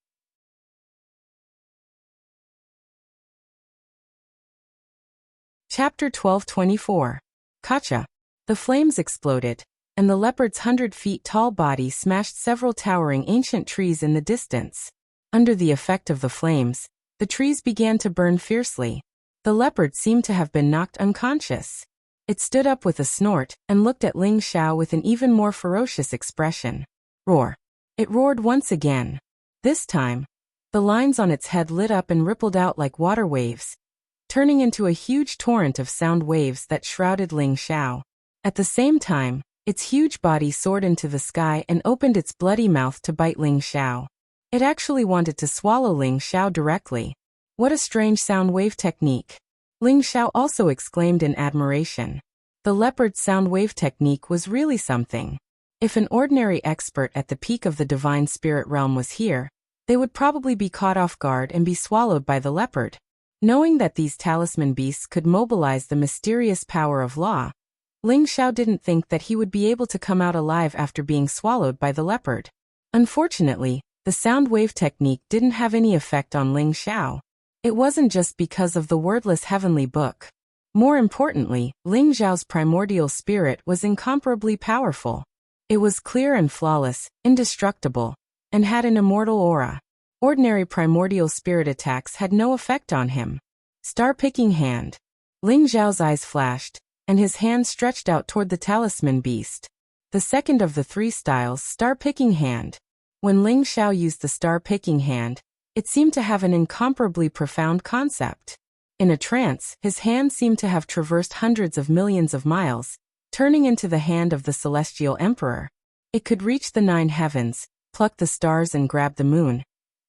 Chapter 1224. Kacha. The flames exploded, and the leopard's 100 feet tall body smashed several towering ancient trees in the distance. Under the effect of the flames, the trees began to burn fiercely. The leopard seemed to have been knocked unconscious. It stood up with a snort and looked at Ling Xiao with an even more ferocious expression. Roar! It roared once again. This time, the lines on its head lit up and rippled out like water waves, turning into a huge torrent of sound waves that shrouded Ling Xiao. At the same time, its huge body soared into the sky and opened its bloody mouth to bite Ling Xiao. It actually wanted to swallow Ling Xiao directly. What a strange sound wave technique! Ling Xiao also exclaimed in admiration. The leopard's sound wave technique was really something. If an ordinary expert at the peak of the divine spirit realm was here, they would probably be caught off guard and be swallowed by the leopard. Knowing that these talisman beasts could mobilize the mysterious power of law, Ling Xiao didn't think that he would be able to come out alive after being swallowed by the leopard. Unfortunately, the sound wave technique didn't have any effect on Ling Xiao. It wasn't just because of the wordless heavenly book. More importantly, Ling Xiao's primordial spirit was incomparably powerful. It was clear and flawless, indestructible, and had an immortal aura. Ordinary primordial spirit attacks had no effect on him. Star-picking hand. Ling Xiao's eyes flashed, and his hand stretched out toward the talisman beast. The second of the three styles, star-picking hand. When Ling Xiao used the star-picking hand, it seemed to have an incomparably profound concept. In a trance, his hand seemed to have traversed hundreds of millions of miles, turning into the hand of the celestial emperor. It could reach the 9 heavens, pluck the stars and grab the moon,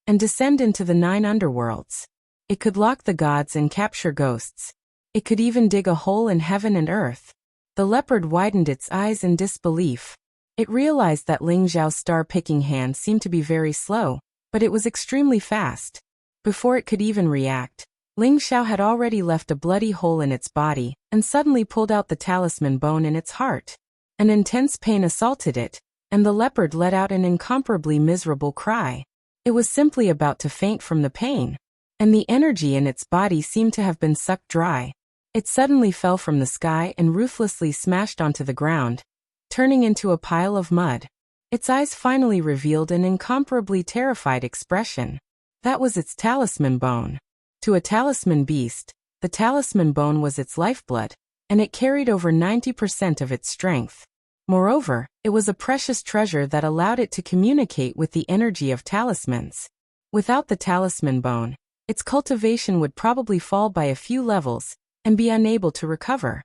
and descend into the 9 underworlds. It could lock the gods and capture ghosts. It could even dig a hole in heaven and earth. The leopard widened its eyes in disbelief. It realized that Ling Xiao's star-picking hand seemed to be very slow, but it was extremely fast. Before it could even react, Ling Xiao had already left a bloody hole in its body and suddenly pulled out the talisman bone in its heart. An intense pain assaulted it, and the leopard let out an incomparably miserable cry. It was simply about to faint from the pain, and the energy in its body seemed to have been sucked dry. It suddenly fell from the sky and ruthlessly smashed onto the ground, turning into a pile of mud. Its eyes finally revealed an incomparably terrified expression. That was its talisman bone. To a talisman beast, the talisman bone was its lifeblood, and it carried over 90% of its strength. Moreover, it was a precious treasure that allowed it to communicate with the energy of talismans. Without the talisman bone, its cultivation would probably fall by a few levels and be unable to recover.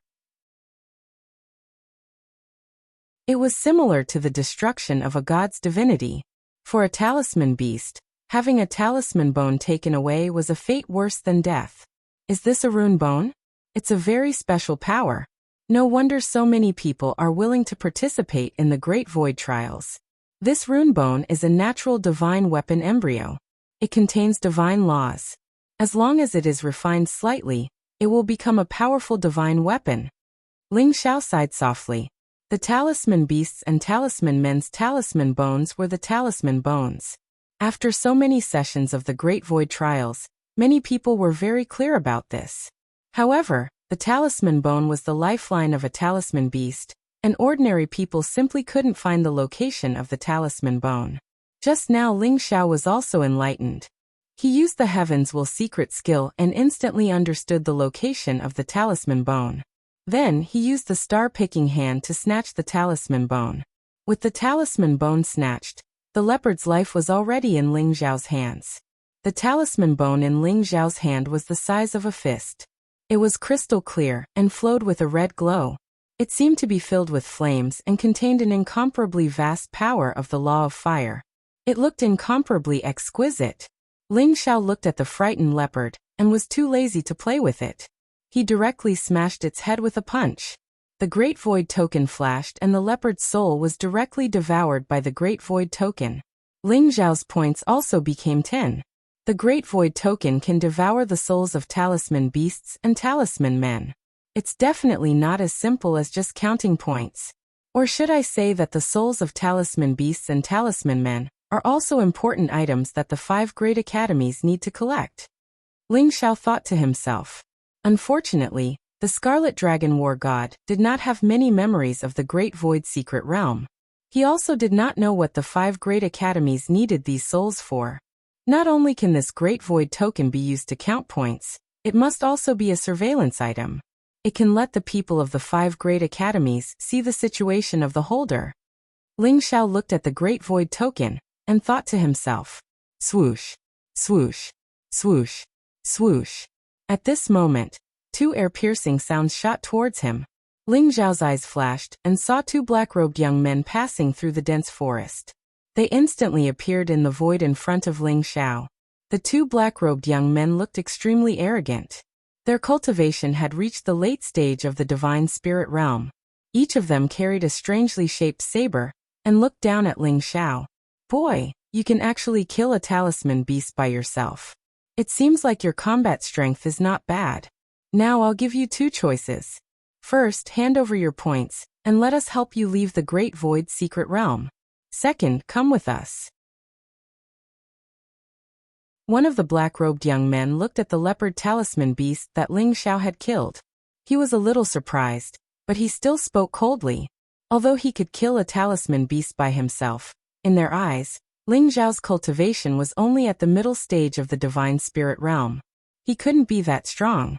It was similar to the destruction of a god's divinity. For a talisman beast, having a talisman bone taken away was a fate worse than death. Is this a rune bone? It's a very special power. No wonder so many people are willing to participate in the Great Void trials. This rune bone is a natural divine weapon embryo. It contains divine laws. As long as it is refined slightly, it will become a powerful divine weapon. Ling Xiao sighed softly. The talisman beasts and talisman men's talisman bones were the talisman bones. After so many sessions of the Great Void trials, many people were very clear about this. However, the talisman bone was the lifeline of a talisman beast, and ordinary people simply couldn't find the location of the talisman bone. Just now Ling Xiao was also enlightened. He used the Heaven's Will secret skill and instantly understood the location of the talisman bone. Then he used the star-picking hand to snatch the talisman bone. With the talisman bone snatched, the leopard's life was already in Ling Xiao's hands. The talisman bone in Ling Xiao's hand was the size of a fist. It was crystal clear and flowed with a red glow. It seemed to be filled with flames and contained an incomparably vast power of the law of fire. It looked incomparably exquisite. Ling Xiao looked at the frightened leopard and was too lazy to play with it. He directly smashed its head with a punch. The Great Void token flashed and the leopard's soul was directly devoured by the Great Void token. Ling Xiao's points also became 10. The Great Void token can devour the souls of talisman beasts and talisman men. It's definitely not as simple as just counting points. Or should I say that the souls of talisman beasts and talisman men are also important items that the 5 great academies need to collect. Ling Xiao thought to himself. Unfortunately, the Scarlet Dragon War God did not have many memories of the Great Void secret realm. He also did not know what the 5 great academies needed these souls for. Not only can this Great Void token be used to count points, it must also be a surveillance item. It can let the people of the 5 great academies see the situation of the holder. Ling Xiao looked at the Great Void token and thought to himself. Swoosh, swoosh, swoosh, swoosh. At this moment, 2 ear-piercing sounds shot towards him. Ling Xiao's eyes flashed and saw 2 black-robed young men passing through the dense forest. They instantly appeared in the void in front of Ling Xiao. The 2 black-robed young men looked extremely arrogant. Their cultivation had reached the late stage of the divine spirit realm. Each of them carried a strangely shaped saber and looked down at Ling Xiao. Boy, you can actually kill a talisman beast by yourself. It seems like your combat strength is not bad. Now I'll give you 2 choices. First, hand over your points, and let us help you leave the Great Void secret realm. Second, come with us. One of the black-robed young men looked at the leopard talisman beast that Ling Xiao had killed. He was a little surprised, but he still spoke coldly. Although he could kill a talisman beast by himself, in their eyes, Ling Xiao's cultivation was only at the middle stage of the divine spirit realm. He couldn't be that strong.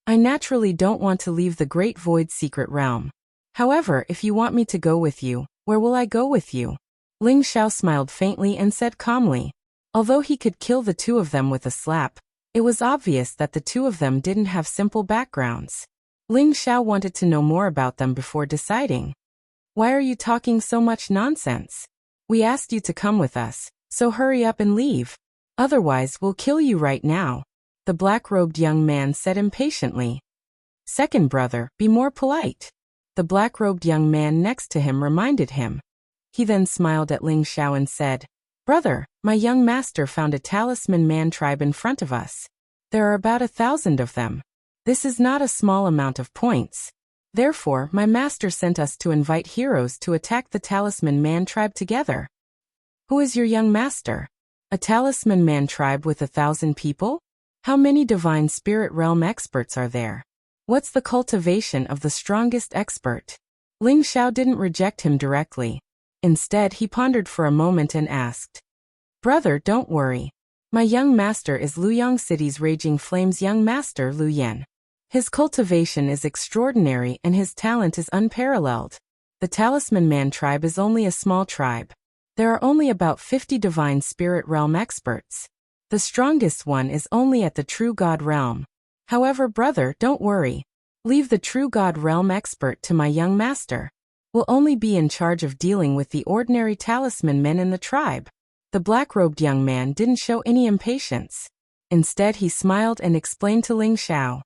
I naturally don't want to leave the Great Void secret realm. However, if you want me to go with you, where will I go with you? Ling Xiao smiled faintly and said calmly. Although he could kill the two of them with a slap, it was obvious that the two of them didn't have simple backgrounds. Ling Xiao wanted to know more about them before deciding. Why are you talking so much nonsense? We asked you to come with us, so hurry up and leave. Otherwise, we'll kill you right now, the black-robed young man said impatiently. Second brother, be more polite. The black-robed young man next to him reminded him. He then smiled at Ling Xiao and said, Brother, my young master found a talisman man tribe in front of us. There are about 1,000 of them. This is not a small amount of points. Therefore, my master sent us to invite heroes to attack the talisman man tribe together. Who is your young master? A talisman man tribe with 1,000 people? How many divine spirit realm experts are there? What's the cultivation of the strongest expert? Ling Xiao didn't reject him directly. Instead, he pondered for a moment and asked, Brother, don't worry. My young master is Luyang City's Raging Flames young master Lu Yan. His cultivation is extraordinary and his talent is unparalleled. The Talisman Man tribe is only a small tribe. There are only about 50 divine spirit realm experts. The strongest one is only at the True God realm. However, brother, don't worry. Leave the True God realm expert to my young master. Will only be in charge of dealing with the ordinary talisman men in the tribe. The black-robed young man didn't show any impatience. Instead, he smiled and explained to Ling Xiao.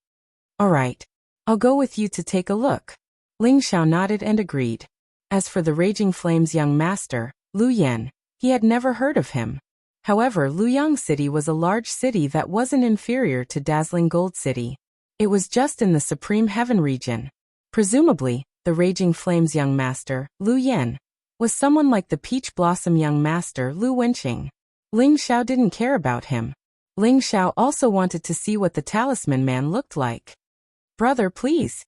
All right. I'll go with you to take a look. Ling Xiao nodded and agreed. As for the Raging Flames young master, Lu Yan, he had never heard of him. However, Luyang City was a large city that wasn't inferior to Dazzling Gold City. It was just in the Supreme Heaven region. Presumably, the Raging Flames young master, Lu Yan, was someone like the Peach Blossom young master Lu Wenqing. Ling Xiao didn't care about him. Ling Xiao also wanted to see what the talisman man looked like. Brother, please.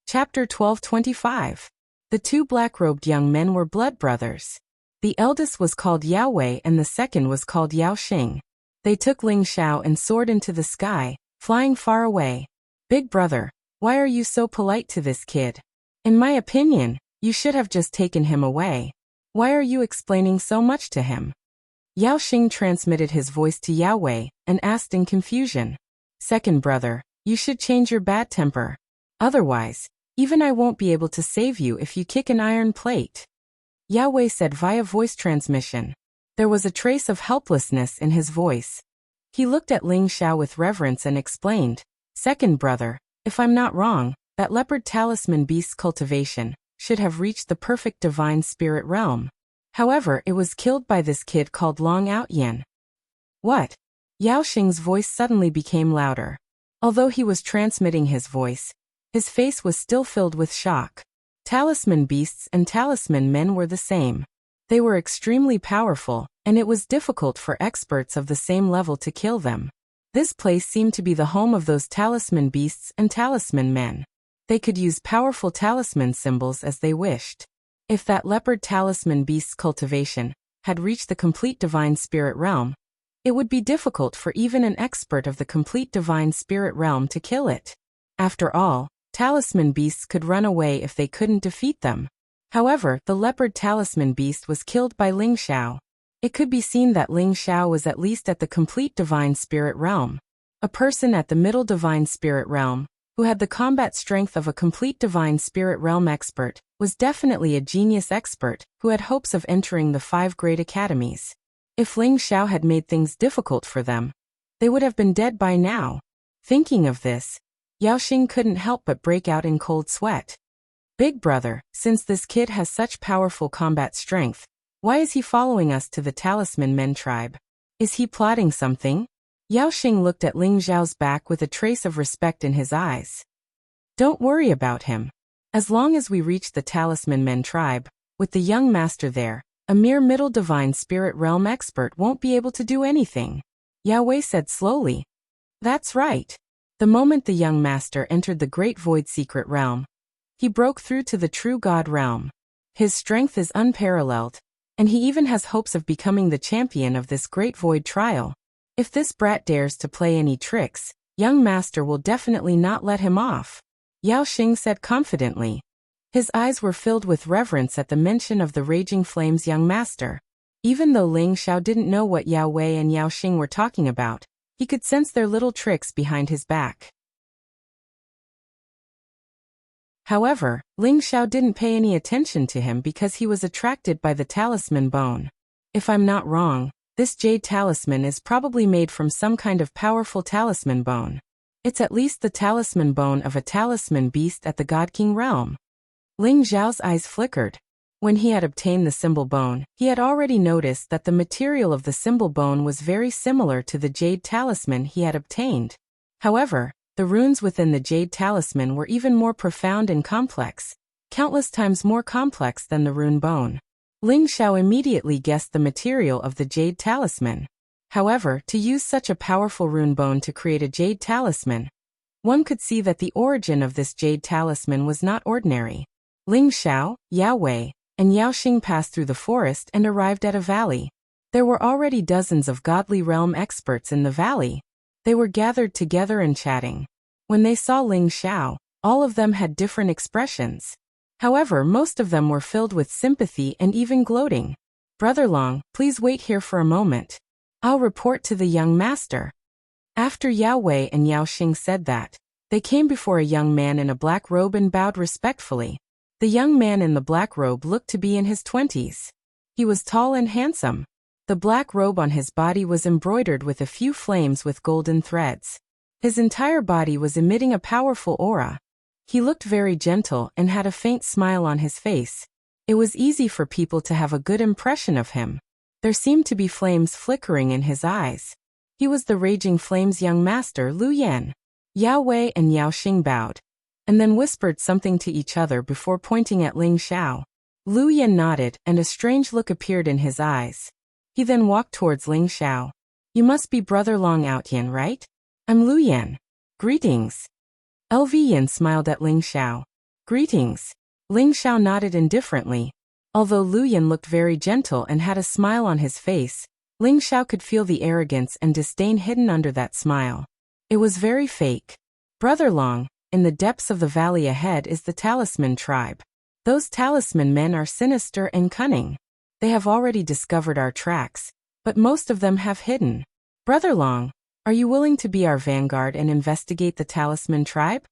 Chapter 1225. The two black-robed young men were blood brothers. The eldest was called Yao Wei and the second was called Yao Xing. They took Ling Xiao and soared into the sky, flying far away. Big brother, why are you so polite to this kid? In my opinion, you should have just taken him away. Why are you explaining so much to him? Yao Xing transmitted his voice to Yao Wei and asked in confusion. Second brother, you should change your bad temper. Otherwise, even I won't be able to save you if you kick an iron plate. Yao Wei said via voice transmission. There was a trace of helplessness in his voice. He looked at Ling Xiao with reverence and explained, Second brother, if I'm not wrong, that leopard talisman beast's cultivation should have reached the perfect divine spirit realm. However, it was killed by this kid called Long Outyan. What? Yao Xing's voice suddenly became louder. Although he was transmitting his voice, his face was still filled with shock. Talisman beasts and talisman men were the same. They were extremely powerful, and it was difficult for experts of the same level to kill them. This place seemed to be the home of those talisman beasts and talisman men. They could use powerful talisman symbols as they wished. If that leopard talisman beast's cultivation had reached the complete divine spirit realm, it would be difficult for even an expert of the complete divine spirit realm to kill it. After all, talisman beasts could run away if they couldn't defeat them. However, the leopard talisman beast was killed by Ling Xiao. It could be seen that Ling Xiao was at least at the complete divine spirit realm. A person at the middle divine spirit realm, who had the combat strength of a complete divine spirit realm expert, was definitely a genius expert who had hopes of entering the 5 great academies. If Ling Xiao had made things difficult for them, they would have been dead by now. Thinking of this, Yao Xing couldn't help but break out in cold sweat. Big brother, since this kid has such powerful combat strength, why is he following us to the Talisman Men tribe? Is he plotting something? Yao Xing looked at Ling Xiao's back with a trace of respect in his eyes. Don't worry about him. As long as we reach the Talisman Men tribe, With the young master there, a mere middle divine spirit realm expert won't be able to do anything. Yao Wei said slowly. That's right. The moment the young master entered the great void secret realm, he broke through to the true God realm. His strength is unparalleled, and he even has hopes of becoming the champion of this great void trial. If this brat dares to play any tricks, young master will definitely not let him off, Yao Xing said confidently. His eyes were filled with reverence at the mention of the Raging Flame's young master. Even though Ling Xiao didn't know what Yao Wei and Yao Xing were talking about, he could sense their little tricks behind his back. However, Ling Xiao didn't pay any attention to him because he was attracted by the talisman bone. If I'm not wrong, this jade talisman is probably made from some kind of powerful talisman bone. It's at least the talisman bone of a talisman beast at the God King realm. Ling Xiao's eyes flickered. When he had obtained the symbol bone, he had already noticed that the material of the symbol bone was very similar to the jade talisman he had obtained. However, the runes within the jade talisman were even more profound and complex, countless times more complex than the rune bone. Ling Xiao immediately guessed the material of the jade talisman. However, to use such a powerful rune bone to create a jade talisman, one could see that the origin of this jade talisman was not ordinary. Ling Xiao, Yao Wei, and Yao Xing passed through the forest and arrived at a valley. There were already dozens of godly realm experts in the valley. They were gathered together and chatting. When they saw Ling Xiao, all of them had different expressions. However, most of them were filled with sympathy and even gloating. Brother Long, please wait here for a moment. I'll report to the young master. After Yao Wei and Yao Xing said that, they came before a young man in a black robe and bowed respectfully. The young man in the black robe looked to be in his 20s. He was tall and handsome. The black robe on his body was embroidered with a few flames with golden threads. His entire body was emitting a powerful aura. He looked very gentle and had a faint smile on his face. It was easy for people to have a good impression of him. There seemed to be flames flickering in his eyes. He was the Raging Flame's young master, Lu Yan. Yao Wei and Yao Xing bowed, and then whispered something to each other before pointing at Ling Xiao. Lu Yan nodded, and a strange look appeared in his eyes. He then walked towards Ling Xiao. You must be Brother Long Outyan, right? I'm Lu Yan. Greetings. LV Yan smiled at Ling Xiao. Greetings. Ling Xiao nodded indifferently. Although Lu Yan looked very gentle and had a smile on his face, Ling Xiao could feel the arrogance and disdain hidden under that smile. It was very fake. Brother Long, in the depths of the valley ahead is the Talisman tribe. Those talisman men are sinister and cunning. They have already discovered our tracks, but most of them have hidden. Brother Long, are you willing to be our vanguard and investigate the Talisman tribe?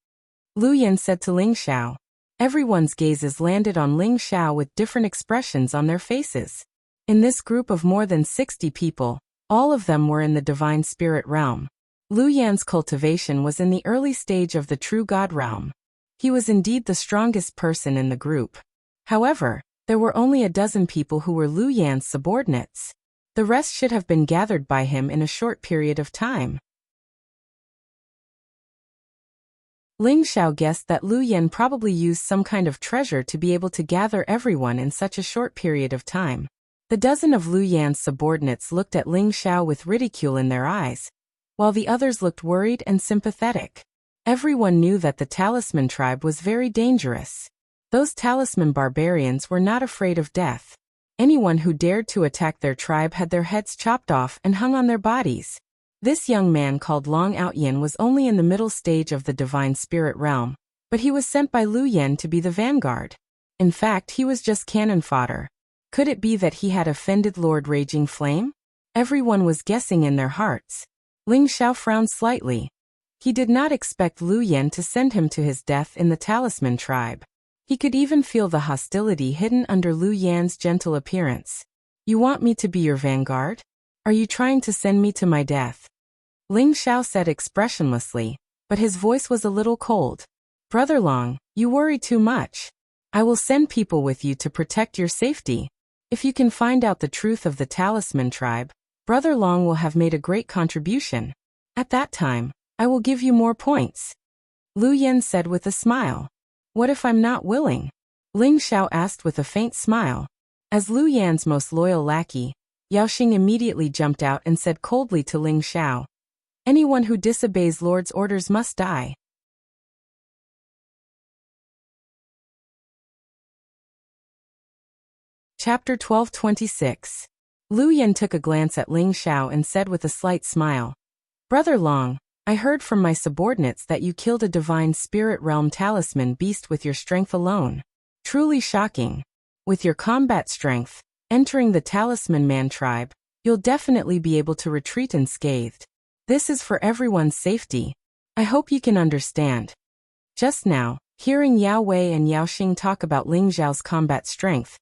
Lu Yan said to Ling Xiao. Everyone's gazes landed on Ling Xiao with different expressions on their faces. In this group of more than 60 people, all of them were in the divine spirit realm. Lu Yan's cultivation was in the early stage of the true God realm. He was indeed the strongest person in the group. However, there were only a dozen people who were Lu Yan's subordinates. The rest should have been gathered by him in a short period of time. Ling Xiao guessed that Lu Yan probably used some kind of treasure to be able to gather everyone in such a short period of time. The dozen of Lu Yan's subordinates looked at Ling Xiao with ridicule in their eyes, while the others looked worried and sympathetic. Everyone knew that the Talisman tribe was very dangerous. Those talisman barbarians were not afraid of death. Anyone who dared to attack their tribe had their heads chopped off and hung on their bodies. This young man called Long Outyan was only in the middle stage of the divine spirit realm, but he was sent by Lu Yan to be the vanguard. In fact, he was just cannon fodder. Could it be that he had offended Lord Raging Flame? Everyone was guessing in their hearts. Ling Xiao frowned slightly. He did not expect Lu Yan to send him to his death in the Talisman tribe. He could even feel the hostility hidden under Lu Yan's gentle appearance. You want me to be your vanguard? Are you trying to send me to my death? Ling Xiao said expressionlessly, but his voice was a little cold. Brother Long, you worry too much. I will send people with you to protect your safety. If you can find out the truth of the Talisman tribe, Brother Long will have made a great contribution. At that time, I will give you more points. Lu Yan said with a smile. What if I'm not willing? Ling Xiao asked with a faint smile. As Lu Yan's most loyal lackey, Yao Xing immediately jumped out and said coldly to Ling Xiao, "Anyone who disobeys Lord's orders must die." Chapter 1226. Lu Yan took a glance at Ling Xiao and said with a slight smile, "Brother Long, I heard from my subordinates that you killed a divine spirit realm talisman beast with your strength alone. Truly shocking. With your combat strength, entering the Talisman Man tribe, you'll definitely be able to retreat unscathed. This is for everyone's safety. I hope you can understand." Just now, hearing Yao Wei and Yao Xing talk about Ling Xiao's combat strength,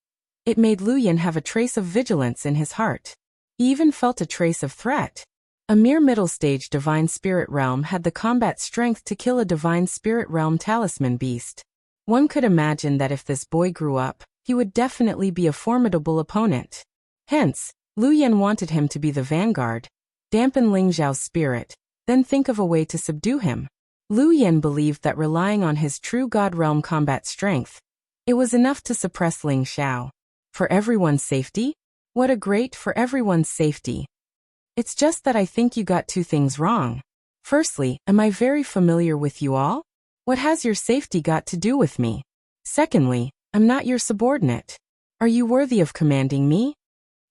it made Lu Yan have a trace of vigilance in his heart. He even felt a trace of threat. A mere middle-stage divine spirit realm had the combat strength to kill a divine spirit realm talisman beast. One could imagine that if this boy grew up, he would definitely be a formidable opponent. Hence, Lu Yan wanted him to be the vanguard, dampen Ling Xiao's spirit, then think of a way to subdue him. Lu Yan believed that relying on his true God realm combat strength, it was enough to suppress Ling Xiao. For everyone's safety? What a great for everyone's safety. It's just that I think you got two things wrong. Firstly, am I very familiar with you all? What has your safety got to do with me? Secondly, I'm not your subordinate. Are you worthy of commanding me?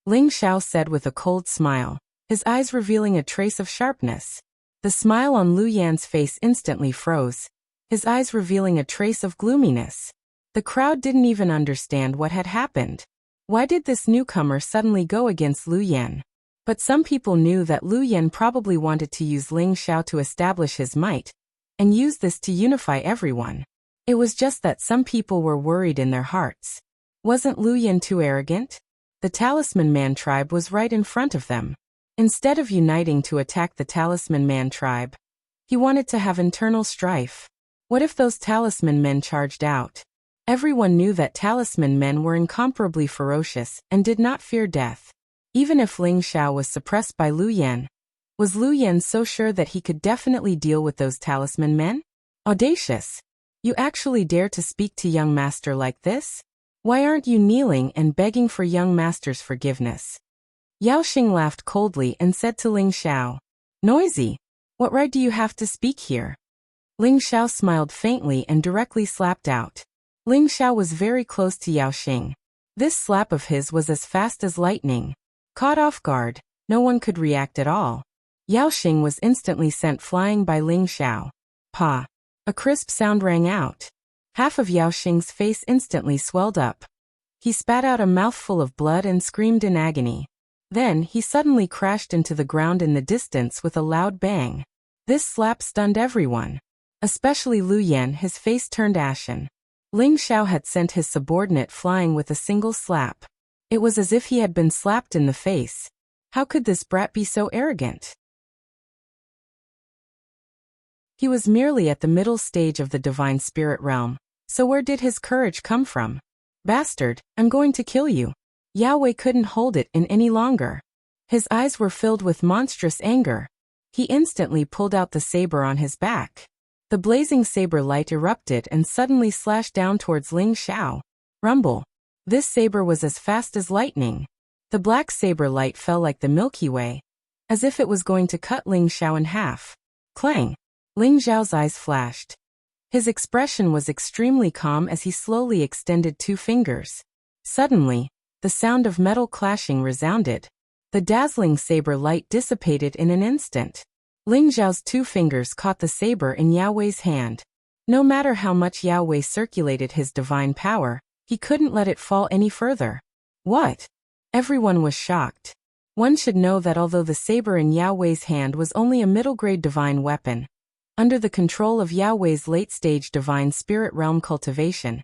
Ling Xiao said with a cold smile, his eyes revealing a trace of sharpness. The smile on Lu Yan's face instantly froze, his eyes revealing a trace of gloominess. The crowd didn't even understand what had happened. Why did this newcomer suddenly go against Lu Yan? But some people knew that Lu Yan probably wanted to use Ling Xiao to establish his might, and use this to unify everyone. It was just that some people were worried in their hearts. Wasn't Lu Yan too arrogant? The Talisman Man tribe was right in front of them. Instead of uniting to attack the Talisman Man tribe, he wanted to have internal strife. What if those Talisman Men charged out? Everyone knew that Talisman Men were incomparably ferocious and did not fear death. Even if Ling Xiao was suppressed by Lu Yan, was Lu Yan so sure that he could definitely deal with those Talisman Men? Audacious! You actually dare to speak to young master like this? Why aren't you kneeling and begging for young master's forgiveness? Yao Xing laughed coldly and said to Ling Xiao, "Noisy! What right do you have to speak here?" Ling Xiao smiled faintly and directly slapped out. Ling Xiao was very close to Yao Xing. This slap of his was as fast as lightning. Caught off guard, no one could react at all. Yao Xing was instantly sent flying by Ling Xiao. Pa! A crisp sound rang out. Half of Yao Xing's face instantly swelled up. He spat out a mouthful of blood and screamed in agony. Then he suddenly crashed into the ground in the distance with a loud bang. This slap stunned everyone. Especially Lu Yan, his face turned ashen. Ling Xiao had sent his subordinate flying with a single slap. It was as if he had been slapped in the face. How could this brat be so arrogant? He was merely at the middle stage of the divine spirit realm, so where did his courage come from? Bastard, I'm going to kill you. Yao Wei couldn't hold it in any longer. His eyes were filled with monstrous anger. He instantly pulled out the saber on his back. The blazing saber light erupted and suddenly slashed down towards Ling Xiao. Rumble. This saber was as fast as lightning. The black saber light fell like the Milky Way, as if it was going to cut Ling Xiao in half. Clang! Ling Xiao's eyes flashed. His expression was extremely calm as he slowly extended two fingers. Suddenly, the sound of metal clashing resounded. The dazzling saber light dissipated in an instant. Ling Xiao's two fingers caught the saber in Yao Wei's hand. No matter how much Yao Wei circulated his divine power, he couldn't let it fall any further. What? Everyone was shocked. One should know that although the saber in Yao Wei's hand was only a middle-grade divine weapon, under the control of Yao Wei's late-stage divine spirit realm cultivation,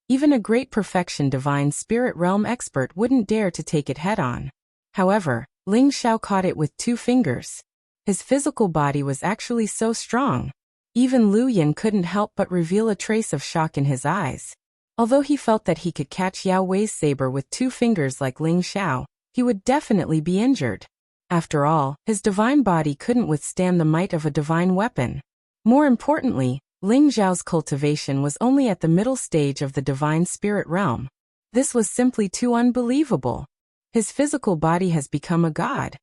even a great perfection divine spirit realm expert wouldn't dare to take it head-on. However, Ling Xiao caught it with two fingers. His physical body was actually so strong. Even Lu Yan couldn't help but reveal a trace of shock in his eyes. Although he felt that he could catch Yao Wei's saber with two fingers like Ling Xiao, he would definitely be injured. After all, his divine body couldn't withstand the might of a divine weapon. More importantly, Ling Zhao's cultivation was only at the middle stage of the divine spirit realm. This was simply too unbelievable. His physical body has become a god.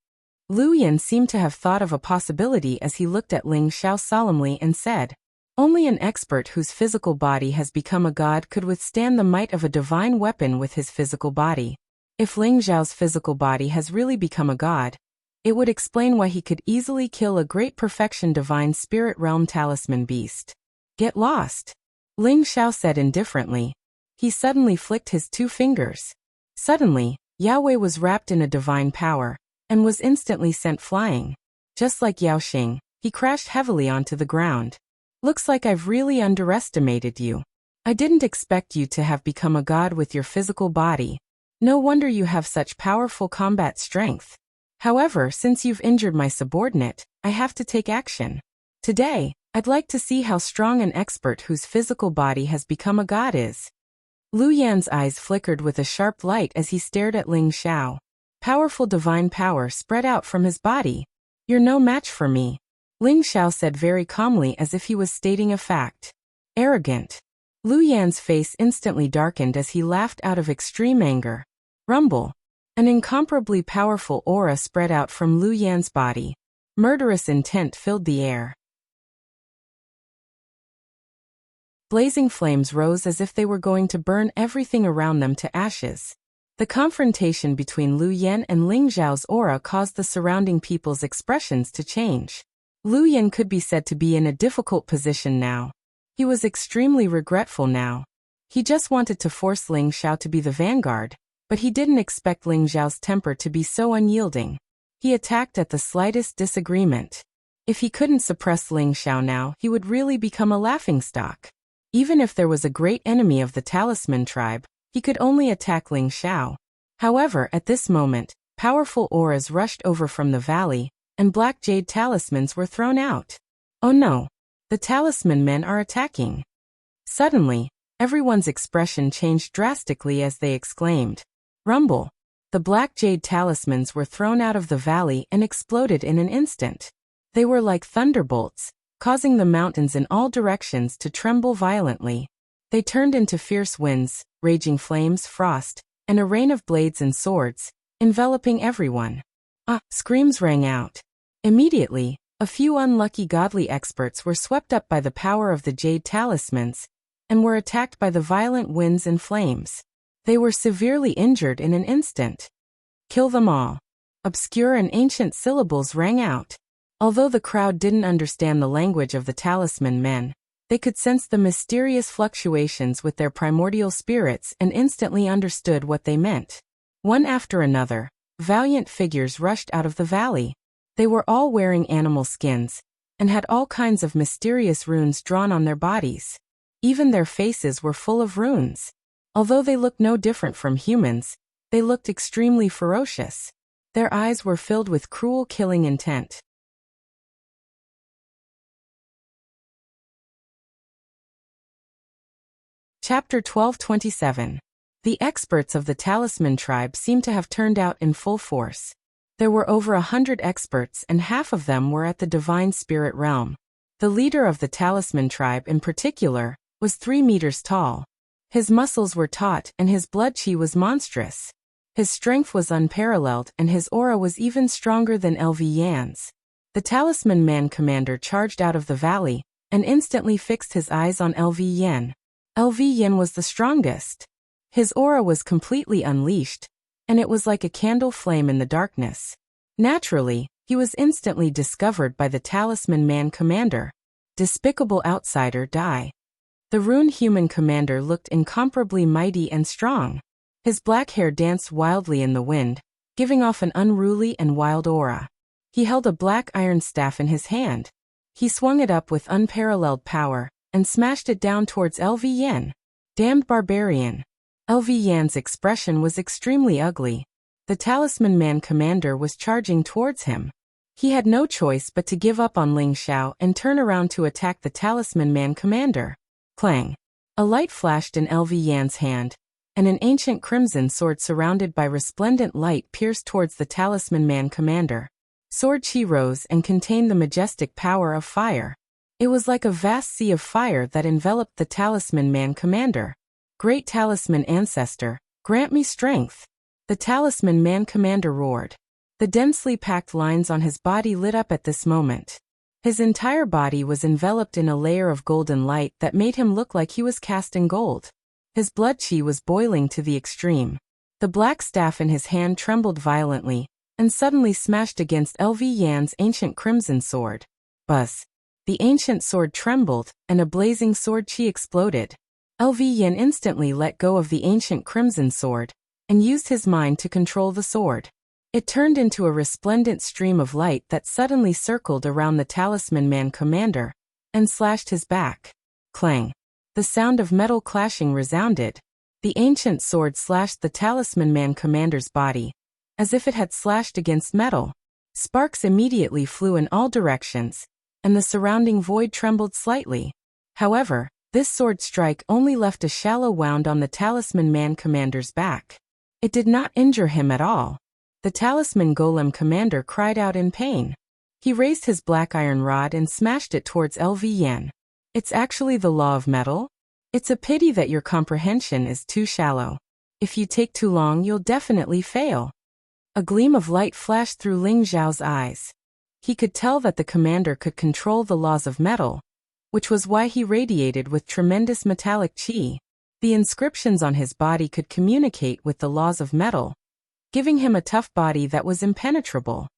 Lu Yan seemed to have thought of a possibility as he looked at Ling Zhao solemnly and said, "Only an expert whose physical body has become a god could withstand the might of a divine weapon with his physical body. If Ling Zhao's physical body has really become a god, it would explain why he could easily kill a great perfection divine spirit realm talisman beast." "Get lost," Ling Zhao said indifferently. He suddenly flicked his 2 fingers. Suddenly, Yao was wrapped in a divine power, and was instantly sent flying. Just like Yao Xing, he crashed heavily onto the ground. "Looks like I've really underestimated you. I didn't expect you to have become a god with your physical body. No wonder you have such powerful combat strength. However, since you've injured my subordinate, I have to take action. Today, I'd like to see how strong an expert whose physical body has become a god is." Lu Yan's eyes flickered with a sharp light as he stared at Ling Zhao. Powerful divine power spread out from his body. "You're no match for me," Ling Zhao said very calmly as if he was stating a fact. "Arrogant." Lu Yan's face instantly darkened as he laughed out of extreme anger. Rumble. An incomparably powerful aura spread out from Lu Yan's body. Murderous intent filled the air. Blazing flames rose as if they were going to burn everything around them to ashes. The confrontation between Lu Yan and Ling Zhao's aura caused the surrounding people's expressions to change. Lu Yan could be said to be in a difficult position now. He was extremely regretful now. He just wanted to force Ling Zhao to be the vanguard, but he didn't expect Ling Zhao's temper to be so unyielding. He attacked at the slightest disagreement. If he couldn't suppress Ling Zhao now, he would really become a laughingstock. Even if there was a great enemy of the Talisman tribe, he could only attack Ling Zhao. However, at this moment, powerful auras rushed over from the valley, and black jade talismans were thrown out. "Oh no! The talisman men are attacking." Suddenly, everyone's expression changed drastically as they exclaimed, "Rumble!" The black jade talismans were thrown out of the valley and exploded in an instant. They were like thunderbolts, causing the mountains in all directions to tremble violently. They turned into fierce winds, raging flames, frost, and a rain of blades and swords, enveloping everyone. Screams rang out. Immediately, a few unlucky godly experts were swept up by the power of the jade talismans, and were attacked by the violent winds and flames. They were severely injured in an instant. "Kill them all." Obscure and ancient syllables rang out. Although the crowd didn't understand the language of the talisman men, they could sense the mysterious fluctuations with their primordial spirits and instantly understood what they meant. One after another, valiant figures rushed out of the valley. They were all wearing animal skins, and had all kinds of mysterious runes drawn on their bodies. Even their faces were full of runes. Although they looked no different from humans, they looked extremely ferocious. Their eyes were filled with cruel killing intent. Chapter 1227. The experts of the Talisman tribe seemed to have turned out in full force. There were over 100 experts and half of them were at the divine spirit realm. The leader of the Talisman tribe in particular was 3 meters tall. His muscles were taut and his blood chi was monstrous. His strength was unparalleled and his aura was even stronger than LV Yan's. The Talisman man commander charged out of the valley and instantly fixed his eyes on LV Yan. LV Yan was the strongest. His aura was completely unleashed, and it was like a candle flame in the darkness. Naturally, he was instantly discovered by the Talisman man commander. Despicable outsider, die. The rune human commander looked incomparably mighty and strong. His black hair danced wildly in the wind, giving off an unruly and wild aura. He held a black iron staff in his hand. He swung it up with unparalleled power, and smashed it down towards LV Yan. Damned barbarian. LV Yan's expression was extremely ugly. The Talisman man commander was charging towards him. He had no choice but to give up on Ling Zhao and turn around to attack the Talisman man commander. Clang. A light flashed in LV Yan's hand, and an ancient crimson sword surrounded by resplendent light pierced towards the Talisman man commander. Sword chi rose and contained the majestic power of fire. It was like a vast sea of fire that enveloped the Talisman Man commander. Great Talisman Ancestor, grant me strength. The Talisman Man commander roared. The densely packed lines on his body lit up at this moment. His entire body was enveloped in a layer of golden light that made him look like he was cast in gold. His blood chi was boiling to the extreme. The black staff in his hand trembled violently, and suddenly smashed against LV Yan's ancient crimson sword. Buzz. The ancient sword trembled, and a blazing sword chi exploded. LV Yan instantly let go of the ancient crimson sword, and used his mind to control the sword. It turned into a resplendent stream of light that suddenly circled around the Talisman Man commander, and slashed his back. Clang. The sound of metal clashing resounded. The ancient sword slashed the Talisman Man commander's body, as if it had slashed against metal. Sparks immediately flew in all directions, and the surrounding void trembled slightly. However, this sword strike only left a shallow wound on the Talisman Man commander's back. It did not injure him at all. The Talisman Golem commander cried out in pain. He raised his black iron rod and smashed it towards LV Yan. It's actually the law of metal? It's a pity that your comprehension is too shallow. If you take too long, you'll definitely fail. A gleam of light flashed through Ling Xiao's eyes. He could tell that the commander could control the laws of metal, which was why he radiated with tremendous metallic chi. The inscriptions on his body could communicate with the laws of metal, giving him a tough body that was impenetrable.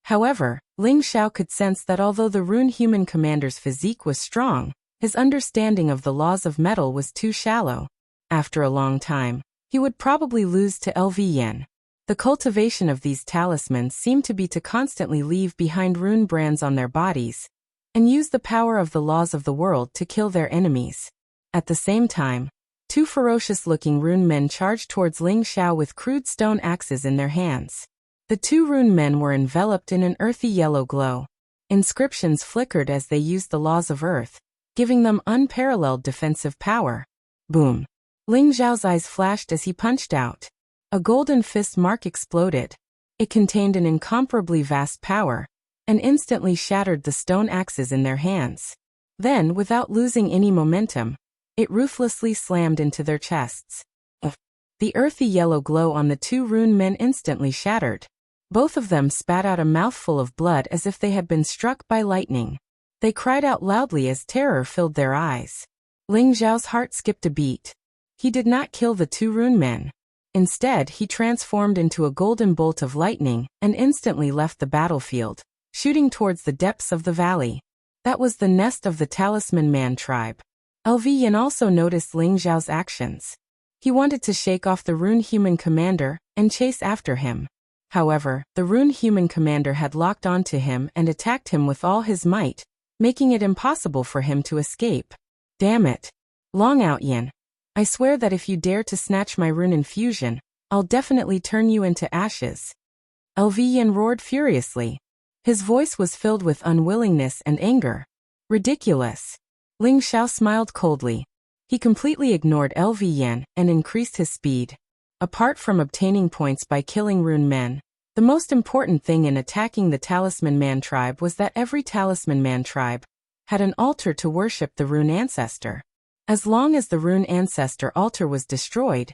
However, Ling Xiao could sense that although the rune human commander's physique was strong, his understanding of the laws of metal was too shallow. After a long time, he would probably lose to LV Yan. The cultivation of these talismans seemed to be to constantly leave behind rune brands on their bodies, and use the power of the laws of the world to kill their enemies. At the same time, two ferocious-looking rune men charged towards Ling Xiao with crude stone axes in their hands. The two rune men were enveloped in an earthy yellow glow. Inscriptions flickered as they used the laws of earth, giving them unparalleled defensive power. Boom! Ling Xiao's eyes flashed as he punched out. A golden fist mark exploded. It contained an incomparably vast power, and instantly shattered the stone axes in their hands. Then, without losing any momentum, it ruthlessly slammed into their chests. The earthy yellow glow on the two rune men instantly shattered. Both of them spat out a mouthful of blood as if they had been struck by lightning. They cried out loudly as terror filled their eyes. Ling Xiao's heart skipped a beat. He did not kill the two rune men. Instead, he transformed into a golden bolt of lightning and instantly left the battlefield, shooting towards the depths of the valley. That was the nest of the Talisman Man tribe. LV Yan also noticed Ling Xiao's actions. He wanted to shake off the rune human commander and chase after him. However, the rune human commander had locked onto him and attacked him with all his might, making it impossible for him to escape. Damn it! Long out, Yan. I swear that if you dare to snatch my rune infusion, I'll definitely turn you into ashes. LV Yan roared furiously. His voice was filled with unwillingness and anger. Ridiculous. Ling Xiao smiled coldly. He completely ignored LV Yan and increased his speed. Apart from obtaining points by killing rune men, the most important thing in attacking the Talisman Man tribe was that every Talisman Man tribe had an altar to worship the rune ancestor. As long as the rune ancestor altar was destroyed,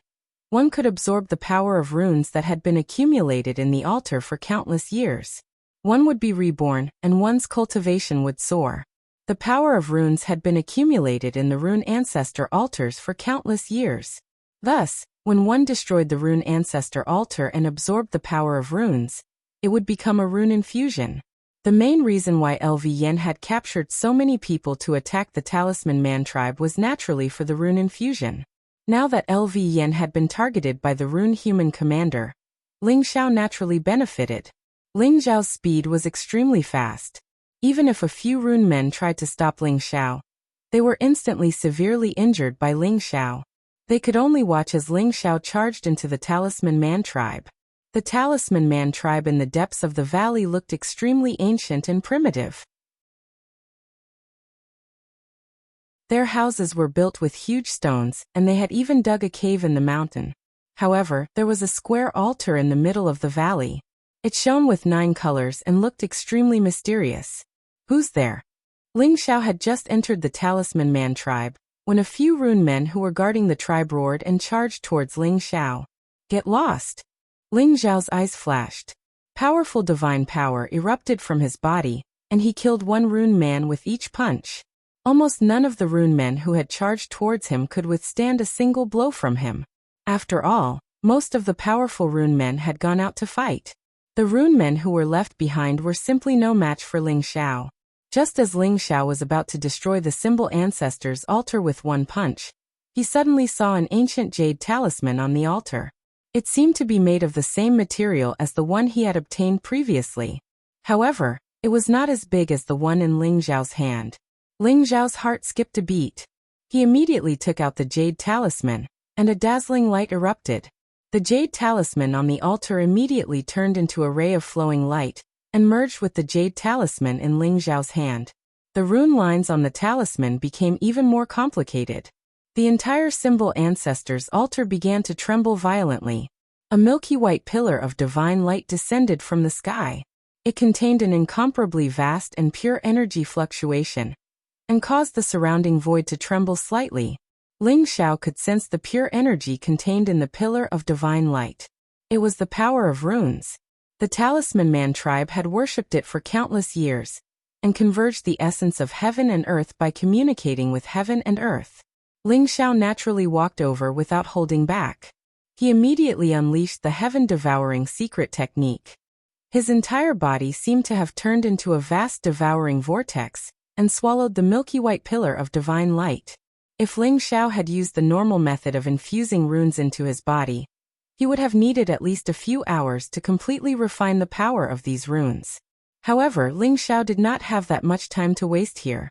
one could absorb the power of runes that had been accumulated in the altar for countless years. One would be reborn, and one's cultivation would soar. The power of runes had been accumulated in the rune ancestor altars for countless years. Thus, when one destroyed the rune ancestor altar and absorbed the power of runes, it would become a rune infusion. The main reason why LV Yan had captured so many people to attack the Talisman Man tribe was naturally for the rune infusion. Now that LV Yan had been targeted by the rune human commander, Ling Xiao naturally benefited. Ling Xiao's speed was extremely fast. Even if a few rune men tried to stop Ling Xiao, they were instantly severely injured by Ling Xiao. They could only watch as Ling Xiao charged into the Talisman Man tribe. The Talisman Man tribe in the depths of the valley looked extremely ancient and primitive. Their houses were built with huge stones, and they had even dug a cave in the mountain. However, there was a square altar in the middle of the valley. It shone with 9 colors and looked extremely mysterious. Who's there? Ling Xiao had just entered the Talisman Man tribe, when a few rune men who were guarding the tribe roared and charged towards Ling Xiao. Get lost! Ling Xiao's eyes flashed. Powerful divine power erupted from his body, and he killed 1 rune man with each punch. Almost none of the rune men who had charged towards him could withstand a single blow from him. After all, most of the powerful rune men had gone out to fight. The rune men who were left behind were simply no match for Ling Xiao. Just as Ling Xiao was about to destroy the symbol ancestor's altar with 1 punch, he suddenly saw an ancient jade talisman on the altar. It seemed to be made of the same material as the one he had obtained previously. However, it was not as big as the one in Ling Xiao's hand. Ling Xiao's heart skipped a beat. He immediately took out the jade talisman, and a dazzling light erupted. The jade talisman on the altar immediately turned into a ray of flowing light, and merged with the jade talisman in Ling Xiao's hand. The rune lines on the talisman became even more complicated. The entire symbol ancestor's altar began to tremble violently. A milky white pillar of divine light descended from the sky. It contained an incomparably vast and pure energy fluctuation, and caused the surrounding void to tremble slightly. Ling Xiao could sense the pure energy contained in the pillar of divine light. It was the power of runes. The Talisman Man tribe had worshipped it for countless years, and converged the essence of heaven and earth by communicating with heaven and earth. Ling Xiao naturally walked over without holding back. He immediately unleashed the heaven-devouring secret technique. His entire body seemed to have turned into a vast devouring vortex, and swallowed the milky white pillar of divine light. If Ling Xiao had used the normal method of infusing runes into his body, he would have needed at least a few hours to completely refine the power of these runes. However, Ling Xiao did not have that much time to waste here.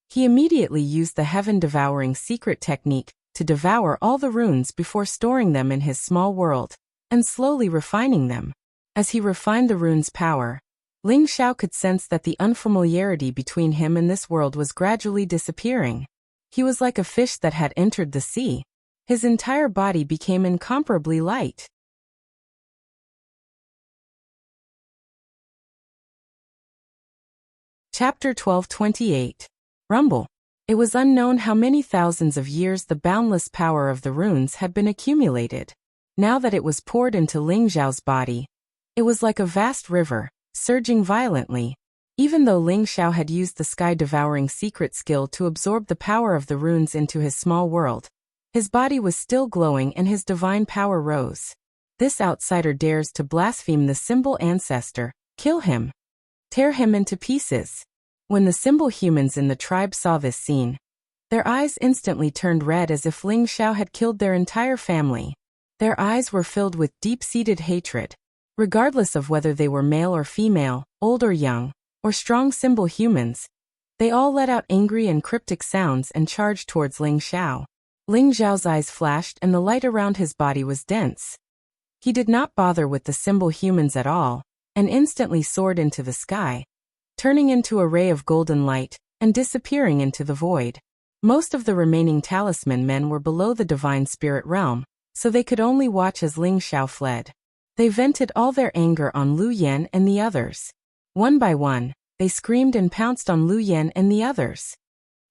He immediately used the heaven-devouring secret technique to devour all the runes before storing them in his small world, and slowly refining them. As he refined the rune's power, Ling Xiao could sense that the unfamiliarity between him and this world was gradually disappearing. He was like a fish that had entered the sea. His entire body became incomparably light. Chapter 12:28. Rumble. It was unknown how many thousands of years the boundless power of the runes had been accumulated. Now that it was poured into Ling Xiao's body, it was like a vast river, surging violently. Even though Ling Xiao had used the sky-devouring secret skill to absorb the power of the runes into his small world, his body was still glowing and his divine power rose. This outsider dares to blaspheme the symbol ancestor. Kill him. Tear him into pieces. When the symbol humans in the tribe saw this scene, their eyes instantly turned red as if Ling Xiao had killed their entire family. Their eyes were filled with deep-seated hatred. Regardless of whether they were male or female, old or young, or strong symbol humans, they all let out angry and cryptic sounds and charged towards Ling Xiao. Ling Xiao's eyes flashed and the light around his body was dense. He did not bother with the symbol humans at all, and instantly soared into the sky, turning into a ray of golden light, and disappearing into the void. Most of the remaining talisman men were below the divine spirit realm, so they could only watch as Ling Xiao fled. They vented all their anger on Lu Yan and the others. One by one, they screamed and pounced on Lu Yan and the others.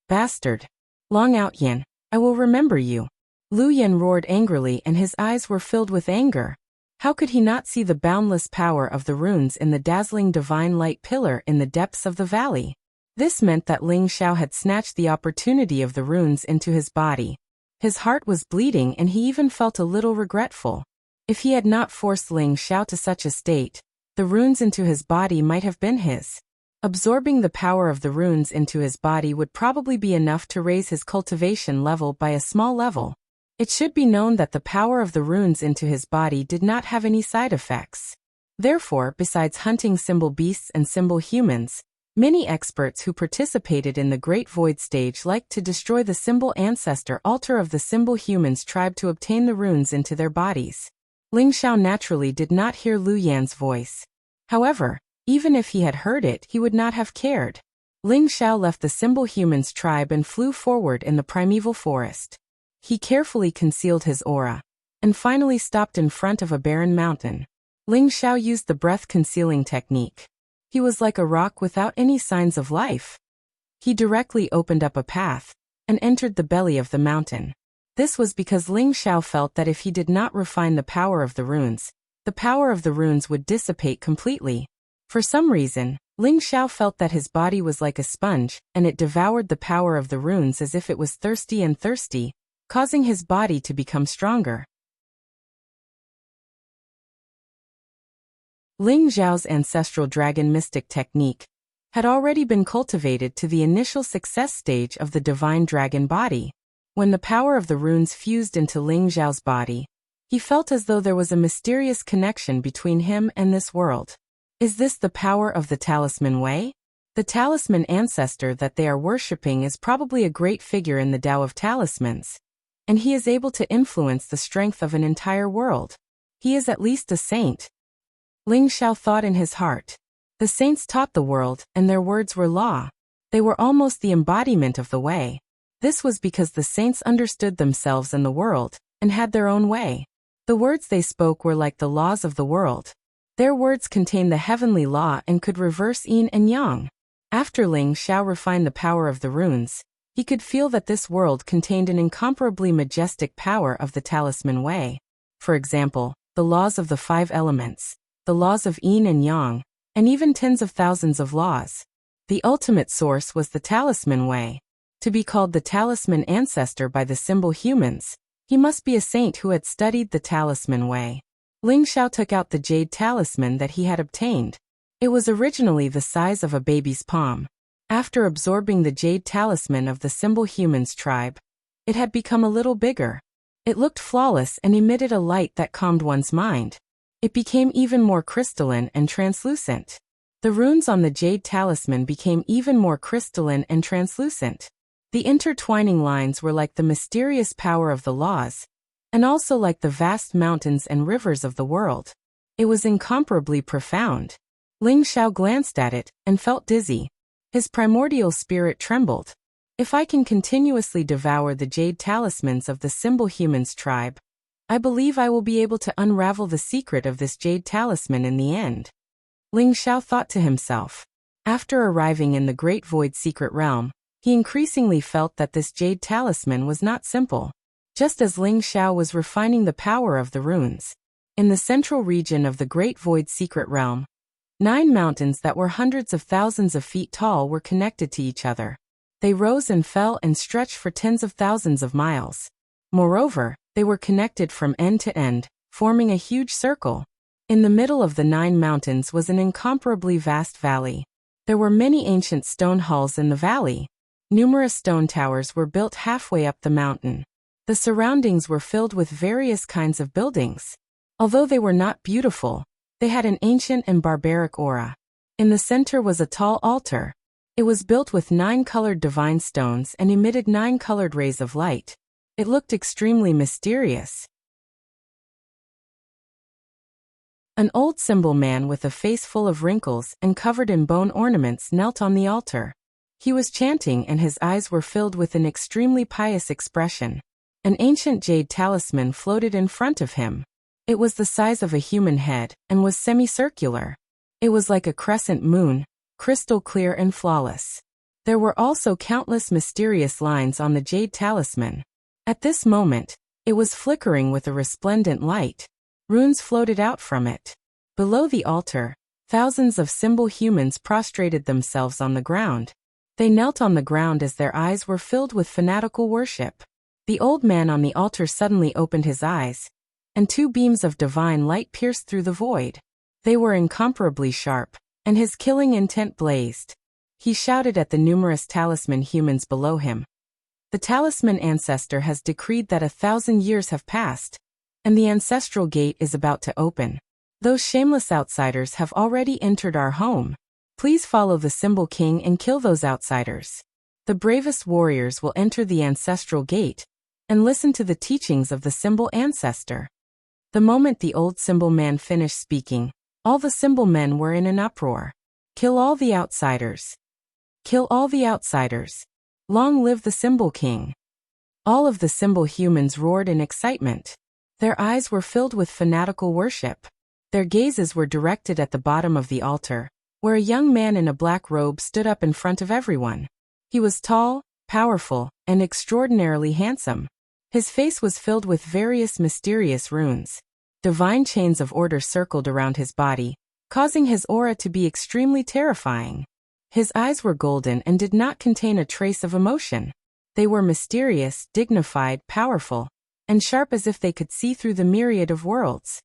Bastard! Long out, Yan, I will remember you. Lu Yan roared angrily and his eyes were filled with anger. How could he not see the boundless power of the runes in the dazzling divine light pillar in the depths of the valley? This meant that Ling Xiao had snatched the opportunity of the runes into his body. His heart was bleeding and he even felt a little regretful. If he had not forced Ling Xiao to such a state, the runes into his body might have been his. Absorbing the power of the runes into his body would probably be enough to raise his cultivation level by a small level. It should be known that the power of the runes into his body did not have any side effects. Therefore, besides hunting symbol beasts and symbol humans, many experts who participated in the Great Void stage liked to destroy the symbol ancestor altar of the symbol humans tribe to obtain the runes into their bodies. Ling Xiao naturally did not hear Lu Yan's voice. However, even if he had heard it, he would not have cared. Ling Xiao left the symbol humans tribe and flew forward in the primeval forest. He carefully concealed his aura, and finally stopped in front of a barren mountain. Ling Xiao used the breath-concealing technique. He was like a rock without any signs of life. He directly opened up a path and entered the belly of the mountain. This was because Ling Xiao felt that if he did not refine the power of the runes would dissipate completely. For some reason, Ling Xiao felt that his body was like a sponge, and it devoured the power of the runes as if it was thirsty, causing his body to become stronger. Ling Xiao's ancestral dragon mystic technique had already been cultivated to the initial success stage of the divine dragon body. When the power of the runes fused into Ling Xiao's body, he felt as though there was a mysterious connection between him and this world. Is this the power of the talisman way? The talisman ancestor that they are worshipping is probably a great figure in the Tao of talismans, and he is able to influence the strength of an entire world. He is at least a saint. Ling Xiao thought in his heart. The saints taught the world, and their words were law. They were almost the embodiment of the way. This was because the saints understood themselves and the world, and had their own way. The words they spoke were like the laws of the world. Their words contained the heavenly law and could reverse yin and yang. After Ling Xiao refined the power of the runes, he could feel that this world contained an incomparably majestic power of the talisman way. For example, the laws of the 5 elements, the laws of yin and yang, and even tens of thousands of laws. The ultimate source was the talisman way. To be called the talisman ancestor by the symbol humans, he must be a saint who had studied the talisman way. Ling Xiao took out the jade talisman that he had obtained. It was originally the size of a baby's palm. After absorbing the jade talisman of the symbol humans tribe, it had become a little bigger. It looked flawless and emitted a light that calmed one's mind. It became even more crystalline and translucent. The runes on the jade talisman became even more crystalline and translucent. The intertwining lines were like the mysterious power of the laws, and also like the vast mountains and rivers of the world. It was incomparably profound. Ling Xiao glanced at it and felt dizzy. His primordial spirit trembled. If I can continuously devour the jade talismans of the symbol humans tribe, I believe I will be able to unravel the secret of this jade talisman in the end. Ling Xiao thought to himself. After arriving in the Great Void secret realm, he increasingly felt that this jade talisman was not simple. Just as Ling Xiao was refining the power of the runes, in the central region of the Great Void secret realm, 9 mountains that were hundreds of thousands of feet tall were connected to each other. They rose and fell and stretched for tens of thousands of miles. Moreover, they were connected from end to end, forming a huge circle. In the middle of the 9 mountains was an incomparably vast valley. There were many ancient stone halls in the valley. Numerous stone towers were built halfway up the mountain. The surroundings were filled with various kinds of buildings. Although they were not beautiful, they had an ancient and barbaric aura. In the center was a tall altar. It was built with 9 colored divine stones and emitted 9 colored rays of light. It looked extremely mysterious. An old symbol man with a face full of wrinkles and covered in bone ornaments knelt on the altar. He was chanting and his eyes were filled with an extremely pious expression. An ancient jade talisman floated in front of him. It was the size of a human head and was semicircular. It was like a crescent moon, crystal clear and flawless. There were also countless mysterious lines on the jade talisman. At this moment, it was flickering with a resplendent light. Runes floated out from it. Below the altar, thousands of symbol humans prostrated themselves on the ground. They knelt on the ground as their eyes were filled with fanatical worship. The old man on the altar suddenly opened his eyes, and 2 beams of divine light pierced through the void. They were incomparably sharp, and his killing intent blazed. He shouted at the numerous talisman humans below him. The talisman ancestor has decreed that 1,000 years have passed, and the ancestral gate is about to open. Those shameless outsiders have already entered our home. Please follow the symbol king and kill those outsiders. The bravest warriors will enter the ancestral gate and listen to the teachings of the symbol ancestor. The moment the old symbol man finished speaking, all the symbol men were in an uproar. Kill all the outsiders. Kill all the outsiders. Long live the symbol king. All of the symbol humans roared in excitement. Their eyes were filled with fanatical worship. Their gazes were directed at the bottom of the altar, where a young man in a black robe stood up in front of everyone. He was tall, powerful, and extraordinarily handsome. His face was filled with various mysterious runes. Divine chains of order circled around his body, causing his aura to be extremely terrifying. His eyes were golden and did not contain a trace of emotion. They were mysterious, dignified, powerful, and sharp as if they could see through the myriad of worlds.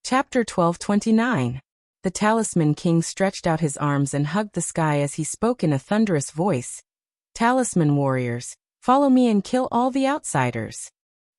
Chapter 1229. The Talisman King stretched out his arms and hugged the sky as he spoke in a thunderous voice. Talisman warriors, follow me and kill all the outsiders.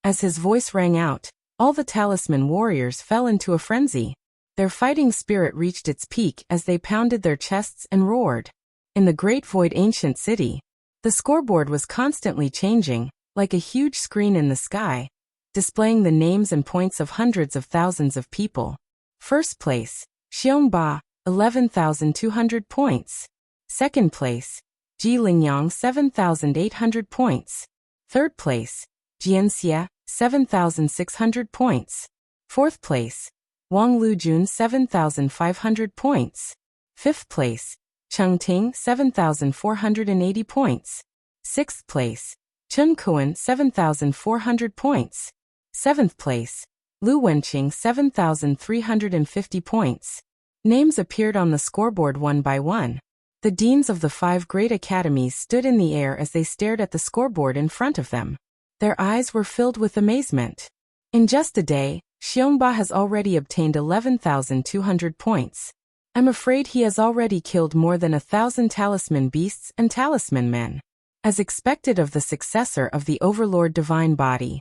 As his voice rang out, all the Talisman warriors fell into a frenzy. Their fighting spirit reached its peak as they pounded their chests and roared. In the Great Void Ancient City, the scoreboard was constantly changing, like a huge screen in the sky, displaying the names and points of hundreds of thousands of people. First place, Xiongba, 11,200 points. Second place, Ji Lingyang, 7,800 points. Third place, Jianxia, 7,600 points. Fourth place, Wang Lujun, 7,500 points. Fifth place, Chengting, 7,480 points. Sixth place, Chen Kuan, 7,400 points. Seventh place, Lu Wenqing, 7,350 points. Names appeared on the scoreboard one by one. The deans of the 5 great academies stood in the air as they stared at the scoreboard in front of them. Their eyes were filled with amazement. In just a day, Xiongba has already obtained 11,200 points. I'm afraid he has already killed more than 1,000 talisman beasts and talisman men. As expected of the successor of the Overlord Divine Body.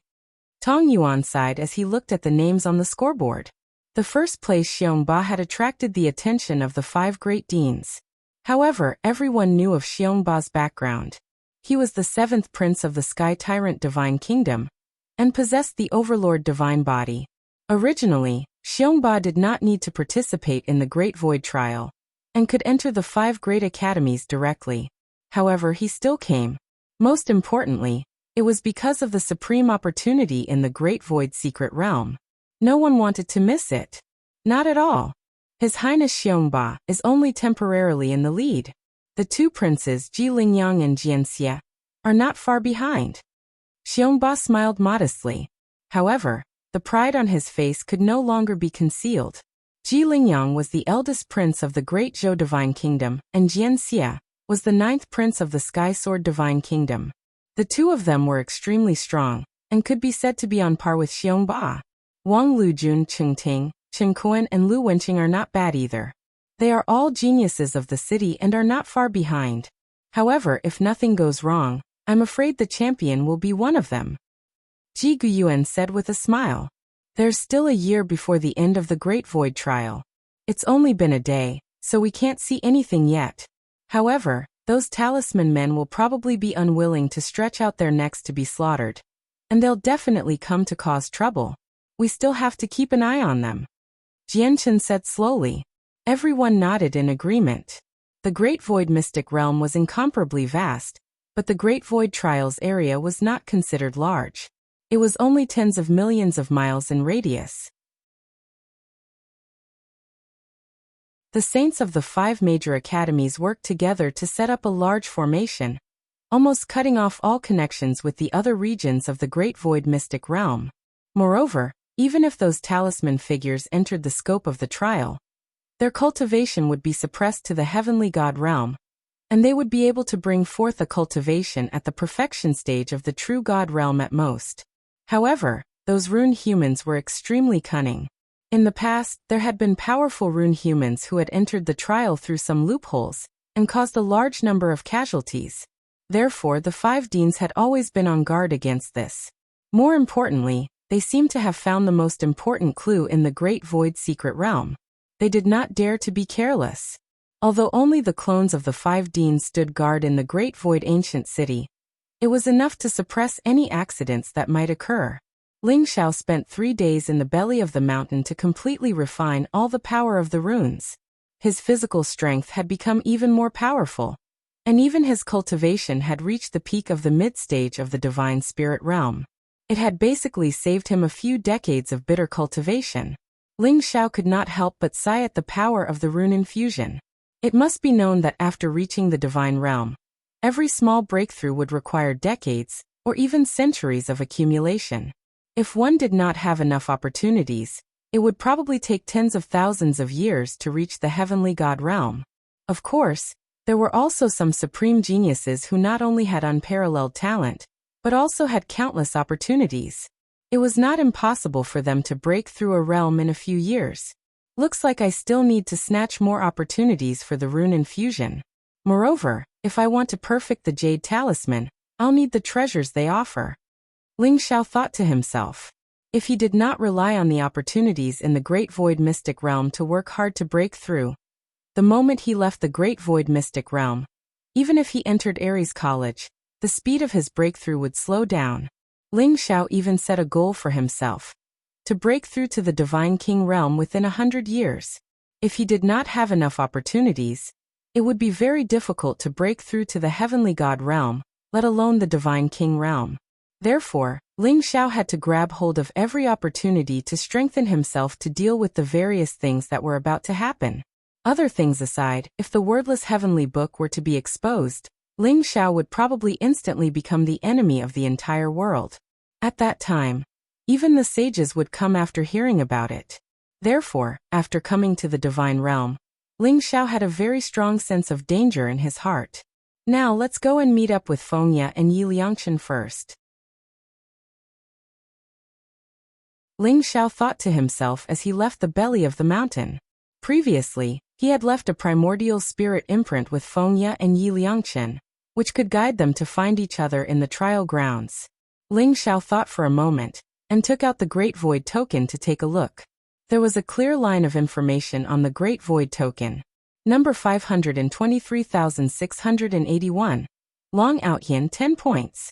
Tong Yuan sighed as he looked at the names on the scoreboard. The first place Xiongba had attracted the attention of the 5 great deans. However, everyone knew of Xiongba's background. He was the 7th prince of the Sky Tyrant Divine Kingdom, and possessed the Overlord Divine Body. Originally, Xiongba did not need to participate in the Great Void Trial, and could enter the 5 great academies directly. However, he still came. Most importantly, it was because of the supreme opportunity in the Great Void Secret Realm. No one wanted to miss it. Not at all. His Highness Xiongba is only temporarily in the lead. The 2 princes Ji Lingyang and Jianxia are not far behind. Xiongba smiled modestly. However, the pride on his face could no longer be concealed. Ji Lingyang was the eldest prince of the Great Zhou Divine Kingdom, and Jianxia was the 9th prince of the Sky Sword Divine Kingdom. The 2 of them were extremely strong, and could be said to be on par with Xiongba. Wang Lujun, Chengting, Chen Kuan and Lu Wenqing are not bad either. They are all geniuses of the city and are not far behind. However, if nothing goes wrong, I'm afraid the champion will be one of them. Ji Guyuan said with a smile. There's still a year before the end of the Great Void Trial. It's only been a day, so we can't see anything yet. However, those talisman men will probably be unwilling to stretch out their necks to be slaughtered. And they'll definitely come to cause trouble. We still have to keep an eye on them. Jianchen said slowly. Everyone nodded in agreement. The Great Void Mystic Realm was incomparably vast, but the Great Void Trials area was not considered large. It was only tens of millions of miles in radius. The saints of the 5 major academies worked together to set up a large formation, almost cutting off all connections with the other regions of the Great Void Mystic Realm. Moreover, even if those talisman figures entered the scope of the trial, their cultivation would be suppressed to the heavenly god realm, and they would be able to bring forth a cultivation at the perfection stage of the true god realm at most. However, those rune humans were extremely cunning. In the past, there had been powerful rune humans who had entered the trial through some loopholes, and caused a large number of casualties. Therefore, the 5 deans had always been on guard against this. More importantly, they seemed to have found the most important clue in the Great Void Secret Realm. They did not dare to be careless. Although only the clones of the 5 deans stood guard in the Great Void Ancient City, it was enough to suppress any accidents that might occur. Ling Xiao spent 3 days in the belly of the mountain to completely refine all the power of the runes. His physical strength had become even more powerful. and even his cultivation had reached the peak of the mid-stage of the divine spirit realm. It had basically saved him a few decades of bitter cultivation. Ling Xiao could not help but sigh at the power of the rune infusion. It must be known that after reaching the divine realm, every small breakthrough would require decades, or even centuries of accumulation. If one did not have enough opportunities, it would probably take tens of thousands of years to reach the heavenly god realm. Of course, there were also some supreme geniuses who not only had unparalleled talent, but also had countless opportunities. It was not impossible for them to break through a realm in a few years. Looks like I still need to snatch more opportunities for the rune infusion. Moreover, if I want to perfect the jade talisman, I'll need the treasures they offer. Ling Xiao thought to himself. If he did not rely on the opportunities in the Great Void Mystic Realm to work hard to break through, the moment he left the Great Void Mystic Realm, even if he entered Ares College, the speed of his breakthrough would slow down. Ling Xiao even set a goal for himself: to break through to the Divine King realm within 100 years. If he did not have enough opportunities, it would be very difficult to break through to the Heavenly God realm, let alone the Divine King realm. Therefore, Ling Xiao had to grab hold of every opportunity to strengthen himself to deal with the various things that were about to happen. Other things aside, if the wordless heavenly book were to be exposed, Ling Xiao would probably instantly become the enemy of the entire world. At that time, even the sages would come after hearing about it. Therefore, after coming to the divine realm, Ling Xiao had a very strong sense of danger in his heart. Now let's go and meet up with Fengya and Yi Liangchen first. Ling Xiao thought to himself as he left the belly of the mountain. Previously, he had left a primordial spirit imprint with Fengya and Yi Liangchen, which could guide them to find each other in the trial grounds. Ling Xiao thought for a moment, and took out the Great Void token to take a look. There was a clear line of information on the Great Void token. Number 523,681. Long Outyin 10 points.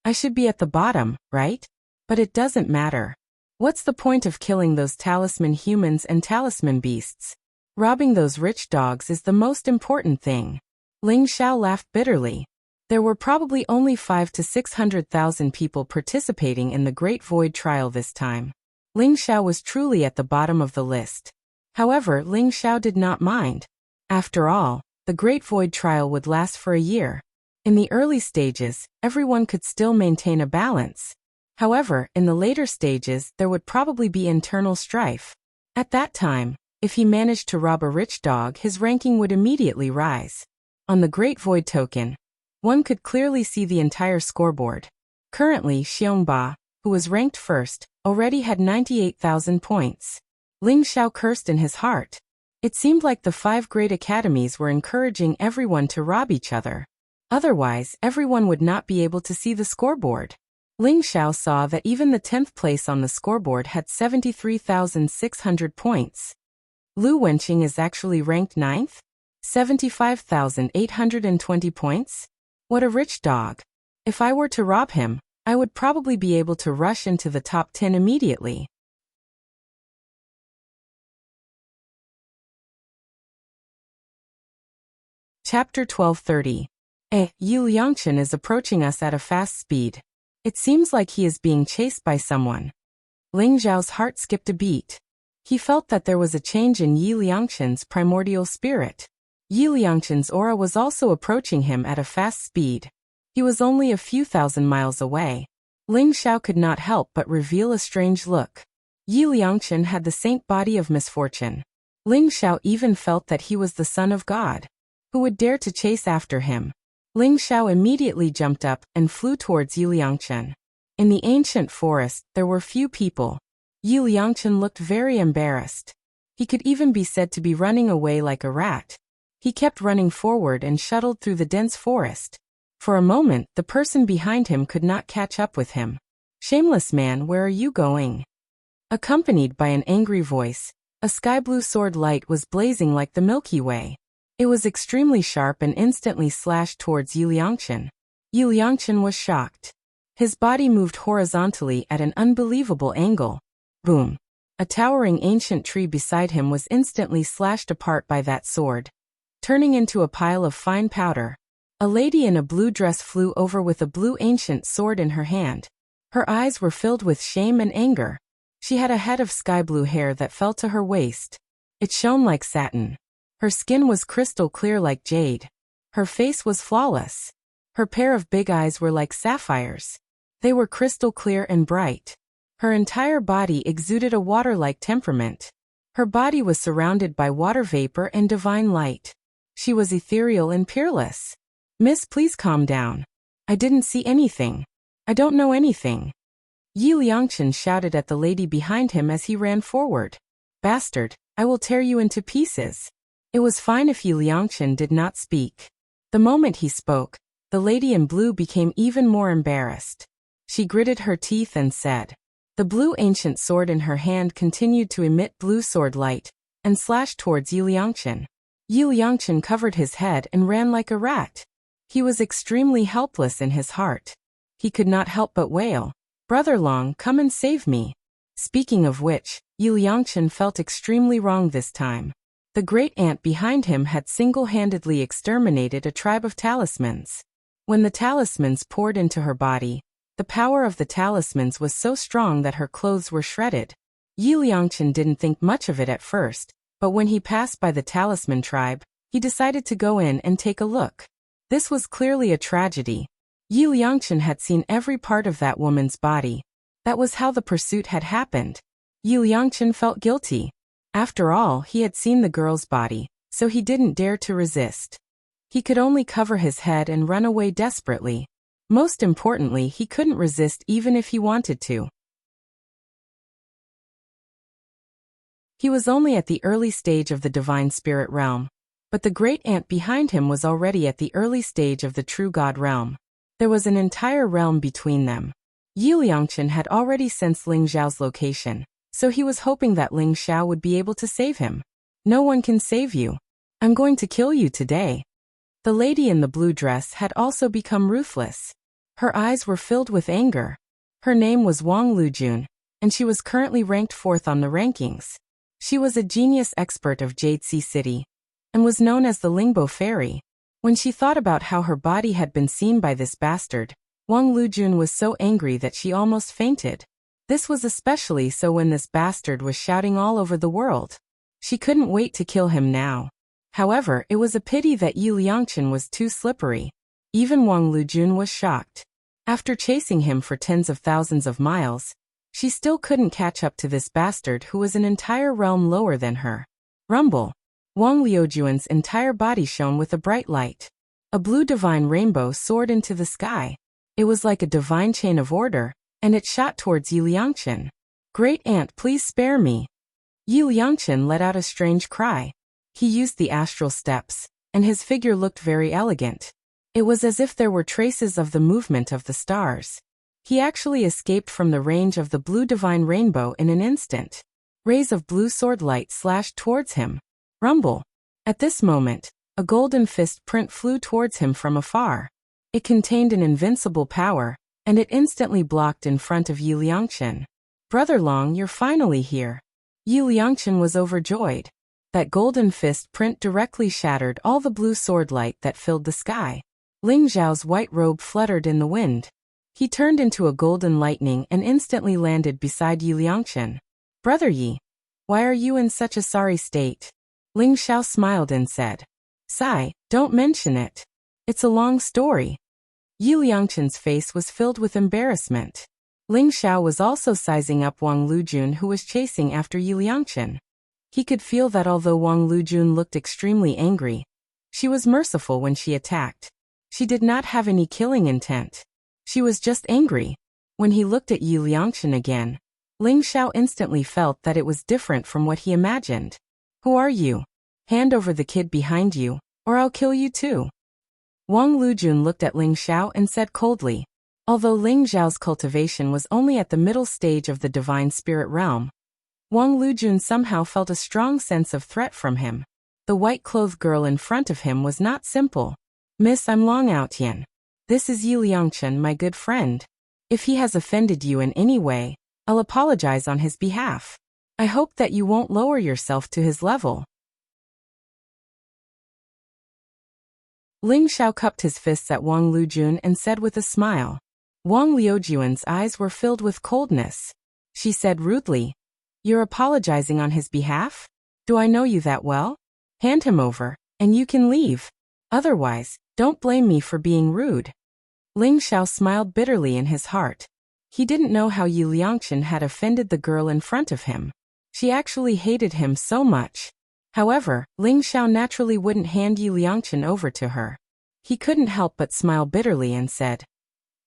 I should be at the bottom, right? But it doesn't matter. What's the point of killing those talisman humans and talisman beasts? Robbing those rich dogs is the most important thing. Ling Xiao laughed bitterly. There were probably only 500,000 to 600,000 people participating in the Great Void trial this time. Ling Xiao was truly at the bottom of the list. However, Ling Xiao did not mind. After all, the Great Void trial would last for a year. In the early stages, everyone could still maintain a balance. However, in the later stages, there would probably be internal strife. At that time, if he managed to rob a rich dog, his ranking would immediately rise. On the Great Void token, one could clearly see the entire scoreboard. Currently, Xiongba, who was ranked first, already had 98,000 points. Ling Xiao cursed in his heart. It seemed like the 5 great academies were encouraging everyone to rob each other. Otherwise, everyone would not be able to see the scoreboard. Ling Xiao saw that even the 10th place on the scoreboard had 73,600 points. Lu Wenqing is actually ranked 9th? 75,820 points? What a rich dog. If I were to rob him, I would probably be able to rush into the top 10 immediately. Chapter 1230. Yi Liangchen is approaching us at a fast speed. It seems like he is being chased by someone. Ling Zhao's heart skipped a beat. He felt that there was a change in Yi Liangchen's primordial spirit. Yi Liangchen's aura was also approaching him at a fast speed. He was only a few thousand miles away. Ling Xiao could not help but reveal a strange look. Yi Liangchen had the saint body of misfortune. Ling Xiao even felt that he was the son of God. Who would dare to chase after him? Ling Xiao immediately jumped up and flew towards Yi Liangchen. In the ancient forest, there were few people. Yi Liangchen looked very embarrassed. He could even be said to be running away like a rat. He kept running forward and shuttled through the dense forest. For a moment, the person behind him could not catch up with him. "Shameless man, where are you going?" Accompanied by an angry voice, a sky-blue sword light was blazing like the Milky Way. It was extremely sharp and instantly slashed towards Yi Liangchen. Yi Liangchen was shocked. His body moved horizontally at an unbelievable angle. Boom! A towering ancient tree beside him was instantly slashed apart by that sword, turning into a pile of fine powder. A lady in a blue dress flew over with a blue ancient sword in her hand. Her eyes were filled with shame and anger. She had a head of sky blue hair that fell to her waist. It shone like satin. Her skin was crystal clear like jade. Her face was flawless. Her pair of big eyes were like sapphires. They were crystal clear and bright. Her entire body exuded a water-like temperament. Her body was surrounded by water vapor and divine light. She was ethereal and peerless. Miss, please calm down. I didn't see anything. I don't know anything. Yi Liangchen shouted at the lady behind him as he ran forward. Bastard, I will tear you into pieces. It was fine if Yi Liangchen did not speak. The moment he spoke, the lady in blue became even more embarrassed. She gritted her teeth and said. The blue ancient sword in her hand continued to emit blue sword light, and slashed towards Yi Liangchen. Yi Liangchen covered his head and ran like a rat. He was extremely helpless in his heart. He could not help but wail, Brother Long, come and save me. Speaking of which, Yi Liangchen felt extremely wrong this time. The great ant behind him had single-handedly exterminated a tribe of talismans. When the talismans poured into her body, the power of the talismans was so strong that her clothes were shredded. Yi Liangchen didn't think much of it at first, but when he passed by the talisman tribe, he decided to go in and take a look. This was clearly a tragedy. Yi Liangchen had seen every part of that woman's body. That was how the pursuit had happened. Yi Liangchen felt guilty. After all, he had seen the girl's body, so he didn't dare to resist. He could only cover his head and run away desperately. Most importantly, he couldn't resist even if he wanted to. He was only at the early stage of the divine spirit realm, but the great ant behind him was already at the early stage of the true god realm. There was an entire realm between them. Yi Liangchen had already sensed Ling Xiao's location, so he was hoping that Ling Xiao would be able to save him. No one can save you. I'm going to kill you today. The lady in the blue dress had also become ruthless. Her eyes were filled with anger. Her name was Wang Lujun, and she was currently ranked 4th on the rankings. She was a genius expert of Jade Sea City, and was known as the Lingbo Fairy. When she thought about how her body had been seen by this bastard, Wang Lujun was so angry that she almost fainted. This was especially so when this bastard was shouting all over the world. She couldn't wait to kill him now. However, it was a pity that Yi Liangchen was too slippery. Even Wang Lujun was shocked. After chasing him for tens of thousands of miles, she still couldn't catch up to this bastard who was an entire realm lower than her. Rumble. Wang Liujuan's entire body shone with a bright light. A blue divine rainbow soared into the sky. It was like a divine chain of order, and it shot towards Yi Liangchen. Great ant, please spare me. Yi Liangchen let out a strange cry. He used the astral steps, and his figure looked very elegant. It was as if there were traces of the movement of the stars. He actually escaped from the range of the blue divine rainbow in an instant. Rays of blue sword light slashed towards him. Rumble. At this moment, a golden fist print flew towards him from afar. It contained an invincible power, and it instantly blocked in front of Yi Liangchen. Brother Long, you're finally here. Yi Liangchen was overjoyed. That golden fist print directly shattered all the blue sword light that filled the sky. Ling Xiao's white robe fluttered in the wind. He turned into a golden lightning and instantly landed beside Yi Liangchen. Brother Yi, why are you in such a sorry state? Ling Xiao smiled and said. Sigh, don't mention it. It's a long story. Yi Liangchen's face was filled with embarrassment. Ling Xiao was also sizing up Wang Lujun, who was chasing after Yi Liangchen. He could feel that although Wang Lujun looked extremely angry, she was merciful when she attacked. She did not have any killing intent. She was just angry. When he looked at Yi Liangchen again, Ling Xiao instantly felt that it was different from what he imagined. Who are you? Hand over the kid behind you, or I'll kill you too. Wang Lujun looked at Ling Xiao and said coldly. Although Ling Xiao's cultivation was only at the middle stage of the divine spirit realm, Wang Lujun somehow felt a strong sense of threat from him. The white-clothed girl in front of him was not simple. Miss, I'm Long Aotian. This is Yi Liangchen, my good friend. If he has offended you in any way, I'll apologize on his behalf. I hope that you won't lower yourself to his level. Ling Xiao cupped his fists at Wang Lujun and said with a smile. Wang Liujuan's eyes were filled with coldness. She said rudely, "You're apologizing on his behalf? Do I know you that well? Hand him over, and you can leave. Otherwise, don't blame me for being rude." Ling Xiao smiled bitterly in his heart. He didn't know how Yi Liangchen had offended the girl in front of him. She actually hated him so much. However, Ling Xiao naturally wouldn't hand Yi Liangchen over to her. He couldn't help but smile bitterly and said,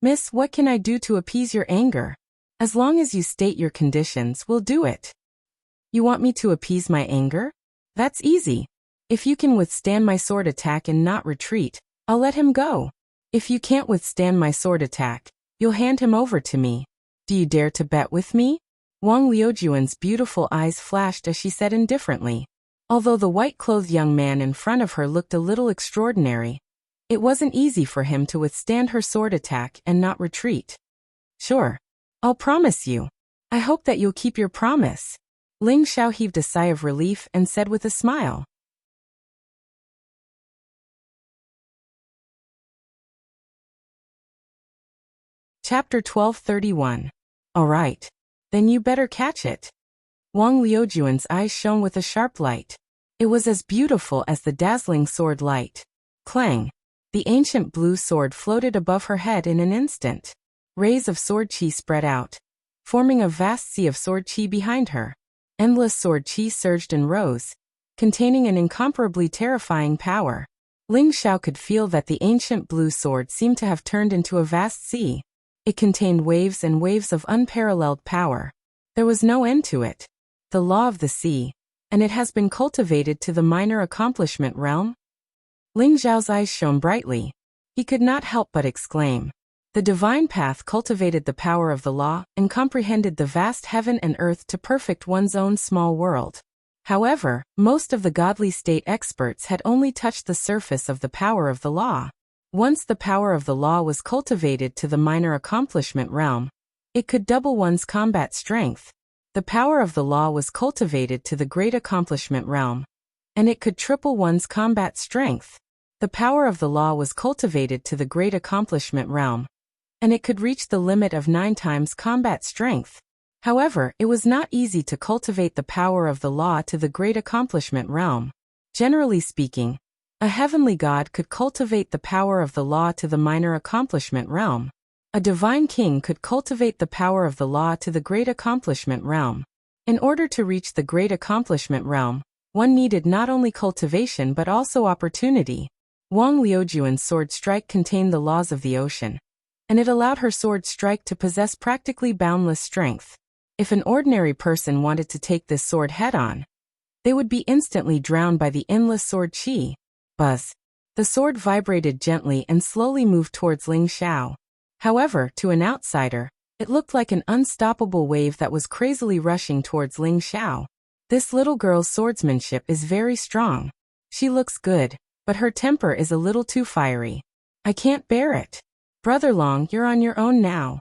"Miss, what can I do to appease your anger? As long as you state your conditions, we'll do it." "You want me to appease my anger? That's easy. If you can withstand my sword attack and not retreat, I'll let him go. If you can't withstand my sword attack, you'll hand him over to me. Do you dare to bet with me?" Wang Liujuan's beautiful eyes flashed as she said indifferently. Although the white-clothed young man in front of her looked a little extraordinary, it wasn't easy for him to withstand her sword attack and not retreat. "Sure. I'll promise you. I hope that you'll keep your promise." Ling Xiao heaved a sigh of relief and said with a smile. Chapter 1231. All right. Then you better catch it. Wang Liujuan's eyes shone with a sharp light. It was as beautiful as the dazzling sword light. Clang! The ancient blue sword floated above her head in an instant. Rays of sword qi spread out, forming a vast sea of sword qi behind her. Endless sword qi surged and rose, containing an incomparably terrifying power. Ling Xiao could feel that the ancient blue sword seemed to have turned into a vast sea. It contained waves and waves of unparalleled power. There was no end to it. The law of the sea, and it has been cultivated to the minor accomplishment realm? Ling Xiao's eyes shone brightly. He could not help but exclaim. The divine path cultivated the power of the law and comprehended the vast heaven and earth to perfect one's own small world. However, most of the godly state experts had only touched the surface of the power of the law. Once the power of the law was cultivated to the minor accomplishment realm, it could double one's combat strength. The power of the law was cultivated to the great accomplishment realm, and it could triple one's combat strength. The power of the law was cultivated to the great accomplishment realm, and it could reach the limit of 9 times combat strength. However, it was not easy to cultivate the power of the law to the great accomplishment realm. Generally speaking, a heavenly god could cultivate the power of the law to the minor accomplishment realm. A divine king could cultivate the power of the law to the great accomplishment realm. In order to reach the great accomplishment realm, one needed not only cultivation but also opportunity. Wang Liujuan's sword strike contained the laws of the ocean, and it allowed her sword strike to possess practically boundless strength. If an ordinary person wanted to take this sword head-on, they would be instantly drowned by the endless sword qi. Buzz! The sword vibrated gently and slowly moved towards Ling Xiao. However, to an outsider, it looked like an unstoppable wave that was crazily rushing towards Ling Xiao. This little girl's swordsmanship is very strong. She looks good, but her temper is a little too fiery. I can't bear it. Brother Long, you're on your own now.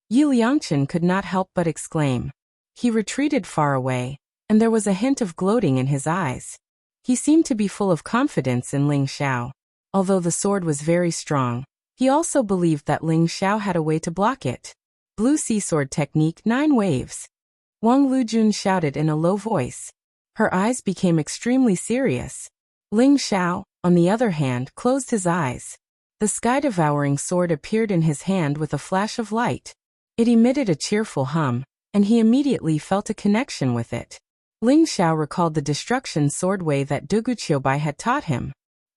Yi Liangchen could not help but exclaim. He retreated far away, and there was a hint of gloating in his eyes. He seemed to be full of confidence in Ling Xiao. Although the sword was very strong, he also believed that Ling Xiao had a way to block it. Blue Sea Sword Technique 9 Waves. Wang Lujun shouted in a low voice. Her eyes became extremely serious. Ling Xiao, on the other hand, closed his eyes. The sky-devouring sword appeared in his hand with a flash of light. It emitted a cheerful hum, and he immediately felt a connection with it. Ling Xiao recalled the destruction sword way that Duguqiubai had taught him.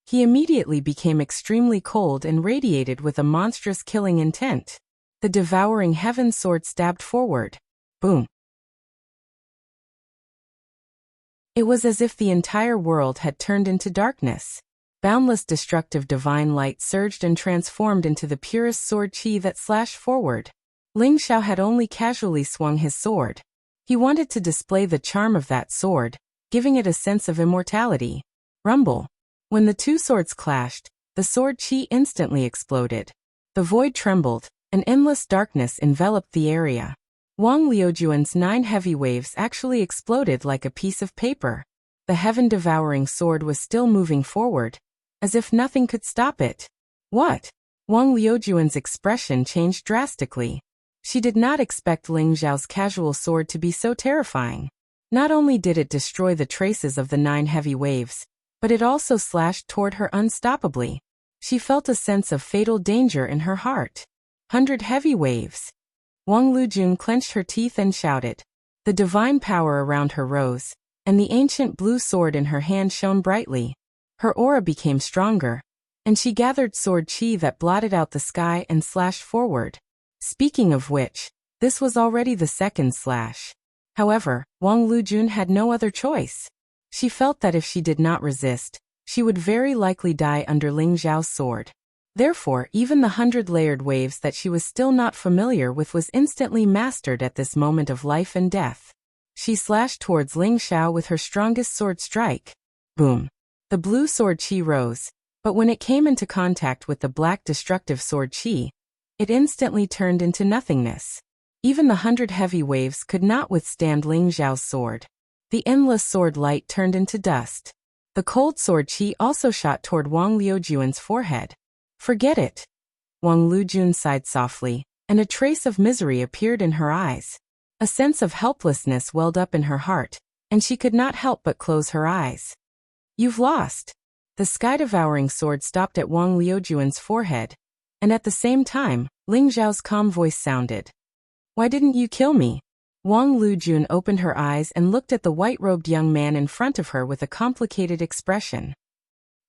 He immediately became extremely cold and radiated with a monstrous killing intent. The devouring heaven sword stabbed forward. Boom! It was as if the entire world had turned into darkness. Boundless destructive divine light surged and transformed into the purest sword qi that slashed forward. Ling Xiao had only casually swung his sword. He wanted to display the charm of that sword, giving it a sense of immortality. Rumble! When the two swords clashed, the sword qi instantly exploded. The void trembled, and endless darkness enveloped the area. Wang Liujuan's 9 heavy waves actually exploded like a piece of paper. The heaven-devouring sword was still moving forward, as if nothing could stop it. What? Wang Liujuan's expression changed drastically. She did not expect Ling Xiao's casual sword to be so terrifying. Not only did it destroy the traces of the 9 heavy waves, but it also slashed toward her unstoppably. She felt a sense of fatal danger in her heart. 100 heavy waves. Wang Lujun clenched her teeth and shouted. The divine power around her rose, and the ancient blue sword in her hand shone brightly. Her aura became stronger, and she gathered sword chi that blotted out the sky and slashed forward. Speaking of which, this was already the second slash. However, Wang Lujun had no other choice. She felt that if she did not resist, she would very likely die under Ling Xiao's sword. Therefore, even the 100-layered waves that she was still not familiar with was instantly mastered at this moment of life and death. She slashed towards Ling Xiao with her strongest sword strike. Boom! The blue sword chi rose, but when it came into contact with the black destructive sword chi, it instantly turned into nothingness. Even the 100 heavy waves could not withstand Ling Xiao's sword. The endless sword light turned into dust. The cold sword chi also shot toward Wang Liujuan's forehead. Forget it. Wang Lujun sighed softly, and a trace of misery appeared in her eyes. A sense of helplessness welled up in her heart, and she could not help but close her eyes. You've lost. The sky-devouring sword stopped at Wang Liujuan's forehead, and at the same time, Ling Xiao's calm voice sounded. Why didn't you kill me? Wang Lujun opened her eyes and looked at the white-robed young man in front of her with a complicated expression.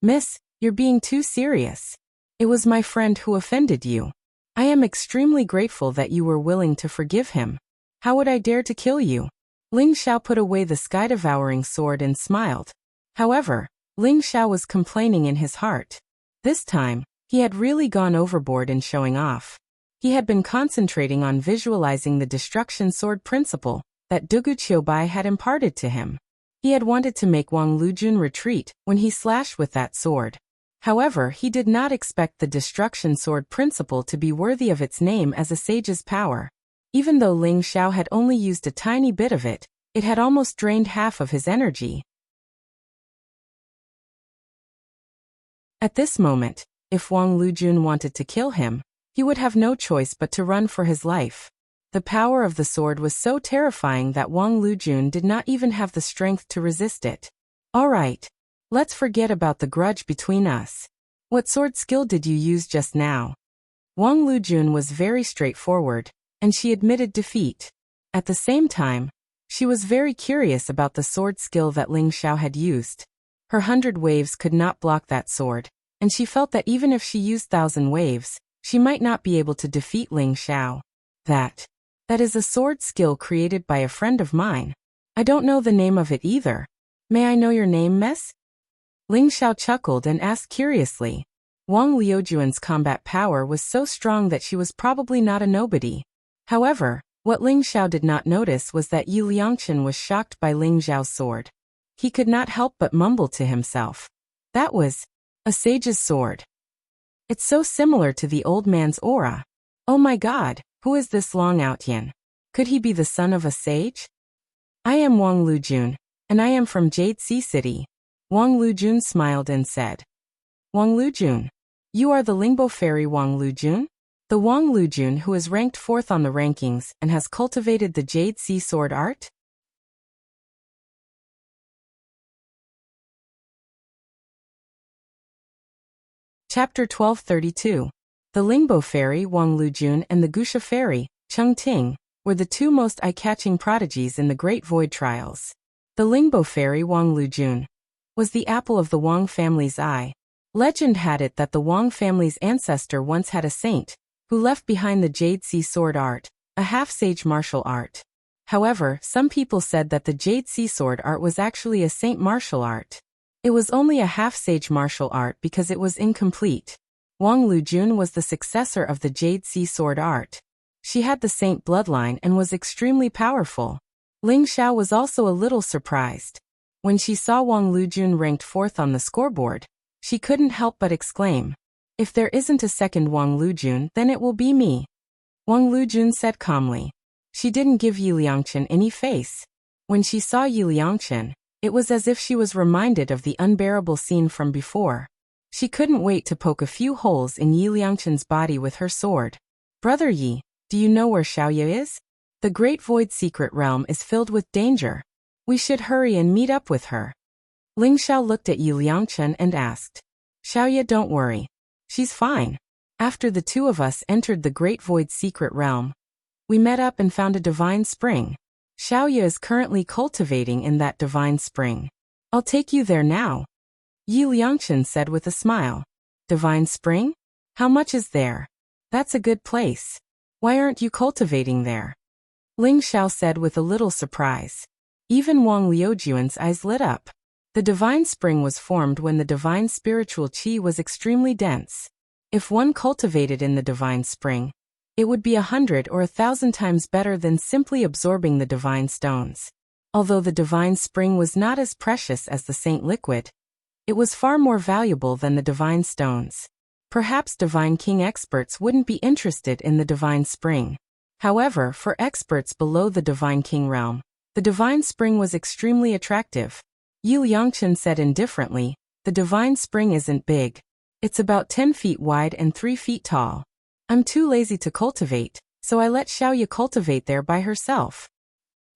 Miss, you're being too serious. It was my friend who offended you. I am extremely grateful that you were willing to forgive him. How would I dare to kill you? Ling Xiao put away the sky-devouring sword and smiled. However, Ling Xiao was complaining in his heart. This time, he had really gone overboard in showing off. He had been concentrating on visualizing the destruction sword principle that Dugu Qiubai had imparted to him. He had wanted to make Wang Lujun retreat when he slashed with that sword. However, he did not expect the destruction sword principle to be worthy of its name as a sage's power. Even though Ling Xiao had only used a tiny bit of it, it had almost drained half of his energy. At this moment, if Wang Lujun wanted to kill him, he would have no choice but to run for his life. The power of the sword was so terrifying that Wang Lujun did not even have the strength to resist it. All right. Let's forget about the grudge between us. What sword skill did you use just now? Wang Lujun was very straightforward, and she admitted defeat. At the same time, she was very curious about the sword skill that Ling Xiao had used. Her 100 waves could not block that sword, and she felt that even if she used 1,000 waves, she might not be able to defeat Ling Xiao. That is a sword skill created by a friend of mine. I don't know the name of it either. May I know your name, miss? Ling Xiao chuckled and asked curiously. Wang Liujuan's combat power was so strong that she was probably not a nobody. However, what Ling Xiao did not notice was that Yu Liangchen was shocked by Ling Xiao's sword. He could not help but mumble to himself. That was a sage's sword. It's so similar to the old man's aura. Oh my god, who is this Long Outyan? Could he be the son of a sage? I am Wang Lujun, and I am from Jade Sea City. Wang Lujun smiled and said. Wang Lujun. You are the Lingbo fairy Wang Lujun? The Wang Lujun who is ranked 4th on the rankings and has cultivated the Jade Sea sword art? Chapter 1232. The Lingbo fairy Wang Lujun and the Guxia fairy, Cheng Ting, were the two most eye-catching prodigies in the Great Void Trials. The Lingbo fairy Wang Lujun was the apple of the Wang family's eye. Legend had it that the Wang family's ancestor once had a saint, who left behind the Jade Sea sword art, a half-sage martial art. However, some people said that the Jade Sea sword art was actually a saint martial art. It was only a half-sage martial art because it was incomplete. Wang Lujun was the successor of the Jade Sea sword art. She had the saint bloodline and was extremely powerful. Ling Xiao was also a little surprised. When she saw Wang Lujun ranked 4th on the scoreboard, she couldn't help but exclaim, if there isn't a second Wang Lujun, then it will be me. Wang Lujun said calmly. She didn't give Yi Liangchen any face. When she saw Yi Liangchen, it was as if she was reminded of the unbearable scene from before. She couldn't wait to poke a few holes in Yi Liangchen's body with her sword. Brother Yi, do you know where Xiaoye is? The Great Void Secret Realm is filled with danger. We should hurry and meet up with her. Ling Xiao looked at Yi Liangchen and asked. Xiaoye, don't worry. She's fine. After the two of us entered the Great Void Secret Realm, we met up and found a divine spring. Xiaoye is currently cultivating in that divine spring. I'll take you there now. Yi Liangchen said with a smile. Divine spring? How much is there? That's a good place. Why aren't you cultivating there? Ling Xiao said with a little surprise. Even Wang Liujuan's eyes lit up. The divine spring was formed when the divine spiritual qi was extremely dense. If one cultivated in the divine spring, it would be 100 or 1,000 times better than simply absorbing the divine stones. Although the divine spring was not as precious as the saint liquid, it was far more valuable than the divine stones. Perhaps Divine King experts wouldn't be interested in the divine spring. However, for experts below the Divine King realm, the divine spring was extremely attractive. Yi Liangchen said indifferently, the divine spring isn't big. It's about 10 feet wide and 3 feet tall. I'm too lazy to cultivate, so I let Xiaoye cultivate there by herself.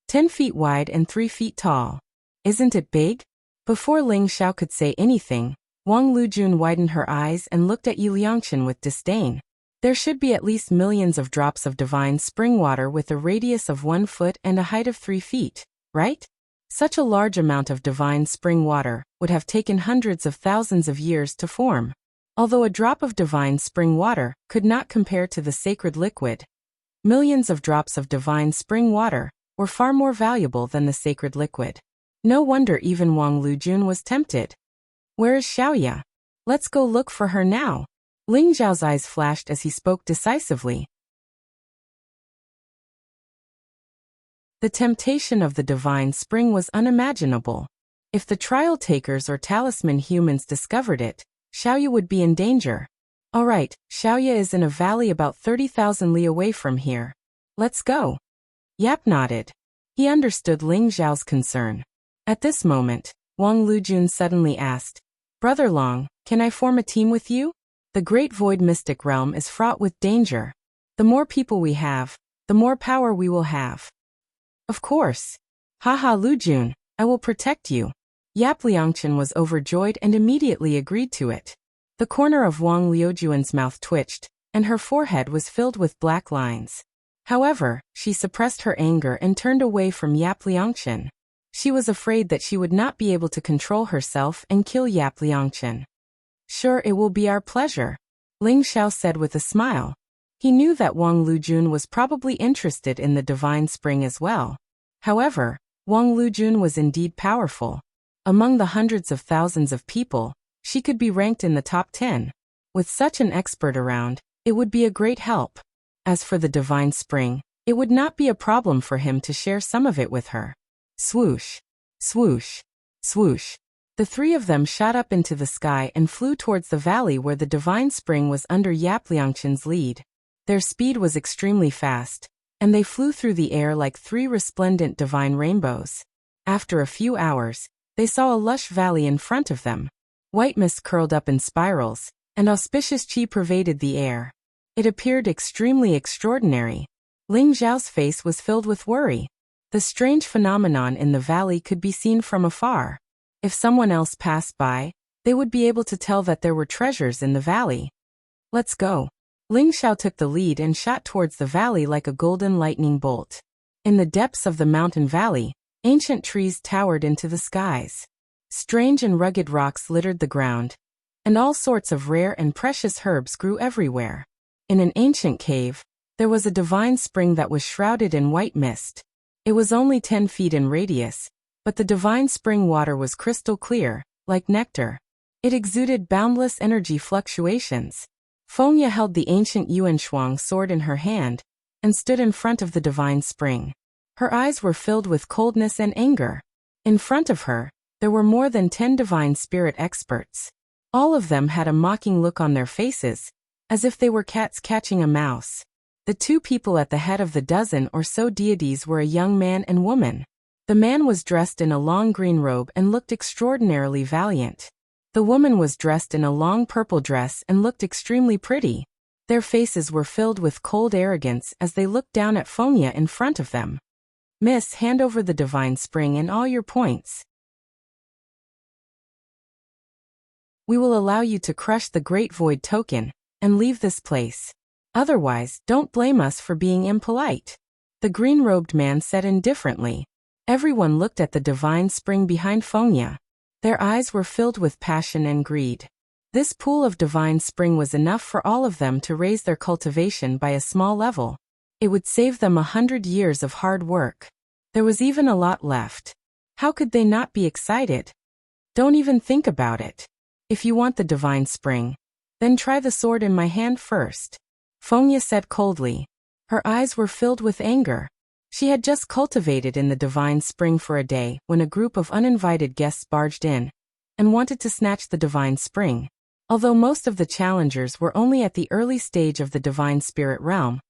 10 feet wide and 3 feet tall. Isn't it big? Before Ling Xiao could say anything, Wang Lujun widened her eyes and looked at Yi Liangchen with disdain. There should be at least millions of drops of divine spring water with a radius of 1 foot and a height of 3 feet, right? Such a large amount of divine spring water would have taken hundreds of thousands of years to form. Although a drop of divine spring water could not compare to the sacred liquid, millions of drops of divine spring water were far more valuable than the sacred liquid. No wonder even Wang Lujun was tempted. Where is Xiaoye? Let's go look for her now. Ling Zhao's eyes flashed as he spoke decisively. The temptation of the divine spring was unimaginable. If the trial takers or talisman humans discovered it, Xiaoye would be in danger. All right, Xiaoye is in a valley about 30,000 li away from here. Let's go. Yap nodded. He understood Ling Zhao's concern. At this moment, Wang Lujun suddenly asked, Brother Long, can I form a team with you? The Great Void Mystic Realm is fraught with danger. The more people we have, the more power we will have. Of course. Haha Lujun, I will protect you. Yap Liangchen was overjoyed and immediately agreed to it. The corner of Wang Liujuan's mouth twitched, and her forehead was filled with black lines. However, she suppressed her anger and turned away from Yap Liangchen. She was afraid that she would not be able to control herself and kill Yap Liangchen. Sure, it will be our pleasure, Ling Xiao said with a smile. He knew that Wang Lujun was probably interested in the divine spring as well. However, Wang Lujun was indeed powerful. Among the hundreds of thousands of people, she could be ranked in the top 10. With such an expert around, it would be a great help. As for the divine spring, it would not be a problem for him to share some of it with her. Swoosh, swoosh, swoosh. The three of them shot up into the sky and flew towards the valley where the divine spring was under Yap Liangchen's lead. Their speed was extremely fast, and they flew through the air like 3 resplendent divine rainbows. After a few hours, they saw a lush valley in front of them. White mist curled up in spirals, and auspicious qi pervaded the air. It appeared extremely extraordinary. Ling Zhao's face was filled with worry. The strange phenomenon in the valley could be seen from afar. If someone else passed by, they would be able to tell that there were treasures in the valley. Let's go. Ling Xiao took the lead and shot towards the valley like a golden lightning bolt. In the depths of the mountain valley, ancient trees towered into the skies. Strange and rugged rocks littered the ground, and all sorts of rare and precious herbs grew everywhere. In an ancient cave, there was a divine spring that was shrouded in white mist. It was only 10 feet in radius, but the divine spring water was crystal clear, like nectar. It exuded boundless energy fluctuations. Fengya held the ancient Yuanshuang sword in her hand, and stood in front of the divine spring. Her eyes were filled with coldness and anger. In front of her, there were more than 10 divine spirit experts. All of them had a mocking look on their faces, as if they were cats catching a mouse. The 2 people at the head of the dozen or so deities were a young man and woman. The man was dressed in a long green robe and looked extraordinarily valiant. The woman was dressed in a long purple dress and looked extremely pretty. Their faces were filled with cold arrogance as they looked down at Fonya in front of them. Miss, hand over the divine spring and all your points. We will allow you to crush the Great Void token and leave this place. Otherwise, don't blame us for being impolite. The green-robed man said indifferently. Everyone looked at the divine spring behind Fonya. Their eyes were filled with passion and greed. This pool of divine spring was enough for all of them to raise their cultivation by a small level. It would save them 100 years of hard work. There was even a lot left. How could they not be excited? Don't even think about it. If you want the divine spring, then try the sword in my hand first. Fonya said coldly. Her eyes were filled with anger. She had just cultivated in the divine spring for a day when a group of uninvited guests barged in and wanted to snatch the divine spring. Although most of the challengers were only at the early stage of the divine spirit realm,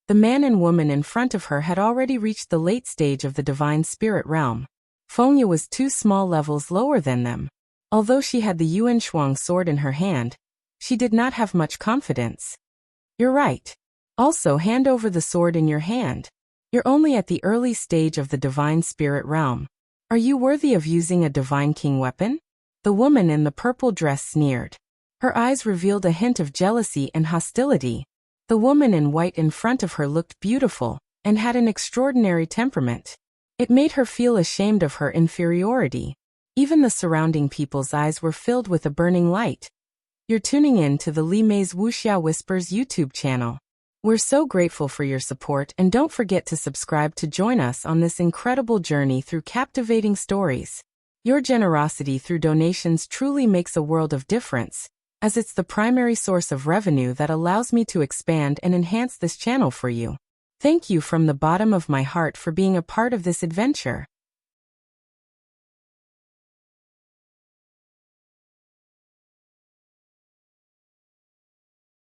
the man and woman in front of her had already reached the late stage of the divine spirit realm. Fonya was 2 small levels lower than them. Although she had the Yuan Shuang sword in her hand, she did not have much confidence. You're right. Also, hand over the sword in your hand. You're only at the early stage of the divine spirit realm. Are you worthy of using a divine king weapon? The woman in the purple dress sneered. Her eyes revealed a hint of jealousy and hostility. The woman in white in front of her looked beautiful and had an extraordinary temperament. It made her feel ashamed of her inferiority. Even the surrounding people's eyes were filled with a burning light. You're tuning in to the Li Mei's Wuxia Whispers YouTube channel. We're so grateful for your support, and don't forget to subscribe to join us on this incredible journey through captivating stories. Your generosity through donations truly makes a world of difference, as it's the primary source of revenue that allows me to expand and enhance this channel for you. Thank you from the bottom of my heart for being a part of this adventure.